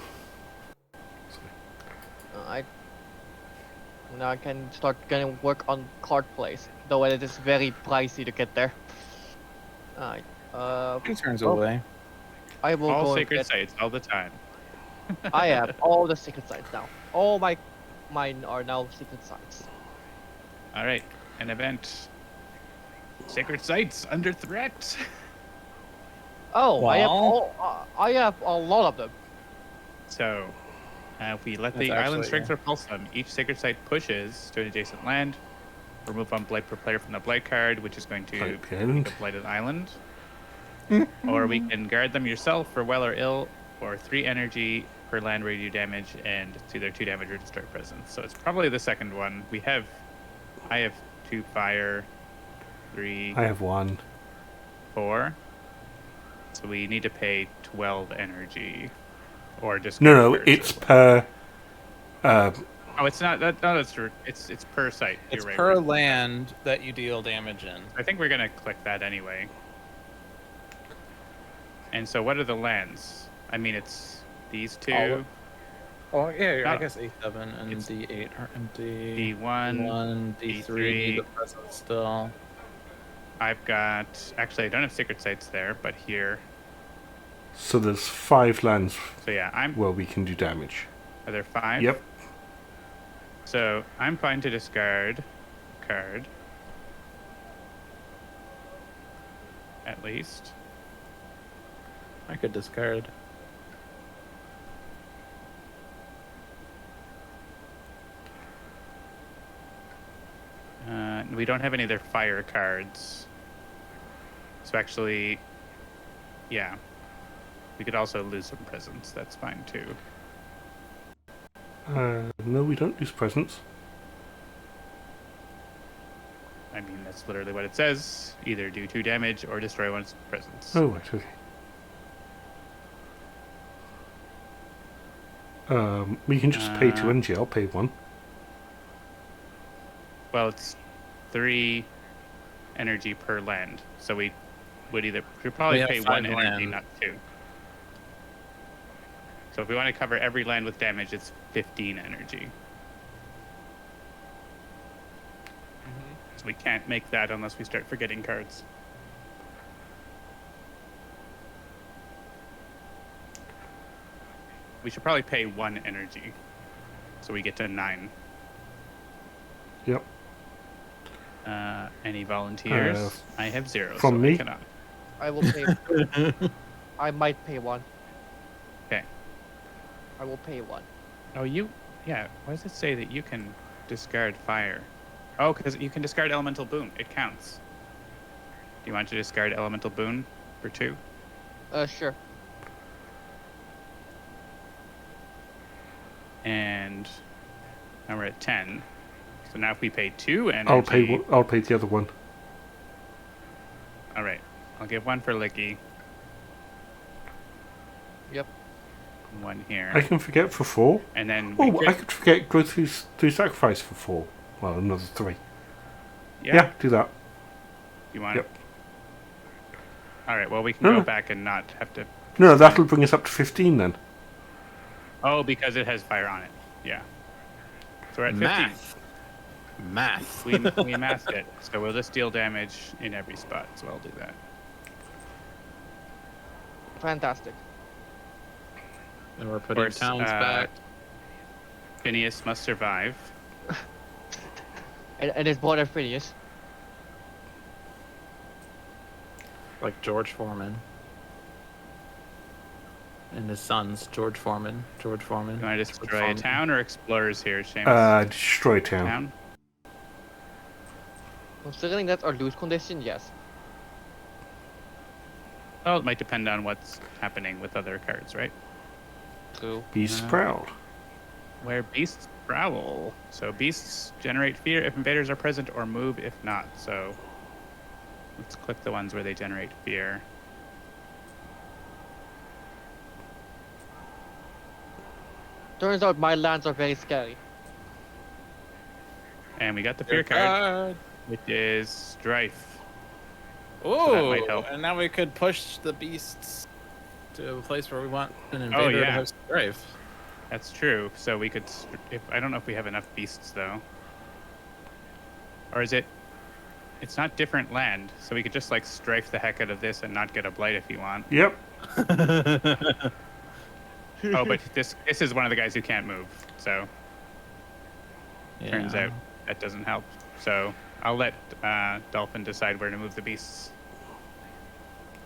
Now I can start getting work on card plays, though it is very pricey to get there. Alright. 2 turns well, away. I will All go and sacred get. sites all the time. I have all the secret sites now. All mine are now secret sites. All right, an event. Sacred sites under threat. Oh, I have Well- all. I have a lot of them. So, if we let That's the island actually- strength repulse them, each sacred site pushes to an adjacent land. Remove one blight per player from the blight card, which is going to Blight the make island. a blighted island. Or we can guard them yourself for well or ill, or 3 energy per land where you do damage, and it's either 2 damage or destroy presence. So it's probably the second one. I have 2 fire, 3, I have 1. 4. So we need to pay 12 energy, or just No, it's per. Oh, it's not that. No, that's true. It's per site. It's You're right, per Rick. land that you deal damage in. I think we're gonna click that anyway. And so, what are the lands? I mean, it's these two. Oh yeah, I Not- guess A7 and it's D8 are empty. D1. D1, D3 need the present still. I've got. Actually, I don't have secret sites there, but here. So there's 5 lands So yeah, I'm. where we can do damage. Are there 5? Yep. So I'm fine to discard card. At least. I could discard. We don't have any of their fire cards. So actually, yeah. We could also lose some presents. That's fine too. No, we don't lose presents. I mean, that's literally what it says. Either do 2 damage or destroy one's presents. Oh, right, okay. We can just pay 2 energy. I'll pay 1. Well, it's 3 energy per land. So we should probably We have pay 5 1 energy, land. not 2. So if we want to cover every land with damage, it's 15 energy. So we can't make that unless we start forgetting cards. We should probably pay 1 energy. So we get to 9. Yep. Any volunteers? I have 0. from so me? I cannot. I will pay. I might pay 1. Okay. I will pay 1. Oh, yeah. Why does it say that you can discard fire? Oh, because you can discard elemental boon. It counts. Do you want to discard elemental boon for 2? Sure. And now we're at 10. So now if we pay 2 energy... I'll pay the other one. All right. I'll give 1 for Licky. Yep. 1 here. I can forget for 4. And then Oh, we I could forget go through sacrifice for 4. Well, another 3. Yeah. Yeah, do that. You want Yep. it? All right. Well, we can No, go no. back and not have to... No, that'll bring us up to 15 then. Oh, because it has fire on it. Yeah. So we're at 15. Math. We mathed it, so we'll just deal damage in every spot. So I'll do that. Fantastic. And we're putting course, towns back. Phineas must survive. And his brother Phineas. Like George Foreman. And his sons, George Foreman. You want to destroy a Foreman. town or explorers here, Seamus? Destroy town. Considering that's our lose condition, yes. Well, it might depend on what's happening with other cards, right? True. Beast proud. Where beasts prowl. So beasts generate fear if invaders are present or move if not. So let's click the ones where they generate fear. Turns out my lands are very scary. And we got the fear card, which is Strife. Oh, that might help. and now we could push the beasts to a place where we want an invader to yeah. have strife. That's true. So we could, if I don't know if we have enough beasts though, or is it? It's not different land, so we could just like strife the heck out of this and not get a blight if you want. Yep. Oh, but this is one of the guys who can't move. So turns out that doesn't help. So I'll let Dolphin decide where to move the beasts.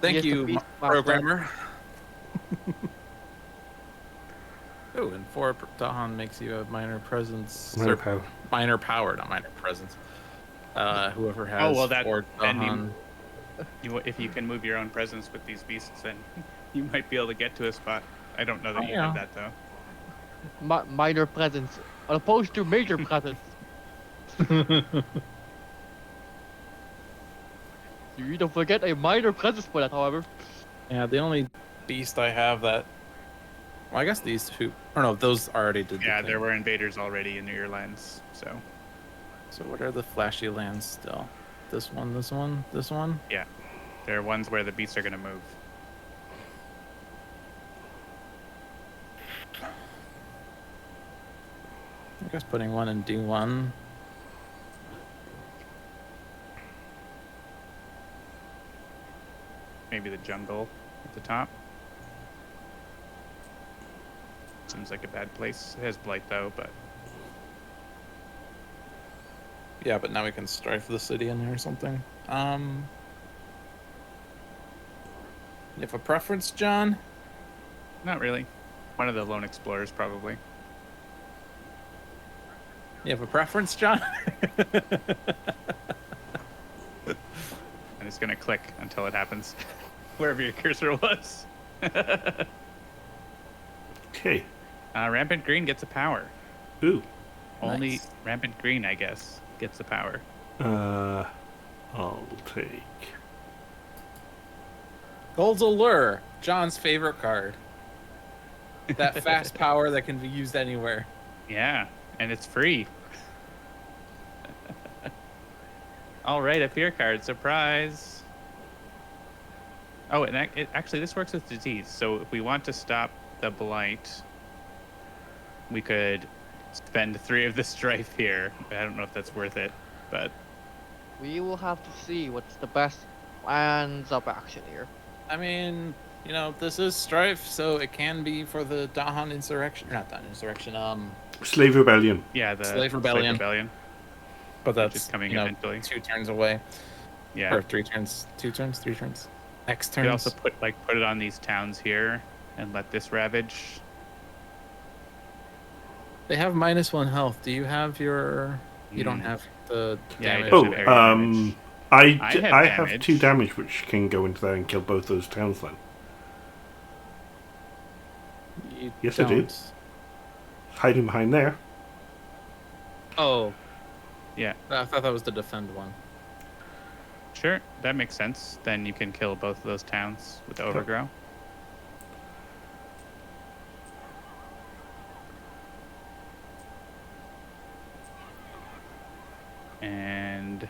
Thank Yes, the you, beast programmer. Oh, and 4 Dahan makes you a minor presence. Minor or power. Minor power, not minor presence. Whoever has Oh, well, that- 4 then Dahan. If you can move your own presence with these beasts, then you might be able to get to a spot. I don't know that Oh, you yeah. have that though. Minor presence, as opposed to major presence. You don't forget a minor presence for that, however. Yeah, the only beast I have that. Well, I guess these two. Or no, those already did. Yeah, the there thing. were invaders already in your lands, so So what are the flashy lands still? This one, this one, this one. there are ones where the beasts are going to move. I guess putting one in D1. Maybe the jungle at the top. Seems like a bad place. It has blight though, but Yeah, but now we can strife the city in there or something. You have a preference, John? not really. One of the lone explorers probably. You have a preference, John? And it's going to click until it happens. Wherever your cursor was. Okay. Rampant Green gets a power. Ooh. Only Nice. Rampant Green, I guess, gets the power. I'll take. Gold's Allure, John's favorite card. That fast power that can be used anywhere. Yeah, and it's free. All right, a fear card. Surprise. Oh, and actually, this works with disease. So if we want to stop the blight, we could spend 3 of the strife here. I don't know if that's worth it, but We will have to see what's the best plans of action here. I mean, you know, this is strife, so it can be for the Dahan insurrection. Not Dahan insurrection, Slave Rebellion. yeah, the Slave Rebellion. Which but that's is coming you know, eventually. 2 turns away. Yeah. Or 3 turns. 2 turns, 3 turns. X You turns. could also put it on these towns here and let this ravage. They have -1 health. Do you have your? You don't Mm. have the Yeah, I damage. don't Oh, have area damage. I have have 2 damage. damage, which can go into there and kill both those towns then. You Yes, I do. don't. Hiding behind there. Oh, Yeah, I thought that was the defend one. sure, that makes sense. Then you can kill both of those towns with the overgrow. And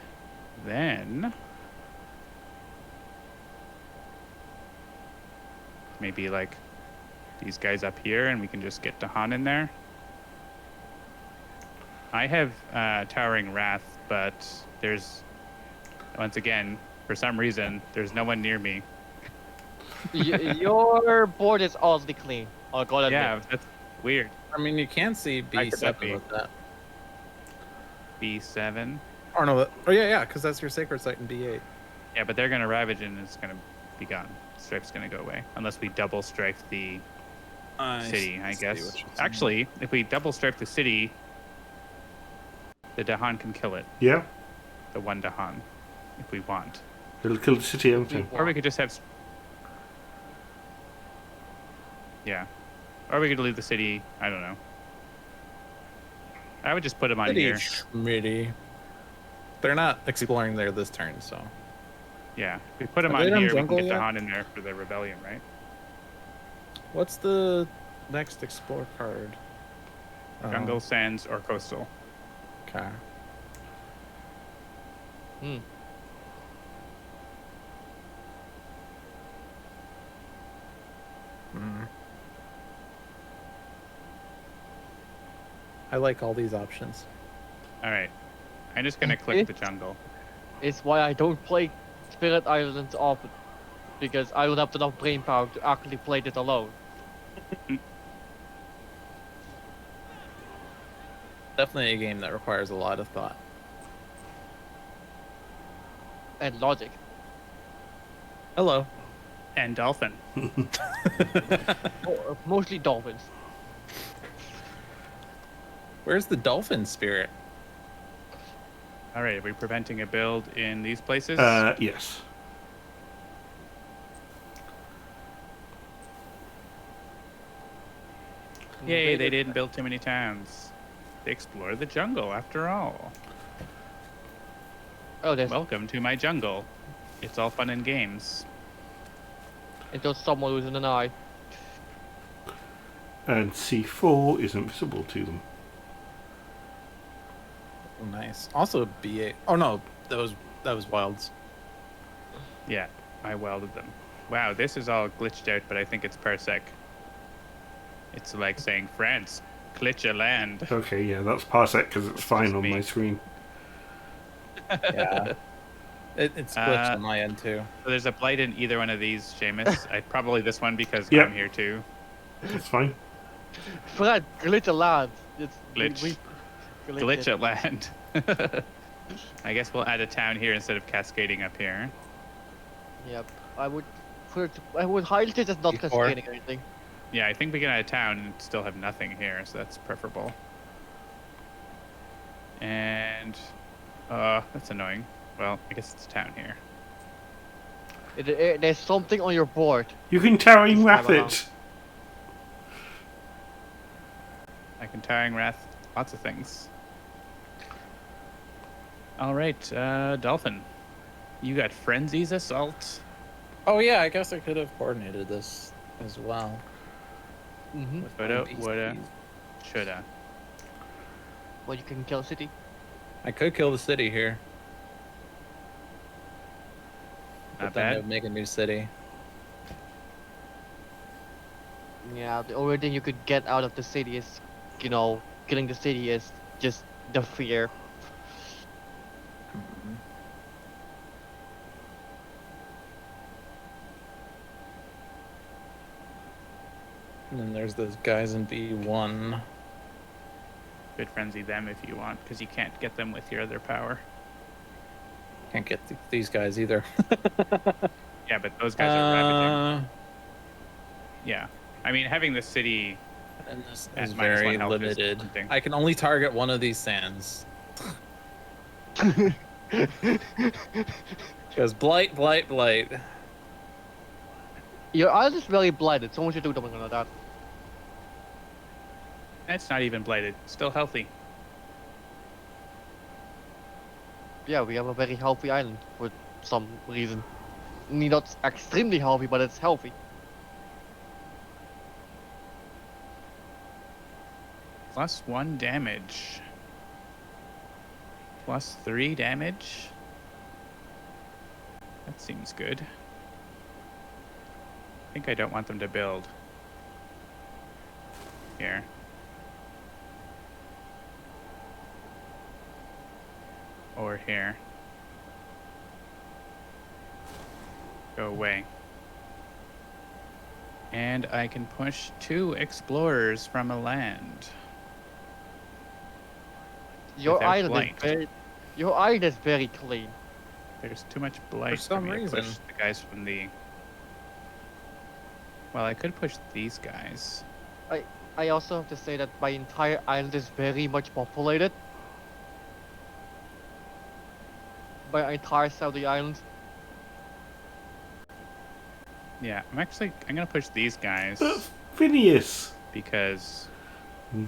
then maybe like these guys up here, and we can just get Dahan in there. I have Towering Wrath, but there's, once again, for some reason, there's no one near me. Your board is oddly clean. I'll go Yeah, that's weird. I mean, you can see Why could that B7 be? with that. B7. Or no, oh yeah, because that's your sacred site in B8. Yeah, but they're gonna ravage and it's gonna be gone. Strife's gonna go away unless we double strife the city, I guess. Actually, if we double strife the city, the Dahan can kill it. Yeah. the one Dahan, if we want. It'll kill the city anything. Or we could just have. Yeah. Or we could leave the city. I don't know. I would just put them on Pretty here. schmitty. They're not exploring there this turn, so. Yeah. If we put them Are on they on here, we can jungle get yet? Dahan in there for the rebellion, right? What's the next explore card? Oh, Jungle, sands, or coastal. Okay. Hmm. Mm. I like all these options. All right. I'm just gonna click the jungle. It's why I don't play Spirit Islands often, because I don't have enough brain power to actually play it alone. Definitely a game that requires a lot of thought. And logic. Hello. And dolphin. Mostly dolphins. Where's the dolphin spirit? All right. Are we preventing a build in these places? Yes. Yay! They didn't build too many towns. They explored the jungle after all. Oh, there's Welcome to my jungle. It's all fun and games. until someone loses an eye. And C4 isn't visible to them. Oh, nice. Also BA. Oh no, that was wilds. Yeah, I welded them. Wow, this is all glitched out, but I think it's parsec. It's like saying France, glitch a land. Okay, yeah, that's parsec because it's fine just on me. my screen. Yeah. It's glitched on my end too. So there's a blight in either one of these, Seamus. Probably this one because Yep. I'm here too. That's fine. Fred, glitch a land. It's Glitch. Glitch a land. I guess we'll add a town here instead of cascading up here. Yep. I would highlight it as not Before. cascading anything. Yeah, I think we can add a town and still have nothing here, so that's preferable. And that's annoying. Well, I guess it's a town here. There's something on your board. You can towering This wrath time it. around. I can tiring wrath lots of things. All right, Dolphin. You got Frenzy's Assault. Oh yeah, I guess I could have coordinated this as well. Mm-hmm. with Woulda, my woulda. beasties. Shoulda. Well, you can kill a city. I could kill the city here, Not but then bad. it would make a new city. Yeah, the only thing you could get out of the city is, killing the city is just the fear. And then there's those guys in B1. Could frenzy them if you want, because you can't get them with your other power. Can't get these guys either. Yeah, but those guys are ravaging. Yeah. I mean, having the city And this at is -1 very health is limited. tempting. I can only target one of these sands. Goes blight, blight, blight. Your island is very blighted. Someone should do something like that. It's not even blighted. Still healthy. Yeah, we have a very healthy island for some reason. Not extremely healthy, but it's healthy. +1 damage. +3 damage. That seems good. I think I don't want them to build. Here. Or here. Go away. And I can push 2 explorers from a land. Your Without island blight. is your island is very clean. There's too much blight some me to reason. push the guys from the... Well, I could push these guys. I also have to say that my entire island is very much populated. my entire side of the island. Yeah, I'm gonna push these guys That's Phineas. because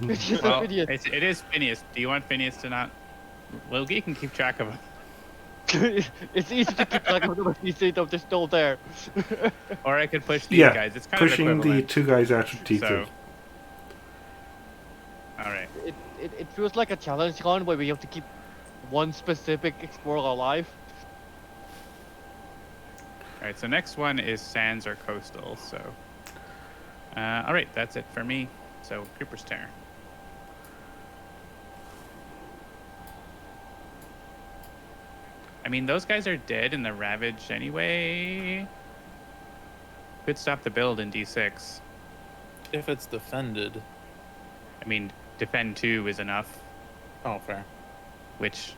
It's just well, an idiot. it is Phineas. Do you want Phineas to not? Logie can keep track of him. It's easy to keep track of them if you see them just still there. Or I could push these Yeah, guys. It's kind of pushing the equivalent. 2 guys out of T3. So, all right. It feels like a challenge run where we have to keep one specific explorer alive. All right. So next one is sands or coastal. So, all right, that's it for me. So Creeper's Tear. I mean, those guys are dead in the Ravage anyway. Could stop the build in D6. If it's defended. I mean, defend 2 is enough, Oh, fair. which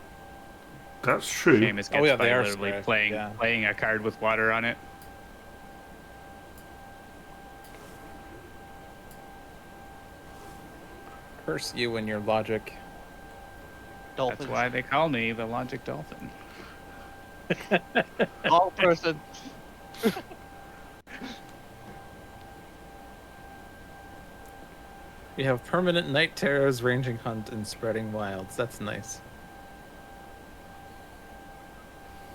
That's true. Seamus gets Oh, yeah, by they are literally square, playing a card with water on it. Curse you and your logic. Dolphins. That's why they call me the Logic Dolphin. Wrong person. We have permanent night terrors, ranging hunt, and spreading wilds. That's nice.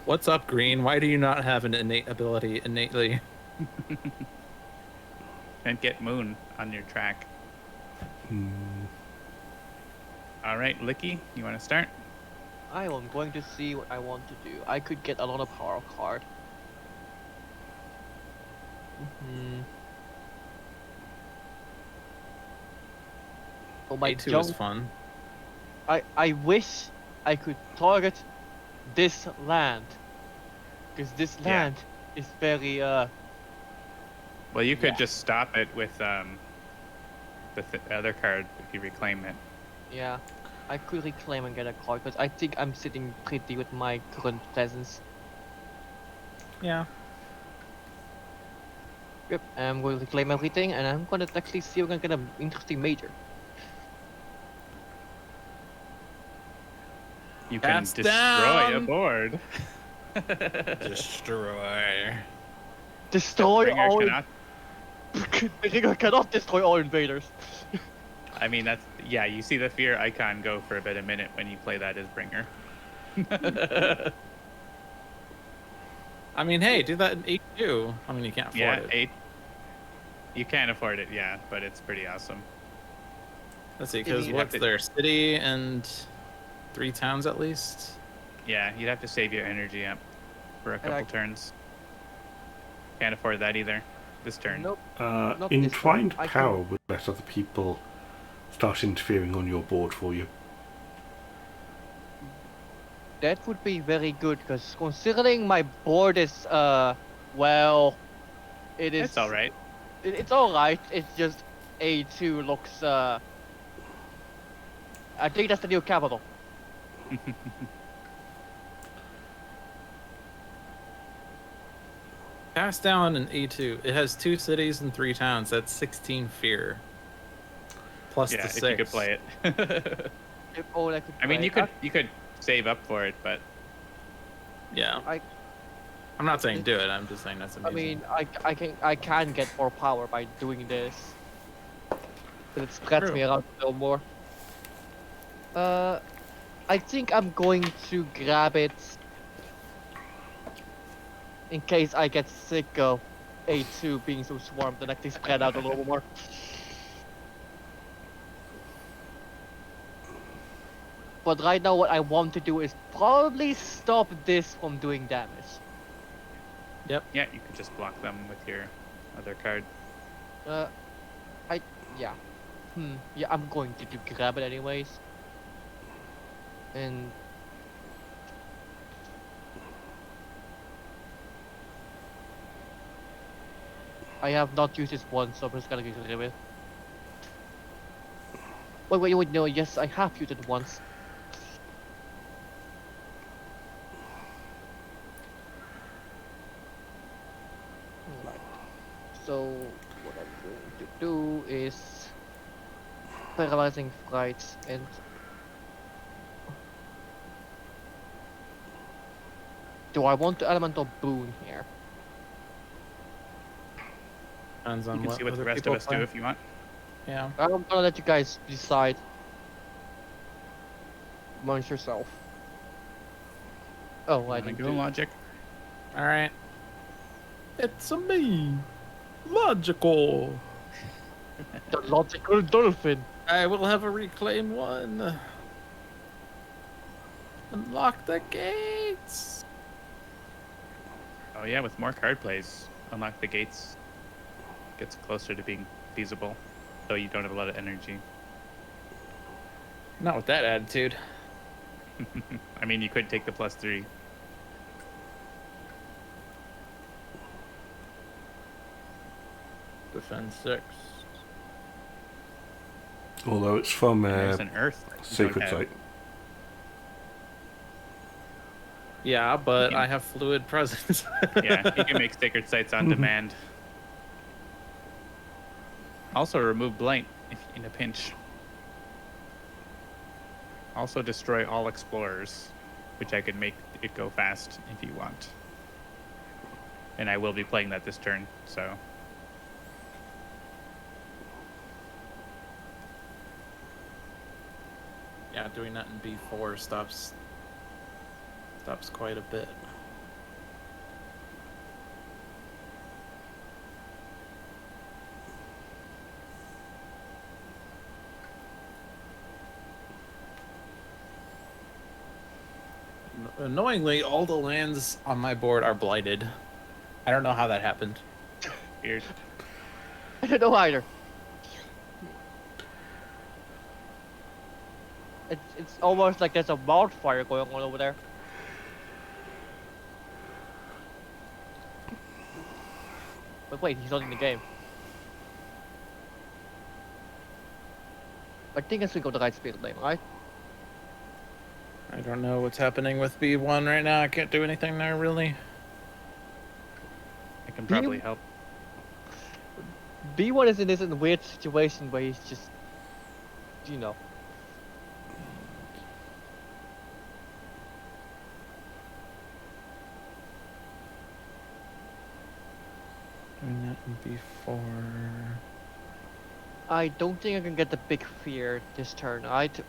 What's up, Green? Why do you not have an innate ability innately? And get Moon on your track. Hmm. All right, Licky, you want to start? I am going to see what I want to do. I could get another power card. Oh my A2 is junk. fun. I wish I could target this land. Because this Yeah. land is very Well, you could Yeah. just stop it with the other card if you reclaim it. yeah. I could reclaim and get a card because I think I'm sitting pretty with my current presence. Yeah. Yep, I'm going to reclaim everything and I'm gonna actually see if I can get an interesting major. You can Cast destroy a down. board. Destroy. Destroy Bringer all cannot. the Ringer cannot destroy all invaders. I mean, that's yeah. You see the fear icon go for about a minute when you play that as Bringer. I mean, hey, do that in A2. I mean, you can't afford Yeah, it. 8. You can't afford it, yeah, but it's pretty awesome. Let's see, because You'd what's have to- there? City and 3 towns at least? Yeah, you'd have to save your energy up for a couple like- turns. Can't afford that either. This turn. Nope. Not this Entwined one. I power would let other people start interfering on your board for you. That would be very good because considering my board is well, it is. It's all right. It's all right. It's just A2 looks I think that's the new capital. Cast down in A2. It has 2 cities and 3 towns. That's 16 fear. Plus Yeah, the if 6. you could play it. If all I could. I mean, play. you could save up for it, but Yeah. I- I'm not saying do it. I'm just saying that's I amazing. mean, I can get more power by doing this. But it spreads True. me around a little more. I think I'm going to grab it in case I get sick of A2 being so swarmed and actually spread out a little more. But right now what I want to do is probably stop this from doing damage. yeah, you could just block them with your other card. Yeah. Yeah, I'm going to grab it anyways. And I have not used this once, so I'm just gonna use it anyway. Wait, no, yes, I have used it once. Right. So, what I'm going to do is paralyzing fright and Do I want the elemental boon here? Depends You on can what see what the other rest of people us play. do if you want. Yeah. I'm gonna let you guys decide amongst yourself. Oh, I Wanna didn't go do. logic? All right. It's a me, logical. The logical dolphin. I will have a reclaim one. Unlock the gates. Oh yeah, with more card plays, unlock the gates. Gets closer to being feasible, though you don't have a lot of energy. Not with that attitude. I mean, you could take the +3. Defend 6. Although it's from And there's an Earth. that you don't Sacred have. Site. Yeah, but can- I have fluid presence. Yeah, you can make sacred sites on demand. Also, remove blight if in a pinch. Also, destroy all explorers, which I could make it go fast if you want. And I will be playing that this turn, so. Yeah, doing that in B4 stops quite a bit. Annoyingly, all the lands on my board are blighted. I don't know how that happened. Weird. I don't know either. It's almost like there's a wildfire going on over there. But wait, he's not in the game. I think I should go the right speed lane, right? I don't know what's happening with B1 right now. I can't do anything there, really. I can probably help. B1 is in this weird situation where he's just, you know. Doing that in B4. I don't think I can get the big fear this turn, right?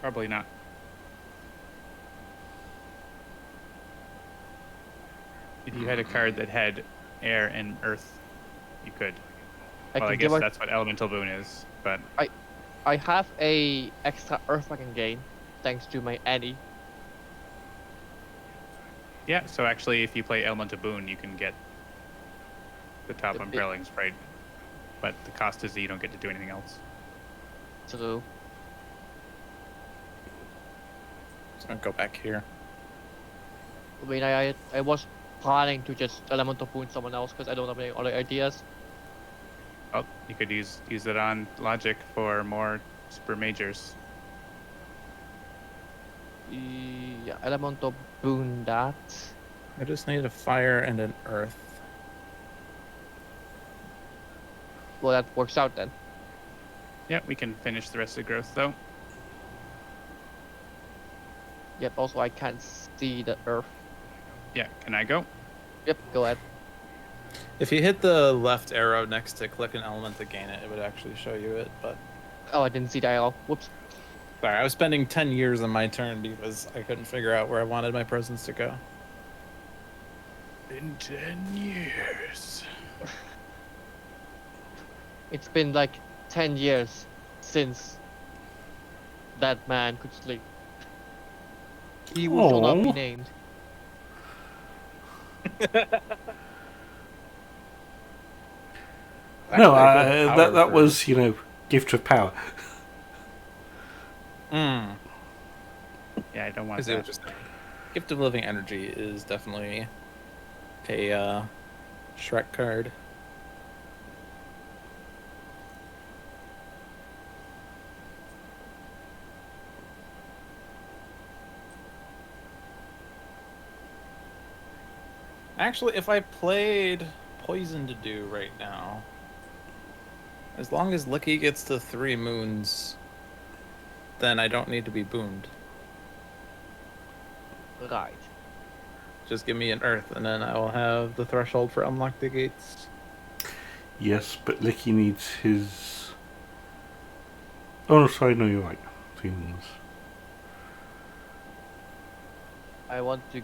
Probably not. If you had a card that had air and earth, you could. Well, I guess that's what elemental boon is, but I have a extra earth I can gain, thanks to my Annie. yeah. So actually, if you play elemental boon, you can get the top The unfurling sprite, but the cost is that you don't get to do anything else. True. So I'll go back here. I mean, I was planning to just elemental boon someone else because I don't have any other ideas. Oh, you could use it on logic for more super majors. Yeah, elemental boon that. I just need a fire and an earth. Well, that works out then. Yeah, we can finish the rest of the growth though. Yep, also I can't see the earth. Yeah, can I go? Yep, go ahead. If you hit the left arrow next to click an element to gain it, it would actually show you it, but... Oh, I didn't see the arrow. Whoops. Sorry, I was spending 10 years on my turn because I couldn't figure out where I wanted my presence to go. In 10 years. It's been like 10 years since that man could sleep. He will not be Aw. named. No, Actually, a good power that for- was, gift of power. Mm. Yeah, I don't want I see what that. you're saying. Gift of Living Energy is definitely a Shrek card. Actually, if I played Poison to Do right now, as long as Licky gets to 3 moons, then I don't need to be boomed. Right. Just give me an Earth, and then I will have the threshold for unlock the gates. Yes, but Licky needs his. Oh no, sorry, no, you're right. Things. I want to.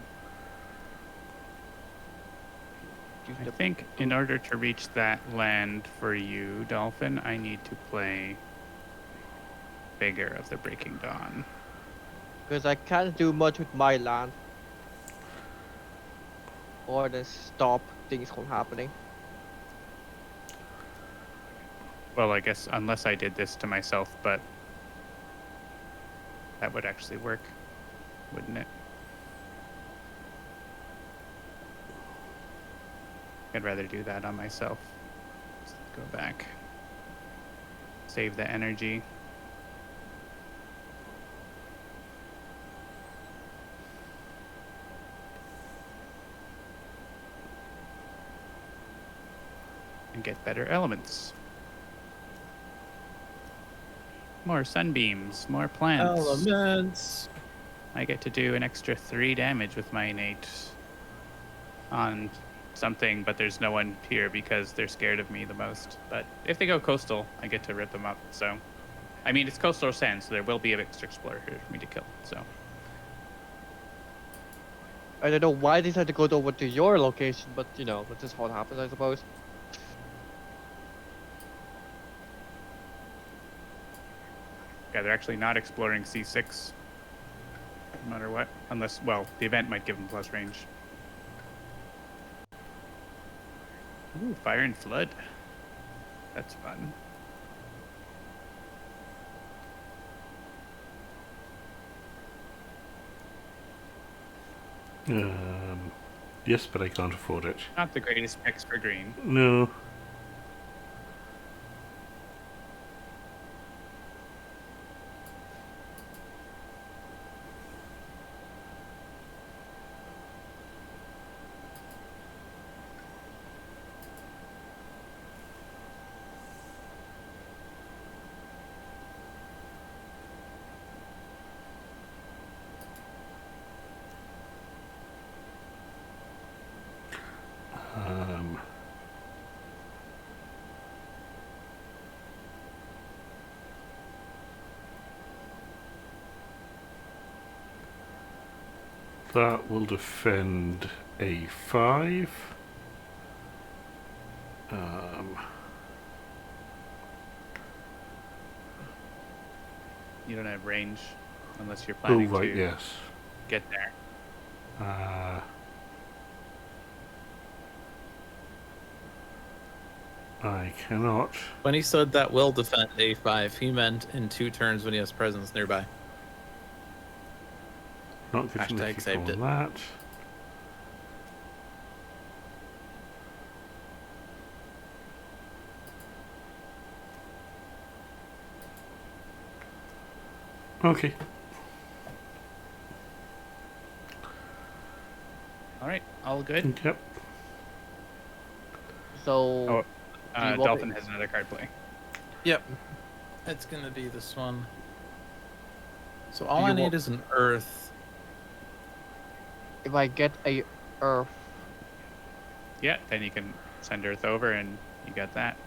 Use I the think in order to reach that land for you, Dolphin, I need to play Bigger of the Breaking Dawn. Because I can't do much with my land. Or then stop things from happening. Well, I guess unless I did this to myself, but that would actually work, wouldn't it? I'd rather do that on myself. Let's go back. Save the energy. And get better elements. More sunbeams, more plants. Elements. I get to do an extra 3 damage with my innate on something, but there's no one here because they're scared of me the most. But if they go coastal, I get to rip them up. So, I mean, it's coastal sand, so there will be an extra explorer here for me to kill. So, I don't know why they had to go over to your location, but you know, that's just how it happens, I suppose. yeah, they're actually not exploring C6, no matter what, unless, well, the event might give them plus range. Ooh, Fire and Flood. That's fun. Yes, but I can't afford it. Not the greatest picks for green. No. That will defend A5. You don't have range unless you're Oh, planning right, to yes. get there. I cannot. When he said that will defend A5, he meant in 2 turns when he has presence nearby. Not getting Hashtag the saved kick it. on that. Okay. All right, all good. Yep. So Oh, do you want Dolphin me- has another card play. Yep. It's gonna be this one. So all Do I you need want- is an Earth. if I get a Earth, Yeah, then you can send Earth over and you got that.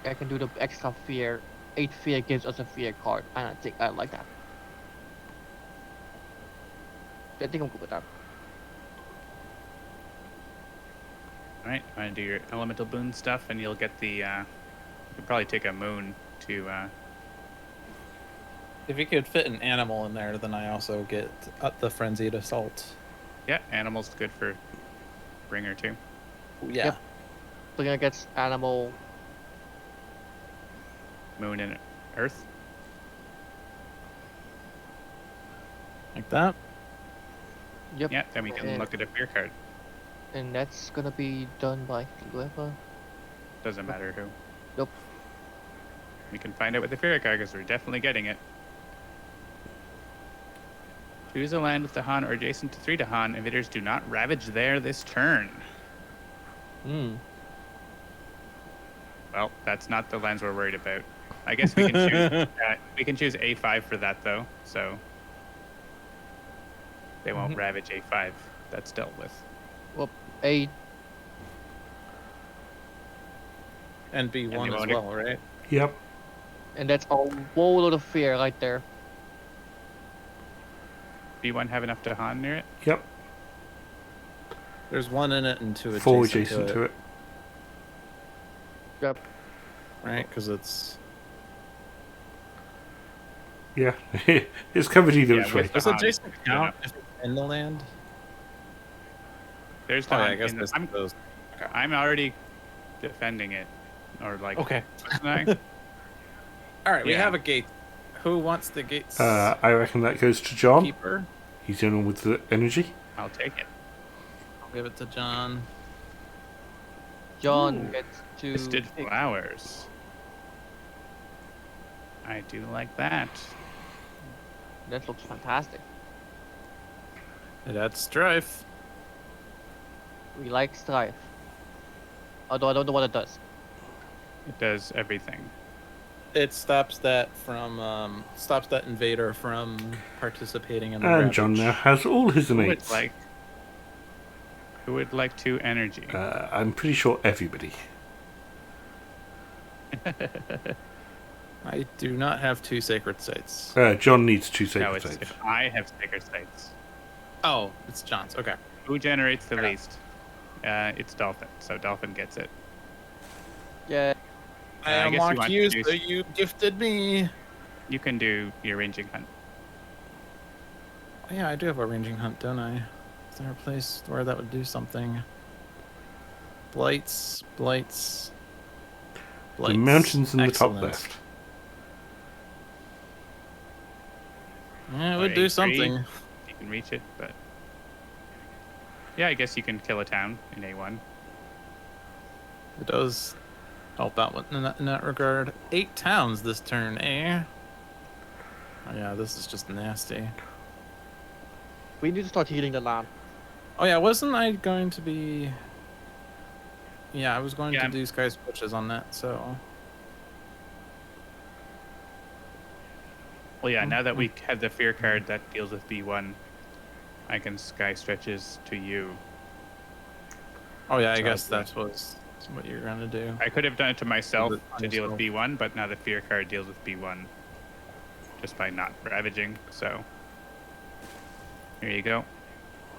I can do the extra fear. 8 fear gives us a fear card, and I think I like that. I think I'm good with that. All right, I'm gonna do your elemental boon stuff, and you'll get the. You'll probably take a moon to. If you could fit an animal in there, then I also get the frenzied assault. Yeah, animals good for bringer too. Yeah. Yep. Bringer gets animal. Moon and Earth. Like that. Yep. Yeah, then we can And- look at a fear card. And that's gonna be done by whoever. Doesn't matter who. Nope. We can find out with the fear card because we're definitely getting it. Choose a land with Dahan or adjacent to 3 Dahan. Invaders do not ravage there this turn. Hmm. Well, that's not the lands we're worried about. I guess we can choose. We can choose A5 for that though. So They won't Mhm. ravage A5. That's dealt with. Well, A And B1 they as won't- well, right? Yep. and that's a whole lot of fear right there. B1 have enough to Han near it? Yep. There's 1 in it and 2 4 adjacent, adjacent to it. Yep. right? Because it's Yeah. It's covered either Yeah, which way. with does Han, adjacent good count enough. if it's in the land? There's Oh, the yeah, Han I guess in the- there's those. I'm already defending it. Or like, Okay. wasn't I? All right, we Yeah. have a gate. Who wants the gate's I reckon that goes to John. keeper? He's the only one with the energy. I'll take it. I'll give it to John. John Ooh, gets to Twisted pick. flowers. I do like that. That looks fantastic. It adds strife. We like strife. Although I don't know what it does. It does everything. It stops that invader from participating in the And John ravage. now has all his Who would mates. like? Who would like 2 energy? I'm pretty sure everybody. I do not have 2 sacred sites. John needs 2 no, sacred it's sites. if I have sacred sites. Oh, it's John's. Okay. Who generates the Okay. least? It's Dolphin. So Dolphin gets it. Yeah. I I guess you unlocked want you, to do- so you gifted me. You can do your ranging hunt. Oh, yeah, I do have a ranging hunt, don't I? Is there a place where that would do something? Blights. The mountains in the top Excellent. left. Yeah, it Or would do A3. something. You can reach it, but yeah, I guess you can kill a town in A1. It does help out in that regard. 8 towns this turn, eh? Oh, yeah, this is just nasty. We need to start healing the land. Oh yeah, wasn't I going to be? Yeah, I was going Yeah. to do sky switches on that. So Well, yeah. Now that we have the fear card that deals with B1, I can sky stretches to you. oh yeah, I So guess that's that was what you're gonna do. I could have done it to myself it on to deal with yourself. B1, but now the fear card deals with B1 just by not ravaging. So here you go.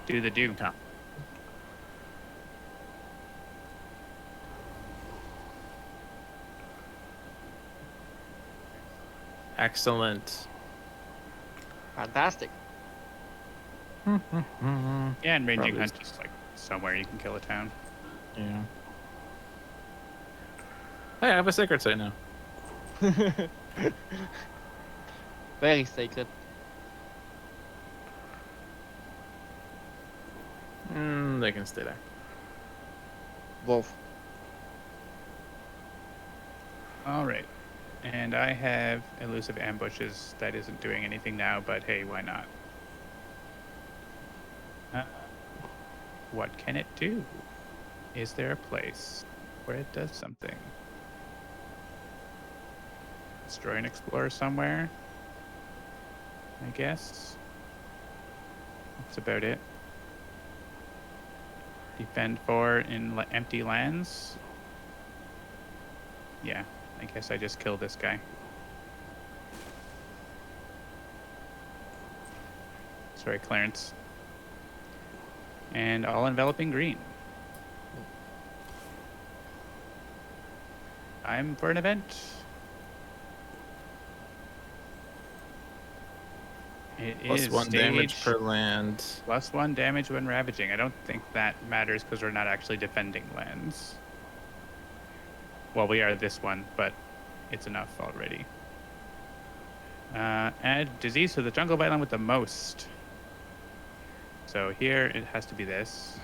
Do the do. Okay. Excellent. Fantastic. Yeah, and ranging Probably hunt just like somewhere you can kill a town. Yeah. Hey, I have a sacred site now. Very sacred. They can stay there. Wolf. All right. And I have elusive ambushes. That isn't doing anything now, but hey, why not? What can it do? Is there a place where it does something? Destroy an explorer somewhere? I guess. That's about it. Defend 4 in empty lands? Yeah, I guess I just killed this guy. Sorry, Clarence. And all enveloping green. Time for an event. It Plus is 1 damage stage per land. plus 1 damage when ravaging. I don't think that matters because we're not actually defending lands. Well, we are this one, but it's enough already. Add disease to the jungle biome with the most. So here it has to be this.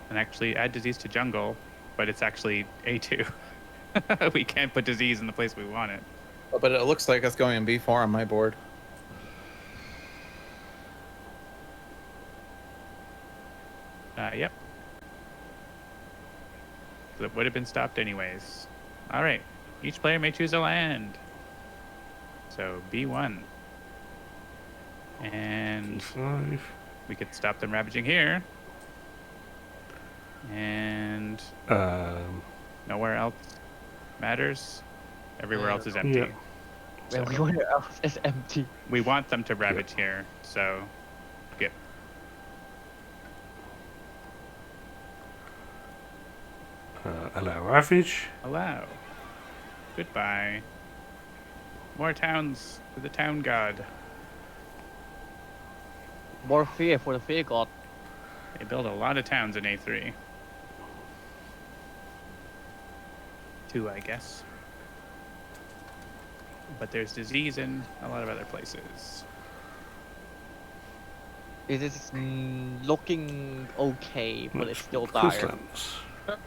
And actually add disease to jungle, but it's actually A2. We can't put disease in the place we want it. Oh, but it looks like it's going in B4 on my board. Yep. So it would have been stopped anyways. All right. Each player may choose a land. So B1. And D5. we could stop them ravaging here. And nowhere else matters. Everywhere else is empty. Yeah. So Everywhere else is empty. we want them to ravage here, so skip. Allow ravage. Allow. Goodbye. More towns to the town god. More fear for the fear god. They build a lot of towns in A3. 2, I guess. But there's disease in a lot of other places. It is looking okay, but it's still dire. Coastlands.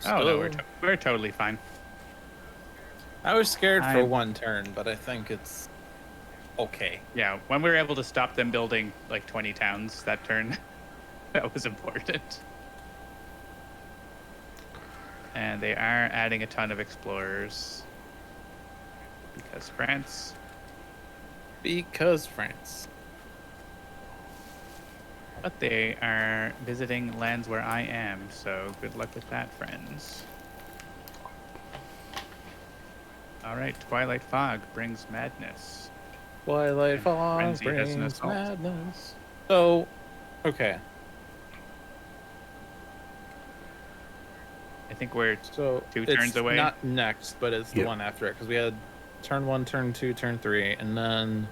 Oh no, we're totally fine. I was scared for I'm- one turn, but I think it's okay. Yeah, when we were able to stop them building like 20 towns that turn, that was important. And they are adding a ton of explorers. Because France. Because France. But they are visiting lands where I am, so good luck with that, friends. Alright, Twilight Fog brings madness. Twilight And Fog Frenzy has an brings assault. madness. So, okay. I think we're So Two it's turns away? Not next, but it's the Yep. one after it because we had turn 1, turn 2, turn 3, and then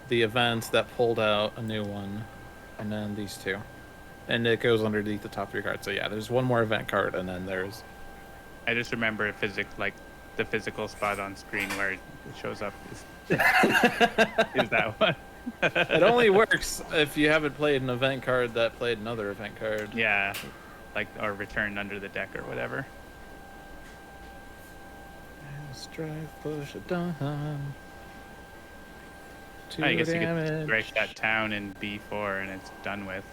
the event that pulled out a new one, and then these two, and it goes underneath the top 3 cards. So yeah, there's one more event card, and then there's I just remember like the physical spot on screen where it shows up is, is that one. it only works if you haven't played an event card that played another event card. Yeah, like or returned under the deck or whatever. Strive, push it down. I guess you could Damage. break that town in B4 and it's done with.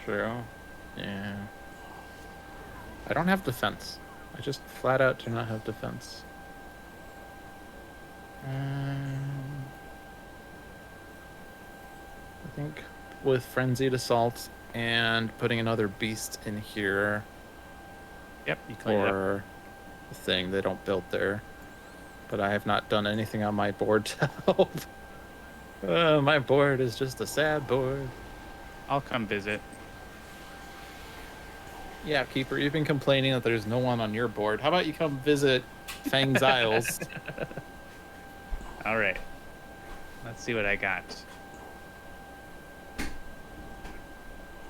True. Yeah. I don't have defense. I just flat out do not have defense. I think with Frenzied Assault and putting another beast in here Yep, you clean it up. for the thing, they don't build there. But I have not done anything on my board to help. My board is just a sad board. I'll come visit. Yeah, Keeper, you've been complaining that there's no one on your board. How about you come visit Fang's Isles? All right. Let's see what I got.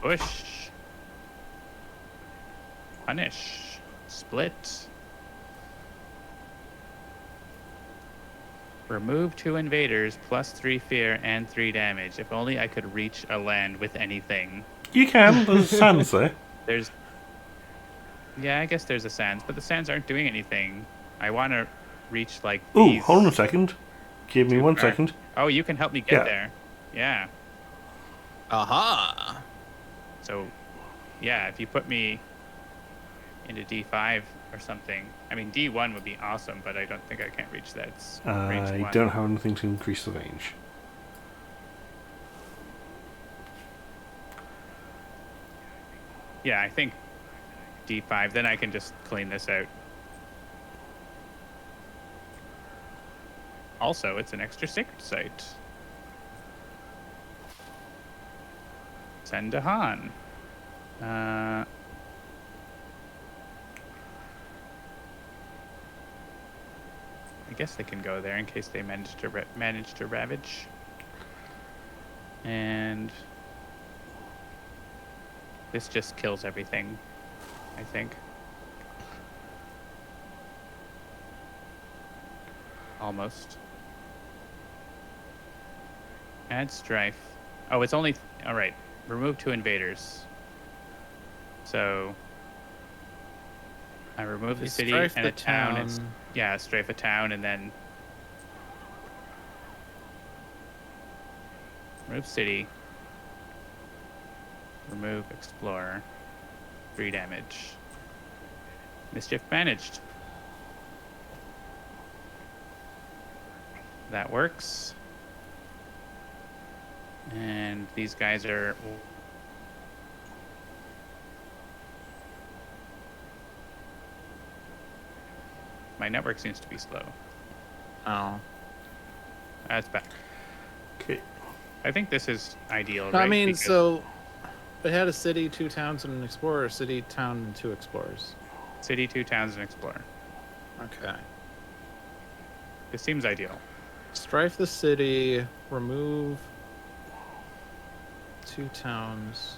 Push. Punish. Split. Remove 2 invaders, +3 fear and 3 damage. If only I could reach a land with anything. You can. There's sands there. There's... Yeah, I guess there's a sands, but the sands aren't doing anything. I want to reach, like, Ooh, these... hold on a second. Give me 1 Alright. second. Oh, you can help me get Yeah. there. Yeah. Aha! So, yeah, if you put me into D5 or something. I mean, D1 would be awesome, but I don't think I can reach that. It's range I 1. don't have anything to increase the range. Yeah, I think D5. Then I can just clean this out. Also, it's an extra sacred site. Send to Han. I guess they can go there in case they manage to ravage. And this just kills everything, I think. Almost. Add strife. Oh, it's only... All right. Remove 2 invaders. So... I remove the city Strife and the a town. It's, town. yeah, strafe a town and then... Remove city. Remove explorer. 3 damage. Mischief managed. That works. And these guys are. My network seems to be slow. Oh. That's back. Okay. I think this is ideal, I right? mean, Because so it had a city, 2 towns, and an explorer. City, town, and 2 explorers. city, 2 towns, and explorer. Okay. This seems ideal. Strife the city. Remove 2 towns.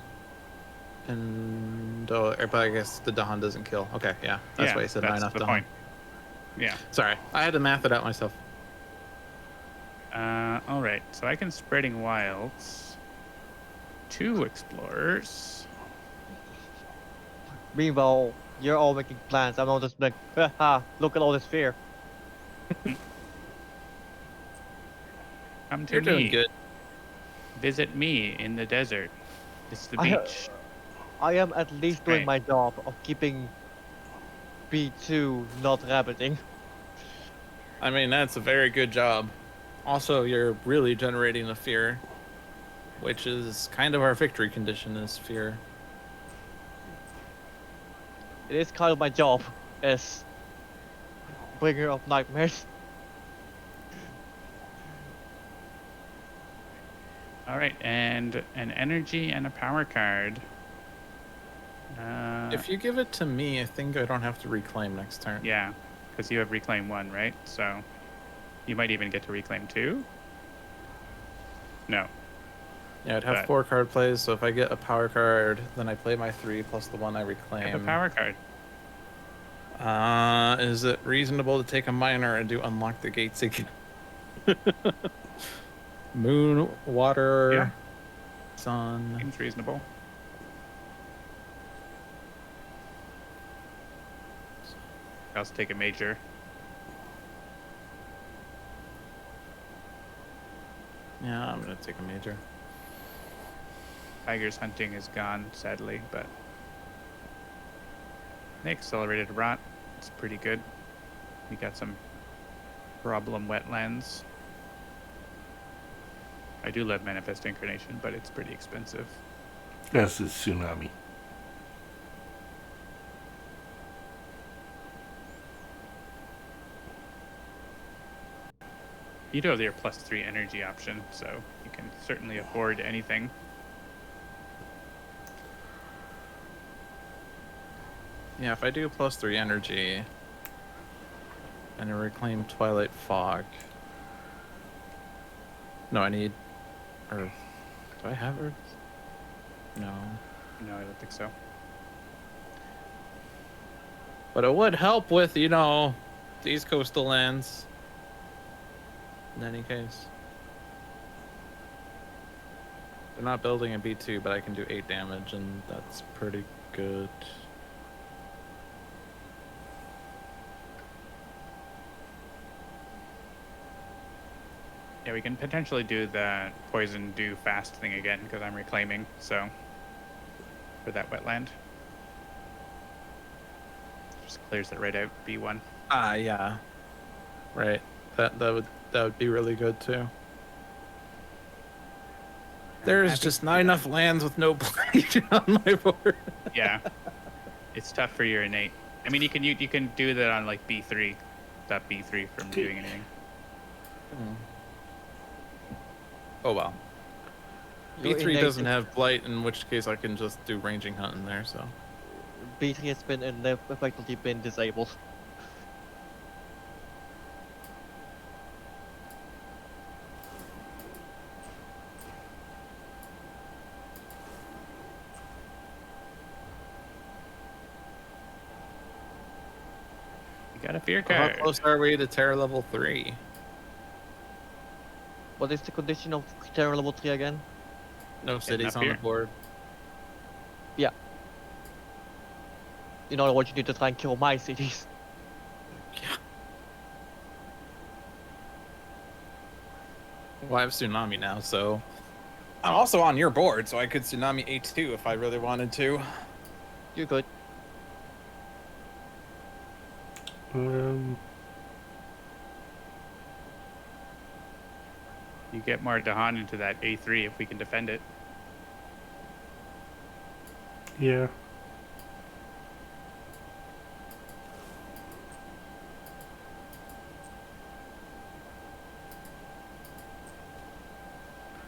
And but I guess the Dahan doesn't kill. Okay, yeah, that's Yeah, why I said that's 9 off the Dahan. point. Yeah. Sorry, I had to math it out myself. All right. So I can spreading wilds. 2 explorers. Meanwhile, you're all making plans. I'm all just like, haha, look at all this fear. Come to You're me. doing good. Visit me in the desert. It's the I- beach. I am at least doing Right. my job of keeping B2 not rabbiting. I mean, that's a very good job. Also, you're really generating a fear, which is kind of our victory condition is fear. It is kind of my job as bringer of nightmares. All right, and an energy and a power card. If you give it to me, I think I don't have to reclaim next turn. Yeah, because you have reclaim 1, right? So you might even get to reclaim 2. No. Yeah, I'd have But- 4 card plays, so if I get a power card, then I play my 3 plus the 1 I Have a reclaim. power card. Is it reasonable to take a minor and do unlock the gates again? Moon, water, Yeah. sun. Seems reasonable. I also take a major. Yeah, I'm gonna take a major. Tiger's hunting is gone, sadly, but the accelerated rot, it's pretty good. We got some problem wetlands. I do love Manifest Incarnation, but it's pretty expensive. As is Tsunami. You do have your +3 energy option, so you can certainly afford anything. Yeah, if I do +3 energy and I reclaim Twilight Fog. No, I need Earth. Do I have Earth? No. No, I don't think so. But it would help with, you know, these coastal lands. In any case. They're not building a B2, but I can do 8 damage, and that's pretty good. Yeah, we can potentially do the poison do fast thing again because I'm reclaiming, so for that wetland. Just clears it right out, B1. Ah, yeah. Right. That would be really good too. There's happy just to not do enough lands with no blight on my board. Yeah, it's tough for your innate. I mean, you can do that on like B3, stop B3 from doing anything. Oh well. Your B3 innate doesn't is- have blight, in which case I can just do ranging hunt in there. So B3 has been effectively been disabled. You got a fear how card. close are we to Terra level 3? What is the condition of Terror level 3 again? No cities up on the here. board. In other words, you need to try and kill my cities. Yeah. Well, I have Tsunami now, so I'm also on your board, so I could Tsunami A2 if I really wanted to. You're good. You get more Dahan into that A3 if we can defend it. Yeah.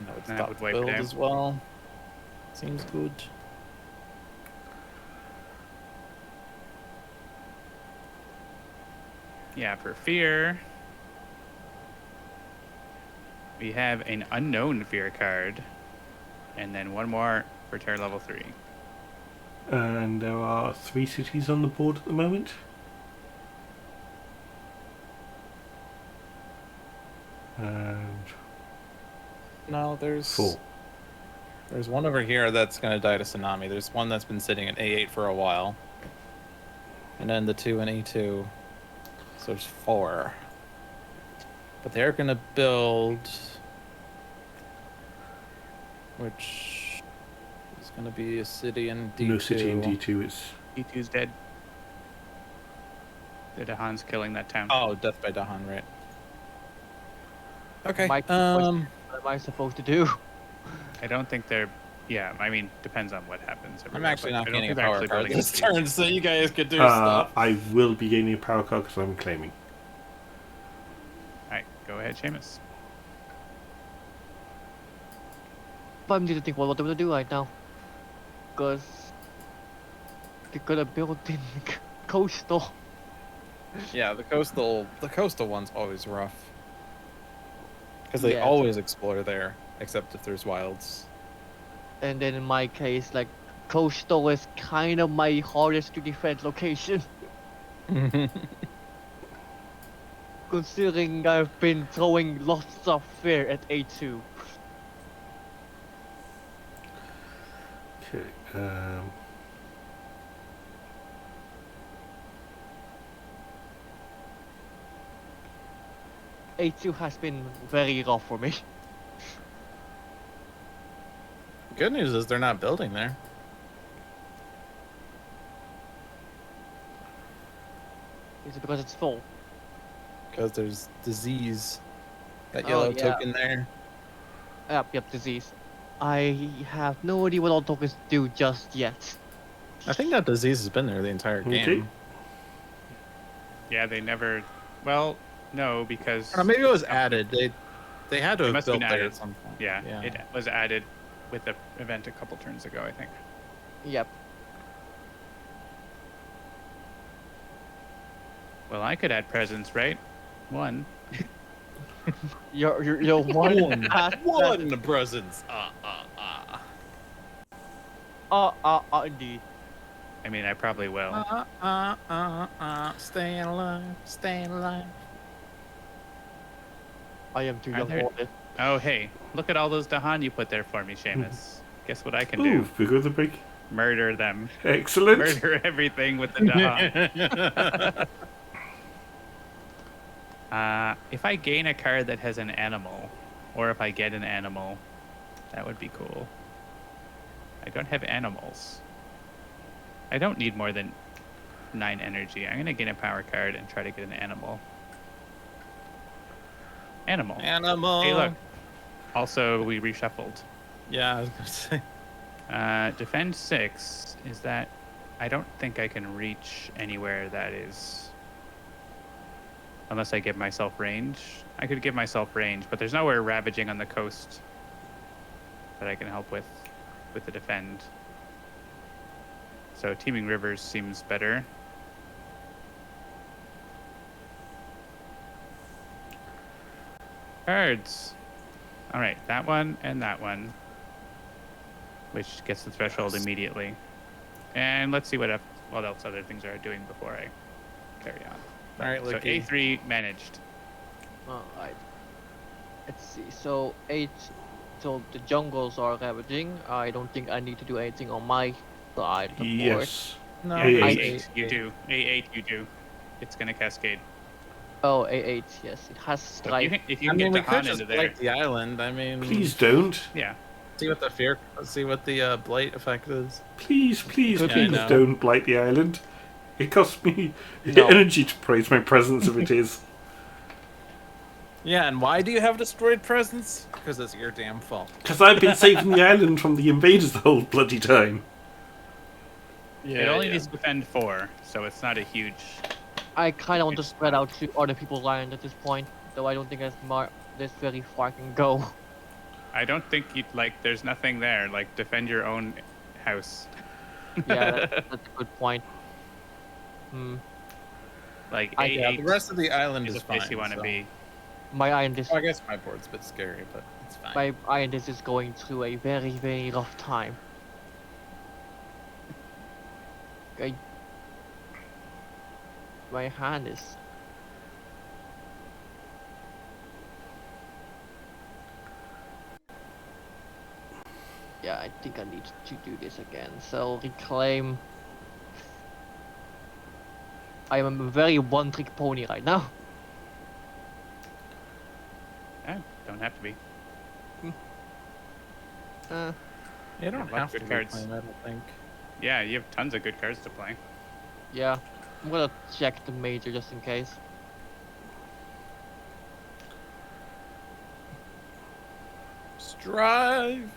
No, it's That dot would wipe it build out. as well. Seems good. Yeah, for fear, we have an unknown fear card, and then one more for terror level 3. And there are 3 cities on the board at the moment. And No, there's 4. There's one over here that's gonna die to tsunami. There's one that's been sitting at A8 for a while. And then the 2 and A2. So there's 4. But they're gonna build, which is gonna be a city in D2. No city in D2. It's D2's dead. The Dahan's killing that town. Oh, death by Dahan, right? Okay. My question, what am I supposed to do? I don't think they're. Yeah, I mean, depends on what happens. I'm everywhere, actually but not I don't gaining a think they're power actually card building this cities. turn, so you guys could do stuff. I will be gaining a power card because I'm claiming. Alright, go ahead, Seamus. But I need to think what I'm gonna do right now. Because they're gonna build in coastal. Yeah, the coastal one's always rough. Because they Yeah. always explore there, except if there's wilds. And then in my case, like, coastal is kind of my hardest to defend location. Considering I've been throwing lots of fear at A2. Okay. A2 has been very rough for me. Good news is they're not building there. Is it because it's full? Because there's disease. That Oh, yellow yeah. token there. Yep, disease. I have no idea what all tokens do just yet. I think that disease has been there the entire Okay. game. Yeah, they never. Well, no, because. Or maybe it was added. They had to It have must have built been there added. at some point. Yeah, it was added with the event a couple turns ago, I think. Yep. Well, I could add presents, right? 1. You're one. One presence. Indeed. I mean, I probably will. Staying alive, staying alive. I am too Are young there- for it. Oh, hey, look at all those Dahan you put there for me, Seamus. Guess what I can Ooh, do? bigger the big. Murder them. Excellent. Murder everything with the Dahan. If I gain a card that has an animal, or if I get an animal, that would be cool. I don't have animals. I don't need more than 9 energy. I'm going to gain a power card and try to get an animal. Animal. Animal. Hey, look. Also, we reshuffled. Yeah, I was gonna say. Defend 6 is that I don't think I can reach anywhere that is. Unless I give myself range. I could give myself range, but there's nowhere ravaging on the coast that I can help with the defend. So Teeming Rivers seems better. Cards. All right, that one and that one, which gets the threshold immediately. And let's see what else other things are doing before I carry on. All right, So Licky. A3 managed. Alright. Let's see. So so the jungles are ravaging. I don't think I need to do anything on my side of the board. Yes. No, Yeah, A8. A8 you do. A8 you do. It's gonna cascade. Oh, A8, yes. It has So strike. if you I can mean, we get could Dahan just into there, blight the island. I mean, Please don't. yeah. see what the blight effect is. Please, please, Yeah, I please know. don't blight the island. It costs me No. energy to praise my presence if it is. Yeah, and why do you have destroyed presence? Because it's your damn fault. Because I've been saving the island from the invaders the whole bloody time. Yeah, It only needs to defend 4, so it's not a huge. I kind of want to It's spread fine. out to other people's land at this point, though I don't think this very far can go. I don't think you like. There's nothing there. Like defend your own house. Yeah, that's a good point. Like Yeah, A8 the rest of the island is is a place fine. you want to so- be. My island is Well, I guess my board's a bit scary, but it's fine. my island is just going through a very, very rough time. Okay. My hand is. Yeah, I think I need to do this again. So reclaim. I am a very one-trick pony right now. Don't have to be. You don't Lots have of to good be cards. playing, I don't think. Yeah, you have tons of good cards to play. Yeah, I'm gonna check the major just in case. Strive.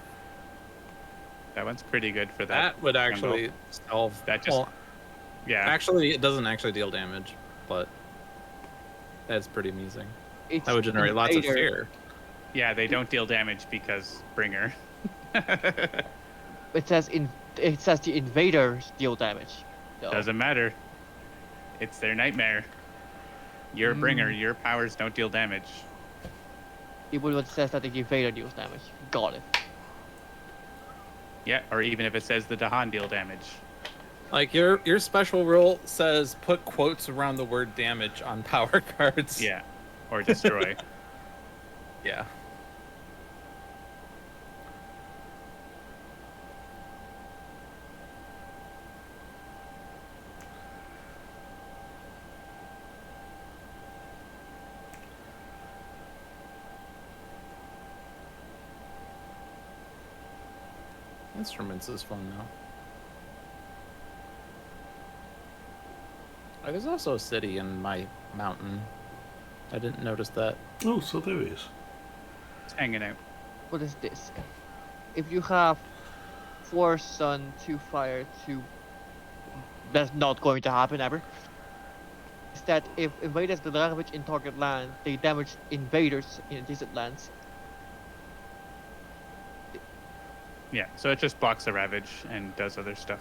That one's pretty good for that. That would actually solve. That just- Well, Yeah. actually, it doesn't actually deal damage, but that's pretty amusing. It's That would generate lots of Invader. fear. Yeah, they don't deal damage because Bringer. It says the invaders deal damage. So, Doesn't matter. It's their nightmare. You're a Bringer. Your powers don't deal damage. even when it says that the invader deals damage. Got it. Yeah, or even if it says the Dahan deal damage. Like your special rule says put quotes around the word damage on power cards. Yeah, or destroy. Yeah. Instruments is fun now. Oh, there's also a city in my mountain. I didn't notice that. Oh, so there is. It's hanging out. What is this? If you have 4 sun, 2 fire, 2... That's not going to happen ever. Is that if invaders do damage in target land, they damage invaders in adjacent lands. Yeah, so it just blocks the Ravage and does other stuff.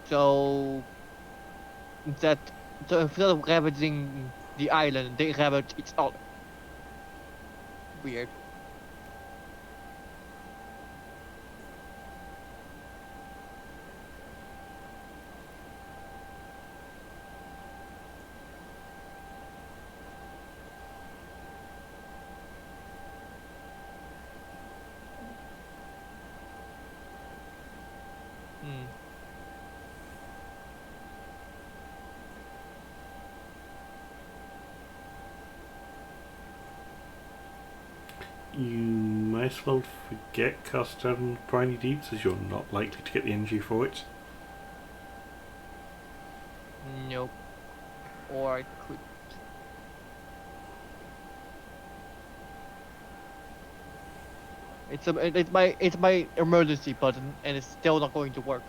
So that so instead of ravaging the island, they ravage each other. Weird. Hmm. You might as well forget cast down Briny Deeps, as you're not likely to get the energy for it. Nope. Or I could. It's my emergency button, and it's still not going to work.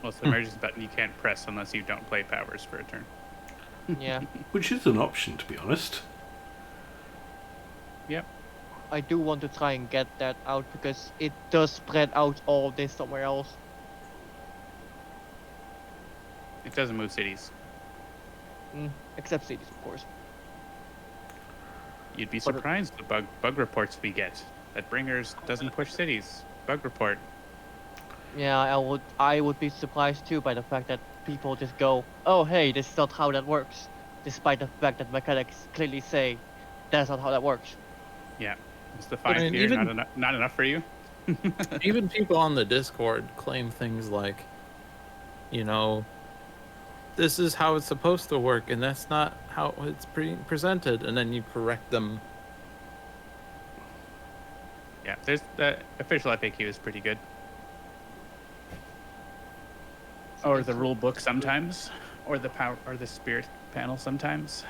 Well, it's the emergency button you can't press unless you don't play powers for a turn. Yeah, Which is an option, to be honest. Yep. I do want to try and get that out because it does spread out all this somewhere else. It doesn't move cities. Except cities, of course. You'd be But it- surprised the bug reports we get. That Bringers doesn't push cities. Bug report. Yeah, I would be surprised too by the fact that people just go, oh hey, this is not how that works, despite the fact that mechanics clearly say that's not how that works. Yeah. Is the 5 mean, here even- not enough for you? Even people on the Discord claim things like, you know, this is how it's supposed to work, and that's not how it's presented, and then you correct them Yeah, there's the official FAQ is pretty good. Or the rule book sometimes, or the power, or the spirit panel sometimes.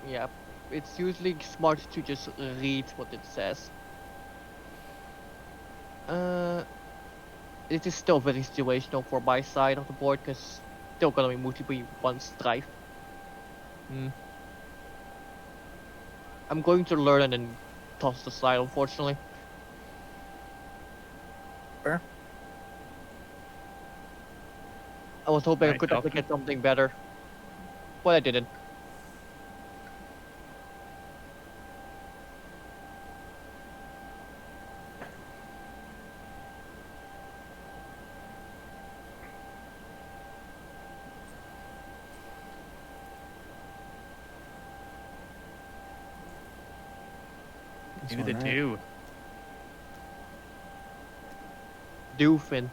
Yeah, it's usually smart to just read what it says. It is still very situational for my side of the board, because still gonna be mostly one strife. I'm going to learn and then toss the side, unfortunately. Fair. I was hoping I Right, could actually Dolphin? get something better, but I didn't. Do the do. Doofin.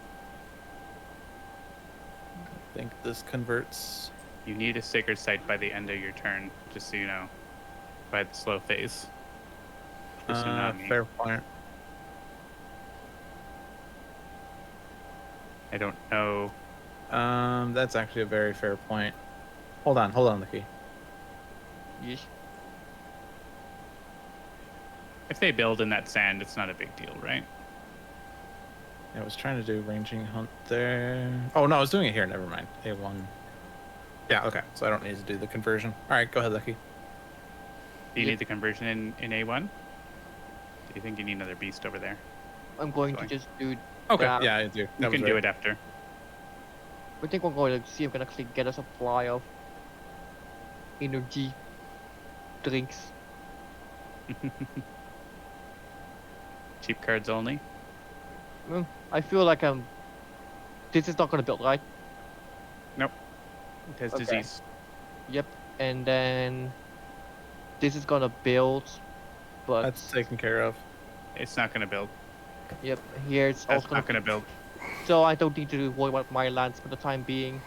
I think this converts. You need a sacred site by the end of your turn, just so you know. By the slow phase. The tsunami. Fair point. I don't know. That's actually a very fair point. Hold on, Licky. Yeesh. If they build in that sand, it's not a big deal, right? I was trying to do ranging hunt there. Oh no, I was doing it here. Never mind. A1. Yeah, okay. So I don't need to do the conversion. All right, go ahead, Licky. Do you Yep. need the conversion in A1? Do you think you need another beast over there? I'm going Going. to just do Okay, that. yeah, I do. You That was can do right. it after. I think we're going to see if we can actually get a supply of energy drinks. Cheap cards only. I feel like this is not gonna build, right? It has Okay. disease. Yep. And then this is gonna build, but That's taken care of. It's not going to build. yep, here it's That's also not going to build. so I don't need to worry about my lands for the time being,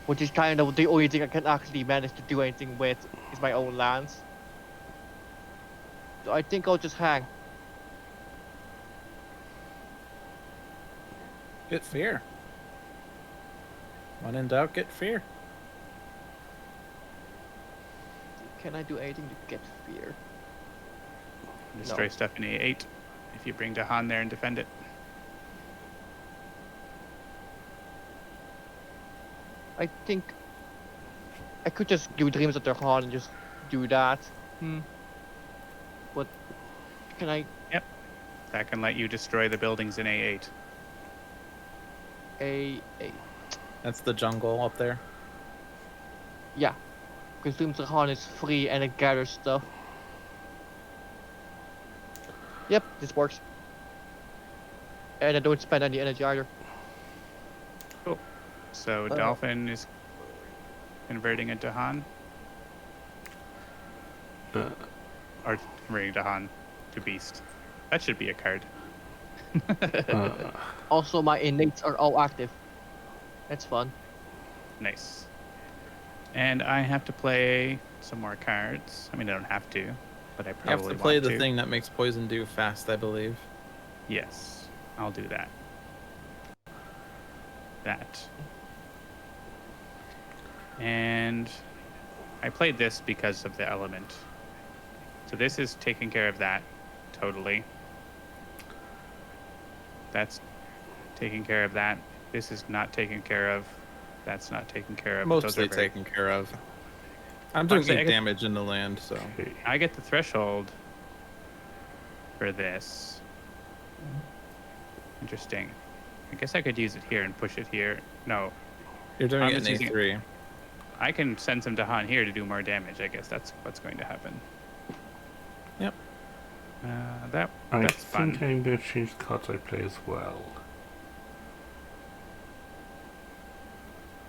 which is kind of the only thing I can actually manage to do anything with is my own lands. So I think I'll just hang. Get fear. When in doubt, get fear. Can I do anything to get fear? Destroy stuff in A8 if you bring Dahan there and defend it. I think I could just do Dreams of their Heart and just do that. But can I That can let you destroy the buildings in A8. a That's the jungle up there. yeah. Because Dreams of the Heart is free and it gathers stuff. Yep, this works. And I don't spend any energy either. So Dolphin is converting a Dahan. Or converting Dahan to Beast. That should be a card. Also, my innates are all active. That's fun. Nice. And I have to play some more cards. I mean, I don't have to, but I You probably have to play want the to. thing that makes poison do fast, I believe. Yes, I'll do that. And I played this because of the element. So this is taking care of that totally. That's taking care of that. This is not taken care of. That's not taken care of. Those Mostly are very- taken care of. I'm doing Honestly, I 8 get- damage in the land, so. Okay. I get the threshold for this. Interesting. I guess I could use it here and push it here. No, You're doing I'm it in just using it- A3. I can send some Dahan here to do more damage. I guess that's what's going to happen. Yep. That's I fun. think I'm going to change the cards I play as well.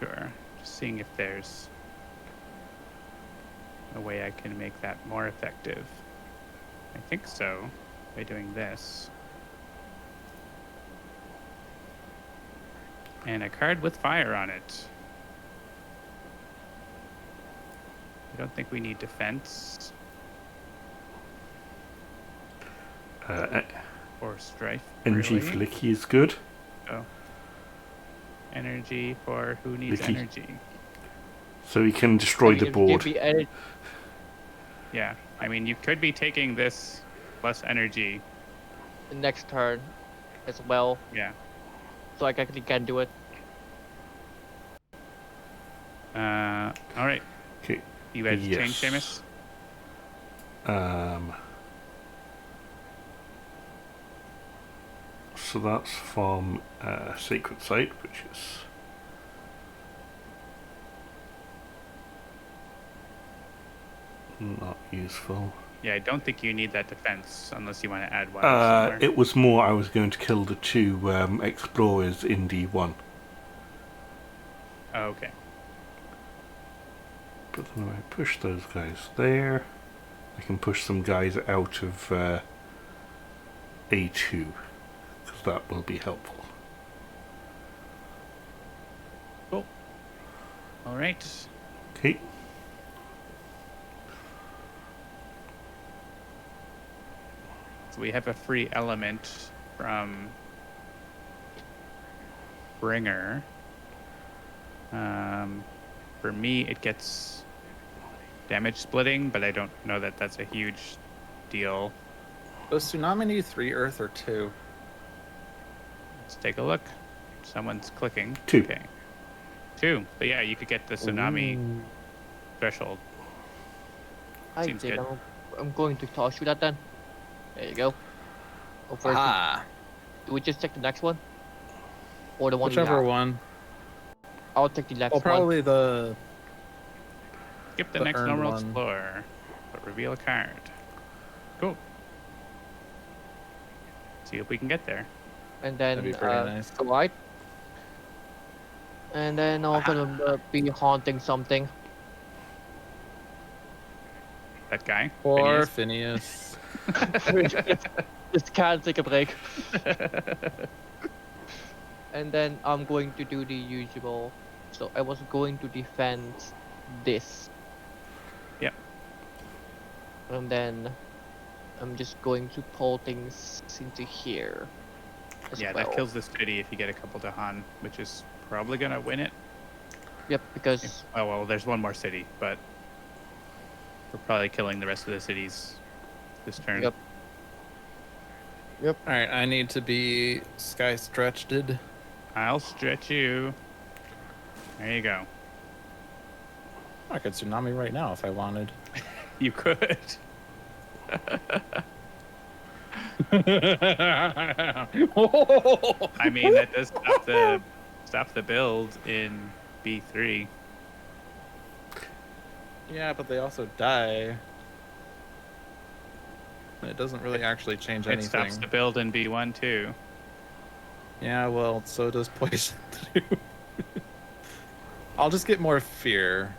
Sure. Just seeing if there's a way I can make that more effective. I think so, by doing this. And a card with fire on it. I don't think we need defense. or strife. Energy really. for Licky is good. Oh. Energy for who needs Licky. energy? So he can destroy the If you board. give me energy, Yeah, I mean, you could be taking this plus energy. the next turn as well, Yeah. so I actually can do it. All right. Okay. You guys change, Yes. Seamus? So that's from Sacred Site, which is not useful. Yeah, I don't think you need that defense unless you want to add one somewhere. It was more I was going to kill the two explorers in D1. Oh, okay. But then when I push those guys there, I can push some guys out of A2, because that will be helpful. All right. Okay. So we have a free element from Bringer. For me, it gets damage splitting, but I don't know that that's a huge deal. Does Tsunami need 3 Earth or 2? Let's take a look. Someone's clicking. 2. Okay. 2. But yeah, you could get the tsunami Ooh. threshold. I Seems think good. I'm going to toss you that then. There you go. Go first. Ah, Do we just check the next one? Or the one we whichever have? one. I'll take the next Well, one. probably the Skip the The next earned normal one. explorer, but reveal a card. Cool. See if we can get there. And then That'd be pretty nice. go right. And then I'm gonna be haunting something. That guy. Or Phineas. Phineas. Just can't take a break. And then I'm going to do the usual. So I was going to defend this. Yep. And then I'm just going to pull things into here. As Yeah, well. that kills the city if you get a couple to Han, which is probably gonna win it. Yep, because Oh well, there's one more city, but we're probably killing the rest of the cities this turn. Yep. Alright, I need to be sky stretched. I'll stretch you. There you go. I could Tsunami right now if I wanted. You could. I mean, that does stop the build in B3. Yeah, but they also die. It doesn't really actually change It anything. stops the build in B1 too. Yeah, well, so does poison too. I'll just get more fear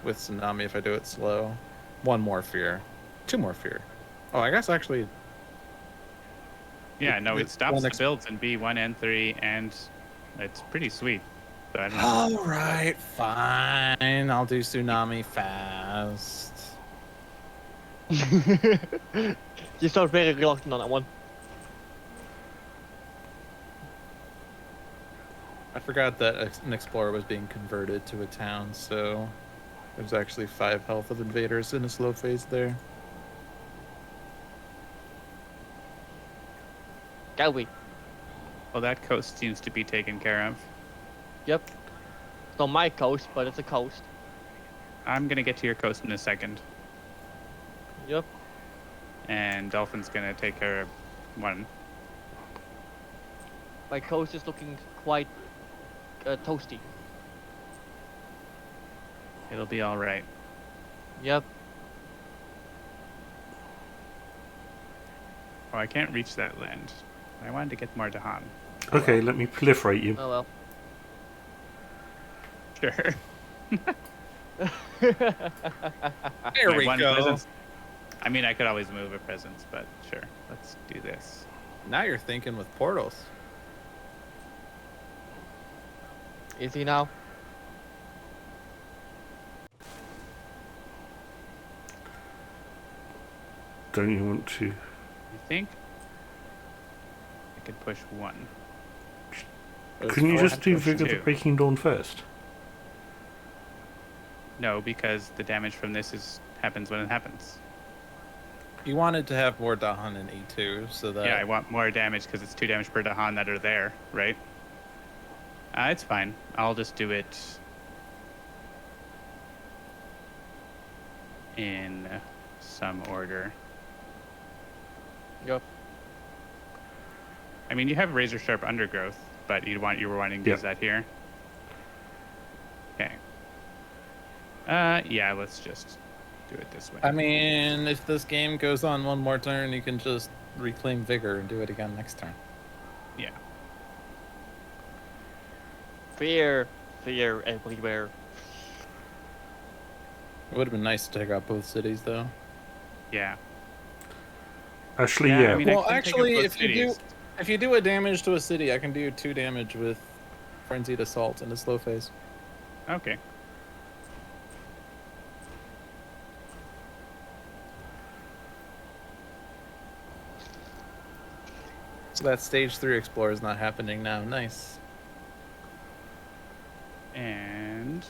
with Tsunami if I do it slow. 1 more fear. 2 more fear. Oh, I guess actually... Yeah, no, it the stops one the ex- builds in B1 and 3, and it's pretty sweet. So I don't know. Alright, fine. I'll do Tsunami fast. you sound very reluctant on that one. I forgot that an explorer was being converted to a town, so there's actually 5 health of invaders in a slow phase there. Can we? Well, that coast seems to be taken care of. Yep. It's not my coast, but it's a coast. I'm gonna get to your coast in a second, Yep. and Dolphin's gonna take care of one. My coast is looking quite toasty. It'll be all right. Yep. Oh, I can't reach that land. I wanted to get more to Han. Okay, let me proliferate you. Oh well. Sure. There My we one go. presence- I mean, I could always move a presence, but sure. Let's do this. Now you're thinking with portals. Is he now? Don't you want to? You think? I could push 1. There's Couldn't you four. just do push Vigor the 2. Breaking Dawn first? No, because the damage from this happens when it happens. You wanted to have more Dahan in E2, so that Yeah, I want more damage because it's 2 damage per Dahan that are there, right? It's fine. I'll just do it in some order. Yep. I mean, you have razor sharp undergrowth, but you were wanting to use that here. Okay. Yeah, let's just do it this way. I mean, if this game goes on one more turn, you can just reclaim Vigor and do it again next turn. Yeah. Fear everywhere. It would have been nice to take out both cities, though. Yeah. Actually, Yeah, yeah. I mean, I Well, can take actually, up both if you do a damage to a city, I can do 2 damage with Frenzied Assault in a slow phase. Okay. So that stage 3 Explorer is not happening now. Nice. And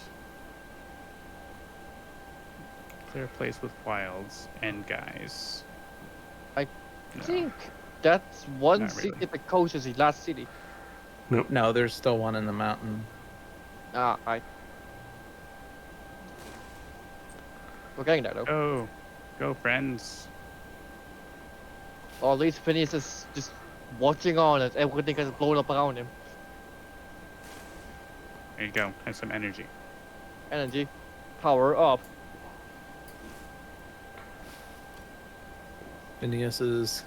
clear a place with wilds and guys. I No. think that's one Not city really. that coast is the last city. No, there's still one in the mountain. We're getting there though. Go, friends. Or at least Phineas is just watching on as everything gets blown up around him. There you go. Have some energy. Energy. Power up. Phineas is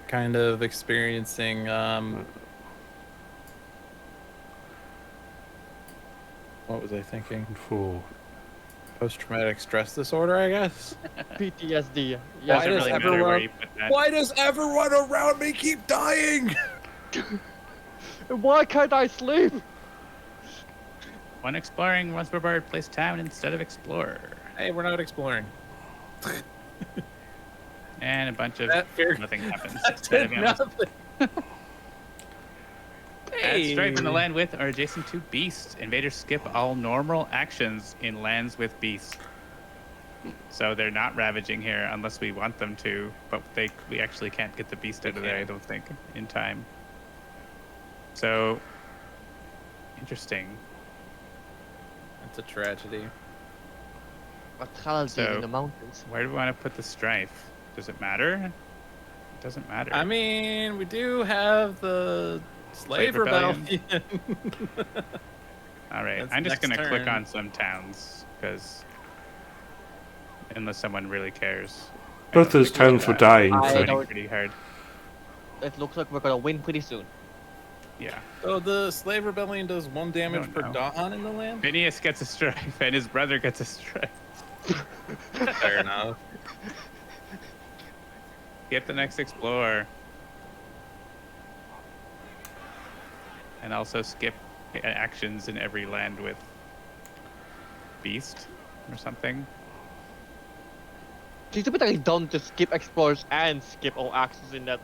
kind of experiencing what was I thinking? For Post-traumatic stress disorder, I guess. PTSD. Why Yeah. Doesn't does really matter where everyone- you put that. Why does everyone around me keep dying? Why can't I sleep? One exploring, once per bird, place town instead of explorer. Hey, we're not exploring. And a bunch of That fear- nothing happens. That Instead did of nothing. Add strife in the land with or adjacent to beast. Invaders skip all normal actions in lands with beast. So they're not ravaging here unless we want them to, but we actually can't get the beast out of there, I don't think, in time. So, interesting. It's a tragedy. Mortality So- in the mountains. Where do we want to put the strife? Does it matter? It doesn't matter. I mean, we do have the Slave Rebellion? Rebellion. All right, That's I'm just next gonna click turn. on some towns because unless someone really cares. I both don't those think we towns should, were dying. I So fighting don't- pretty hard. It looks like we're gonna win pretty soon. Yeah. So the Slave Rebellion does 1 damage don't per know. Dahan in the land? Phineas gets a strife and his brother gets a strife. Fair enough. Get the next explorer. And also skip actions in every land with beast or something. She's a bit like done to skip explorers and skip all actions in that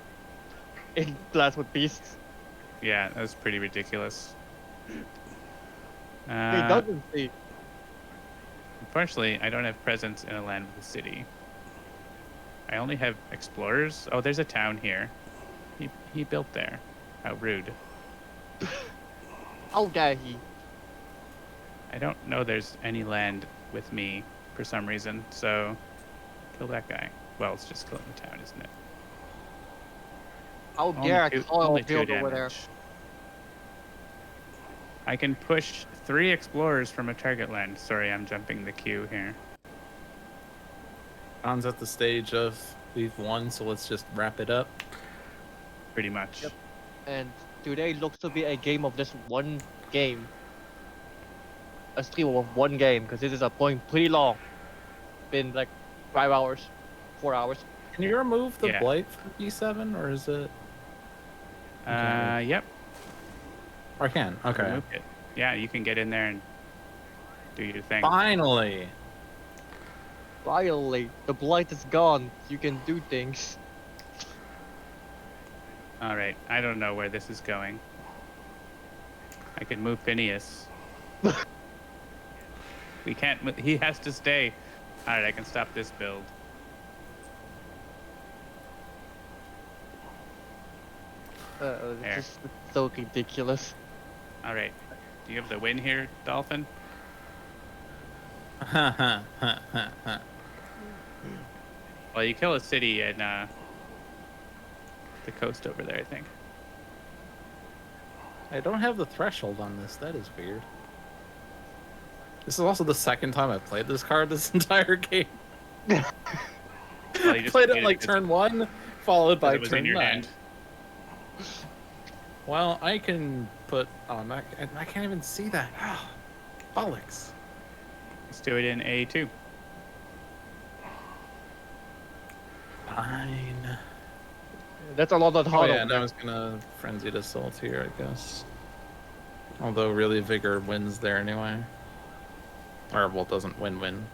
in class with beasts. Yeah, that was pretty ridiculous. Redundancy. Unfortunately, I don't have presence in a land with a city. I only have explorers. Oh, there's a town here. He built there. How rude. How dare he? I don't know there's any land with me for some reason, so kill that guy. Well, it's just killing the town, isn't it? How Only dare two- Kyle only 2 build over there? damage. I can push 3 explorers from a target land. Sorry, I'm jumping the queue here. John's at the stage of we've won, so let's just wrap it up. Pretty much. Yep. And today looks to be a game of this one game. A stream of one game, because this is going pretty long. Been like 5 hours, 4 hours. Can you remove the Yeah. blight from B7, or is it? Yep. I can. Okay. Removed it. Yeah, you can get in there and do your thing. Finally. Finally, the blight is gone. You can do things. All right. I don't know where this is going. I could move Phineas. We can't. He has to stay. All right. I can stop this build. There. It's just so ridiculous. All right. Do you have the win here, Dolphin? Well, you kill a city in the coast over there, I think. I don't have the threshold on this. That is weird. This is also the second time I've played this card this entire game. Well, you just Played it made like 'cause- turn 1, followed 'cause by it was turn in your 9. hand. Well, I can put. Oh, I can't even see that. Bollocks. Let's do it in A2. Fine. That's a lot of Oh hard. yeah, and I was gonna frenzied assault here, I guess. Although really vigor wins there anyway. Or well, doesn't win.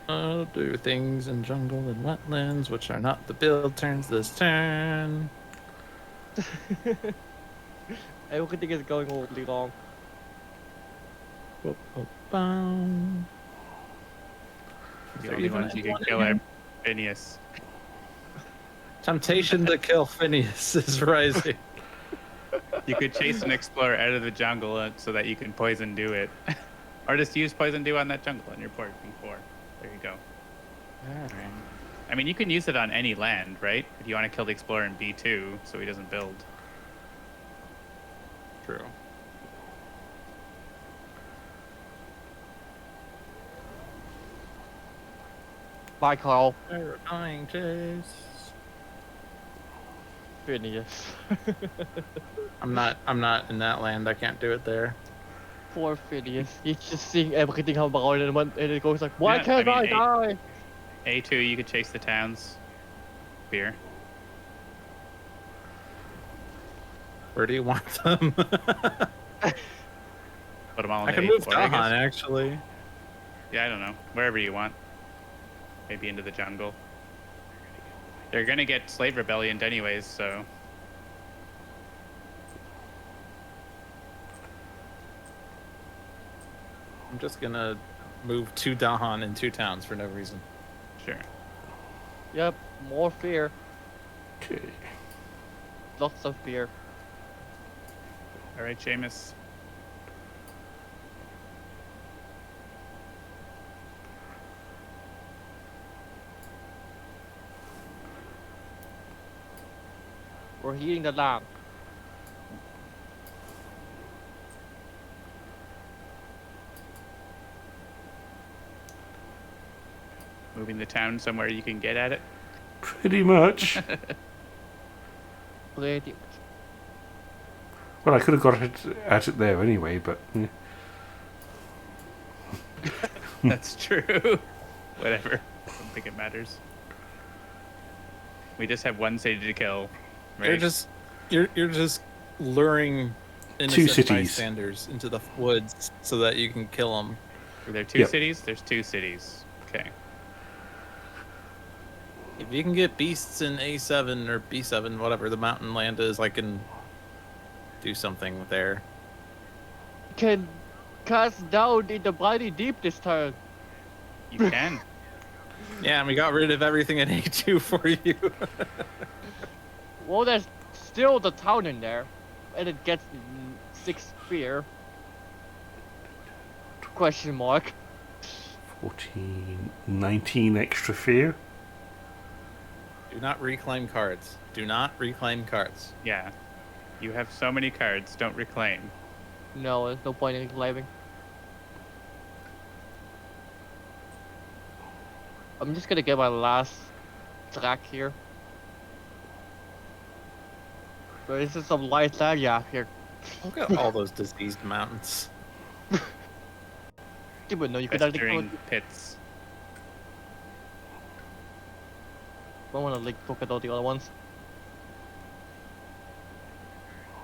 I'll do things in jungle and wetlands, which are not the build turns this turn. Everything is going horribly wrong. Boop, boop, boom. The there only even ones you can anyone kill in are Phineas. Temptation to kill Phineas is rising. You could chase an explorer out of the jungle so that you can poison do it. Or just use poison dew on that jungle on your port before. There you go. Alright. I mean, you can use it on any land, right? If you want to kill the explorer in B2 so he doesn't build. True. Bye, Carl. Terrifying chase. Phineas. I'm not in that land. I can't do it there. Poor Phineas. He's just seeing everything come around and it goes like, why Yeah, can't I I mean, die? A2, you could chase the towns. Beer. Where do you want them? Put them all in I the can move A4, I guess. Dahan actually. Yeah, I don't know. Wherever you want. Maybe into the jungle. They're gonna get slave rebellion anyways, so. I'm just gonna move 2 Dahan in 2 towns for no reason. Sure. Yep, more fear. Okay. Lots of fear. All right, Seamus. We're heating the lamp. Moving the town somewhere you can get at it. Pretty much. Pretty much. Well, I could have got at it there anyway, but yeah. That's true. Whatever. I don't think it matters. We just have one city to kill. Right? You're just luring innocent cities. bystanders into the woods so that you can kill them. Are there 2 Yep. cities? There's 2 cities. Okay. If you can get beasts in A7 or B7, whatever the mountain land is, I can do something there. Can cast down in the mighty deep this turn. You can. Yeah, and we got rid of everything in A2 for you. Well, there's still the town in there, and it gets 6 fear. Question mark. 14, 19 extra fear. Do not reclaim cards. Do not reclaim cards. Yeah. You have so many cards. Don't reclaim. No, there's no point in claiming. I'm just gonna get my last track here. But this is some light area here. Look at all those diseased mountains. You would know you could actually Festering pits. I wanna like look at all the other ones.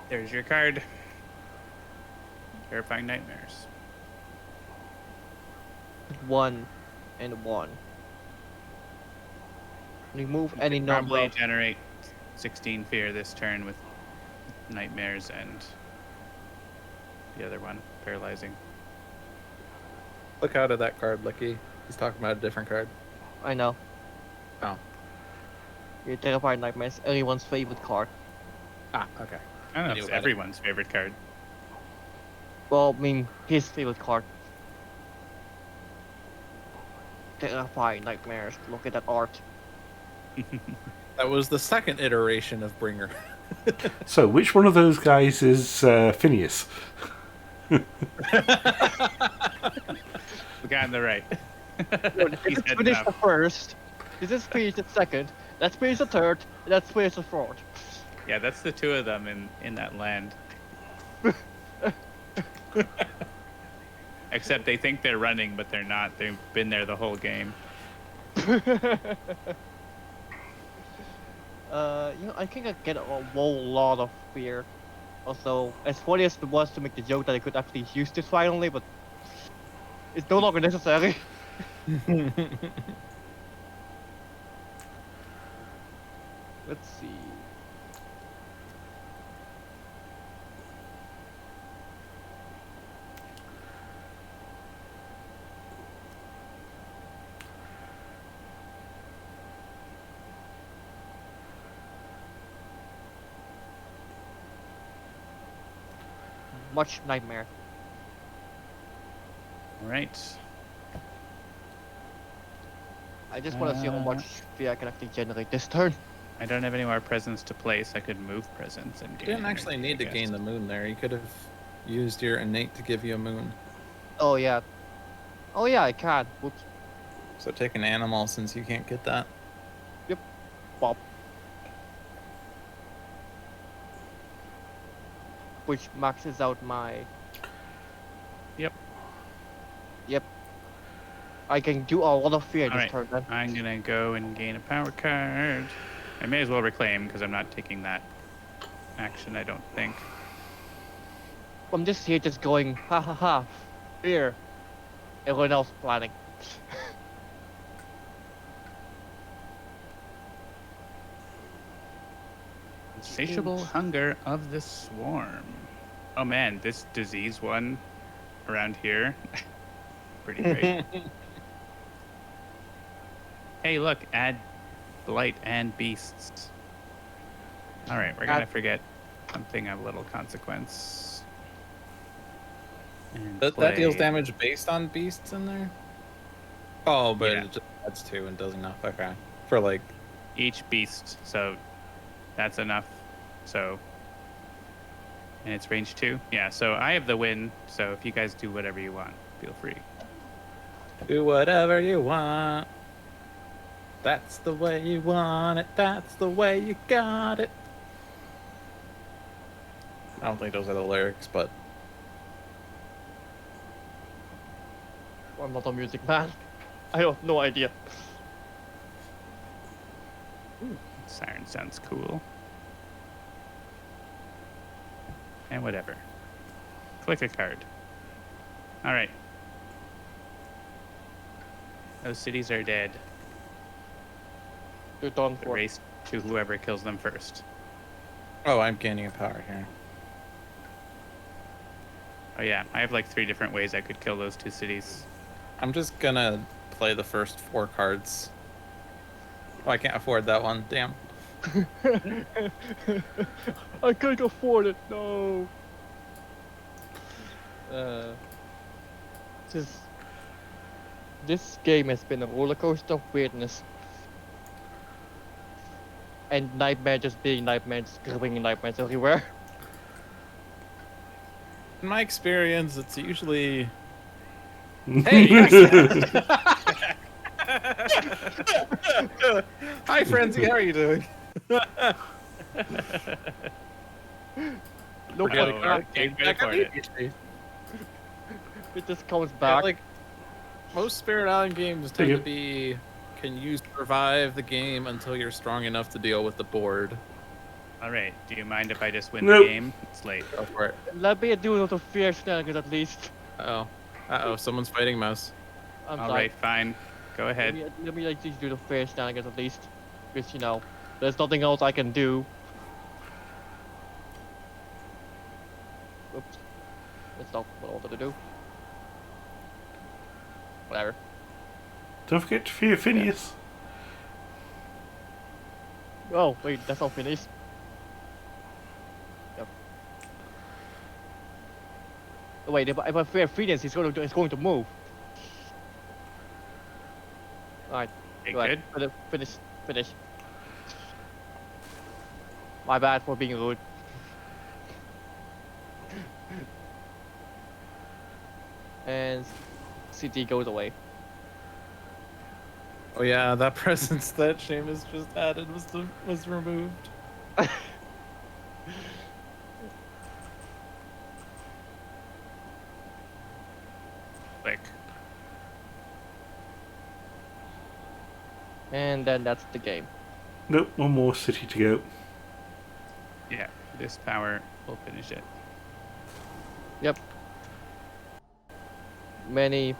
There's your card. Terrifying nightmares. 1 and 1. Remove any number Probably of... generate 16 fear this turn with nightmares and the other one, paralyzing. Look out at that card, Licky. He's talking about a different card. I know. Oh. Your Terrifying Nightmares, everyone's favorite card. Ah, okay. I don't know knew if it's about it. everyone's favorite card. Well, I mean, his favorite card. Terrifying Nightmares. Look at that art. That was the second iteration of Bringer. So, which one of those guys is Phineas? The guy on the right. He's This is heading Finish the up. first. This is Finish the second. That's Finish the third. And that's Finish the fourth. Yeah, that's the two of them in that land. Except they think they're running, but they're not. They've been there the whole game. I think I get a whole lot of fear. Also, as funny as it was to make the joke that I could actually use this finally, but it's no longer necessary. Let's see. Much nightmare. All right. I just want to see how much fear I can actually generate this turn. I don't have any more presents to place. I could move presents and You gain didn't energy, actually need I to gain guess. the moon there. You could have used your innate to give you a moon. Oh yeah. Oh yeah, I can. Whoops. So take an animal since you can't get that. Bop. Which maxes out my... Yep. Yep. I can do a lot of fear this Alright. turn then. I'm gonna go and gain a power card. I may as well reclaim because I'm not taking that action. I don't think. I'm just here just going, ha ha ha, fear. Everyone else planning. Insatiable hunger of the swarm. Oh man, this disease one around here. Pretty great. Hey, look, add blight and beasts. All right, we're gonna forget something of little consequence. And That deals play- damage based on beasts in there? Oh, but Yeah. it just adds 2 and does enough. Okay. For like... each beast, so that's enough. So, and it's range 2. Yeah, so I have the win. So if you guys do whatever you want, feel free. Do whatever you want. That's the way you want it. That's the way you got it. I don't think those are the lyrics, but I'm not a music man. I have no idea. Siren sounds cool. And whatever. Click a card. All right. Those cities are dead. You're done The for. race to whoever kills them first. oh, I'm gaining a power here. Oh yeah, I have like 3 different ways I could kill those 2 cities. I'm just gonna play the first 4 cards. Oh, I can't afford that one. Damn. I can't afford it. No. This game has been a roller coaster of weirdness. And nightmare just being nightmares, bringing nightmares everywhere. In my experience, it's usually... Hey, Hi, Frenzy. How are you doing? Nobody Oh, can. game ready for it. It just comes Yeah, back. like most Spirit Island games tend to be, can you survive the game until you're strong enough to deal with the board? All right. Do you mind if I just win Nope. the game? It's late. Go for it. Let me do it with fear shenanigans at least. Uh oh, someone's fighting mouse. I'm All sorry. right, fine. Go ahead. Let me like just do the fear shenanigans at least. Because, you know, there's nothing else I can do. Oops. That's not what I wanted to do. Whatever. Don't forget to fear Phineas. Oh, wait, that's not finished. Yep. Oh, wait, if I fear Phineas, he's going to move. Alright, Okay, right. good. Finish. My bad for being rude. And CT goes away. Oh yeah, that presence that Seamus just added was removed. Click. And then that's the game. Nope, one more city to go. Yeah, this power will finish it. Yep. Many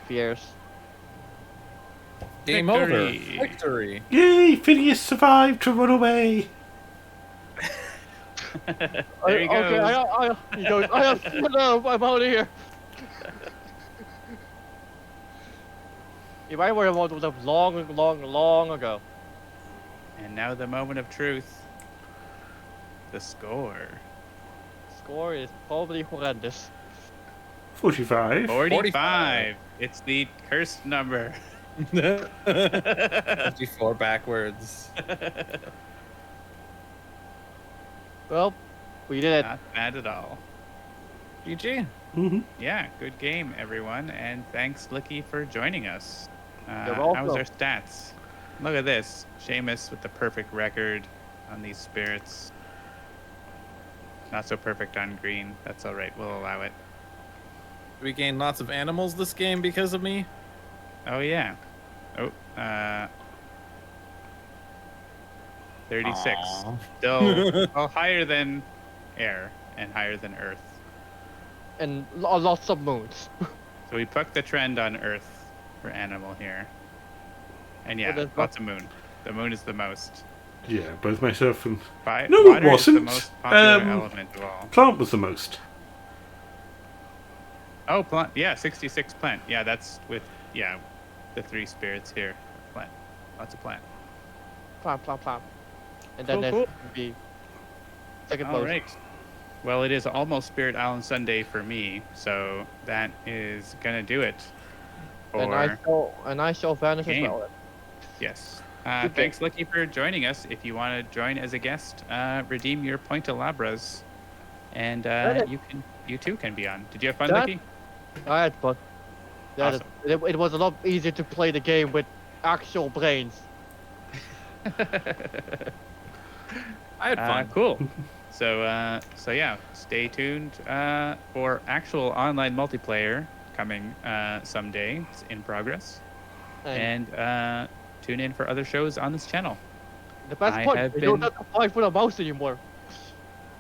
fears. Game Victory. over. Victory. Yay! Phineas survived to run away. There he goes. Okay, he goes, no, I'm out of here. If I were about to have long ago. And now the moment of truth. The score. Score is probably horrendous. 45. 45. It's the cursed number. 54 backwards. Well, we did it. Not bad at all. GG. Mm-hmm. Yeah, good game, everyone. And thanks, Licky, for joining us. You're How was welcome. our stats? Look at this. Seamus with the perfect record on these spirits. Not so perfect on green. That's all right. We'll allow it. We gained lots of animals this game because of me. Oh, yeah. Oh, 36. Aw. Still well, higher than air and higher than earth. And lots of moons. So we bucked the trend on earth for animal here. And yeah, there's lots of moon. The moon is the most. Yeah, both myself and No, it water is the wasn't. most popular element of all. Plant was the most. Oh, plant. Yeah, 66 plant. Yeah, that's with, yeah, the 3 spirits here. Plant. Lots of plant. Plop. And then Cool, there's cool. the second All post. right. Well, it is almost Spirit Island Sunday for me, so that is going to do it. And I shall vanish as game. well. Yes. Good Thanks, Licky, for joining us. If you want to join as a guest, redeem your Pointalabras, and Got it. you too can be on. Did you have fun, That- Licky? Alright, but that Awesome. it was a lot easier to play the game with actual brains. I had fun. Cool. So yeah, stay tuned for actual online multiplayer coming someday. It's in progress, and tune in for other shows on this channel. the best I part, have you don't been- have to fight with a mouse anymore.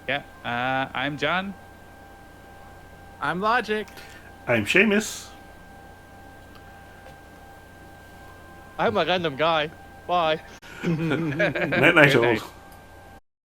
Yeah. I'm John. I'm Logic. I'm Seamus. I'm a random guy. Bye. Night, night, Good all. night.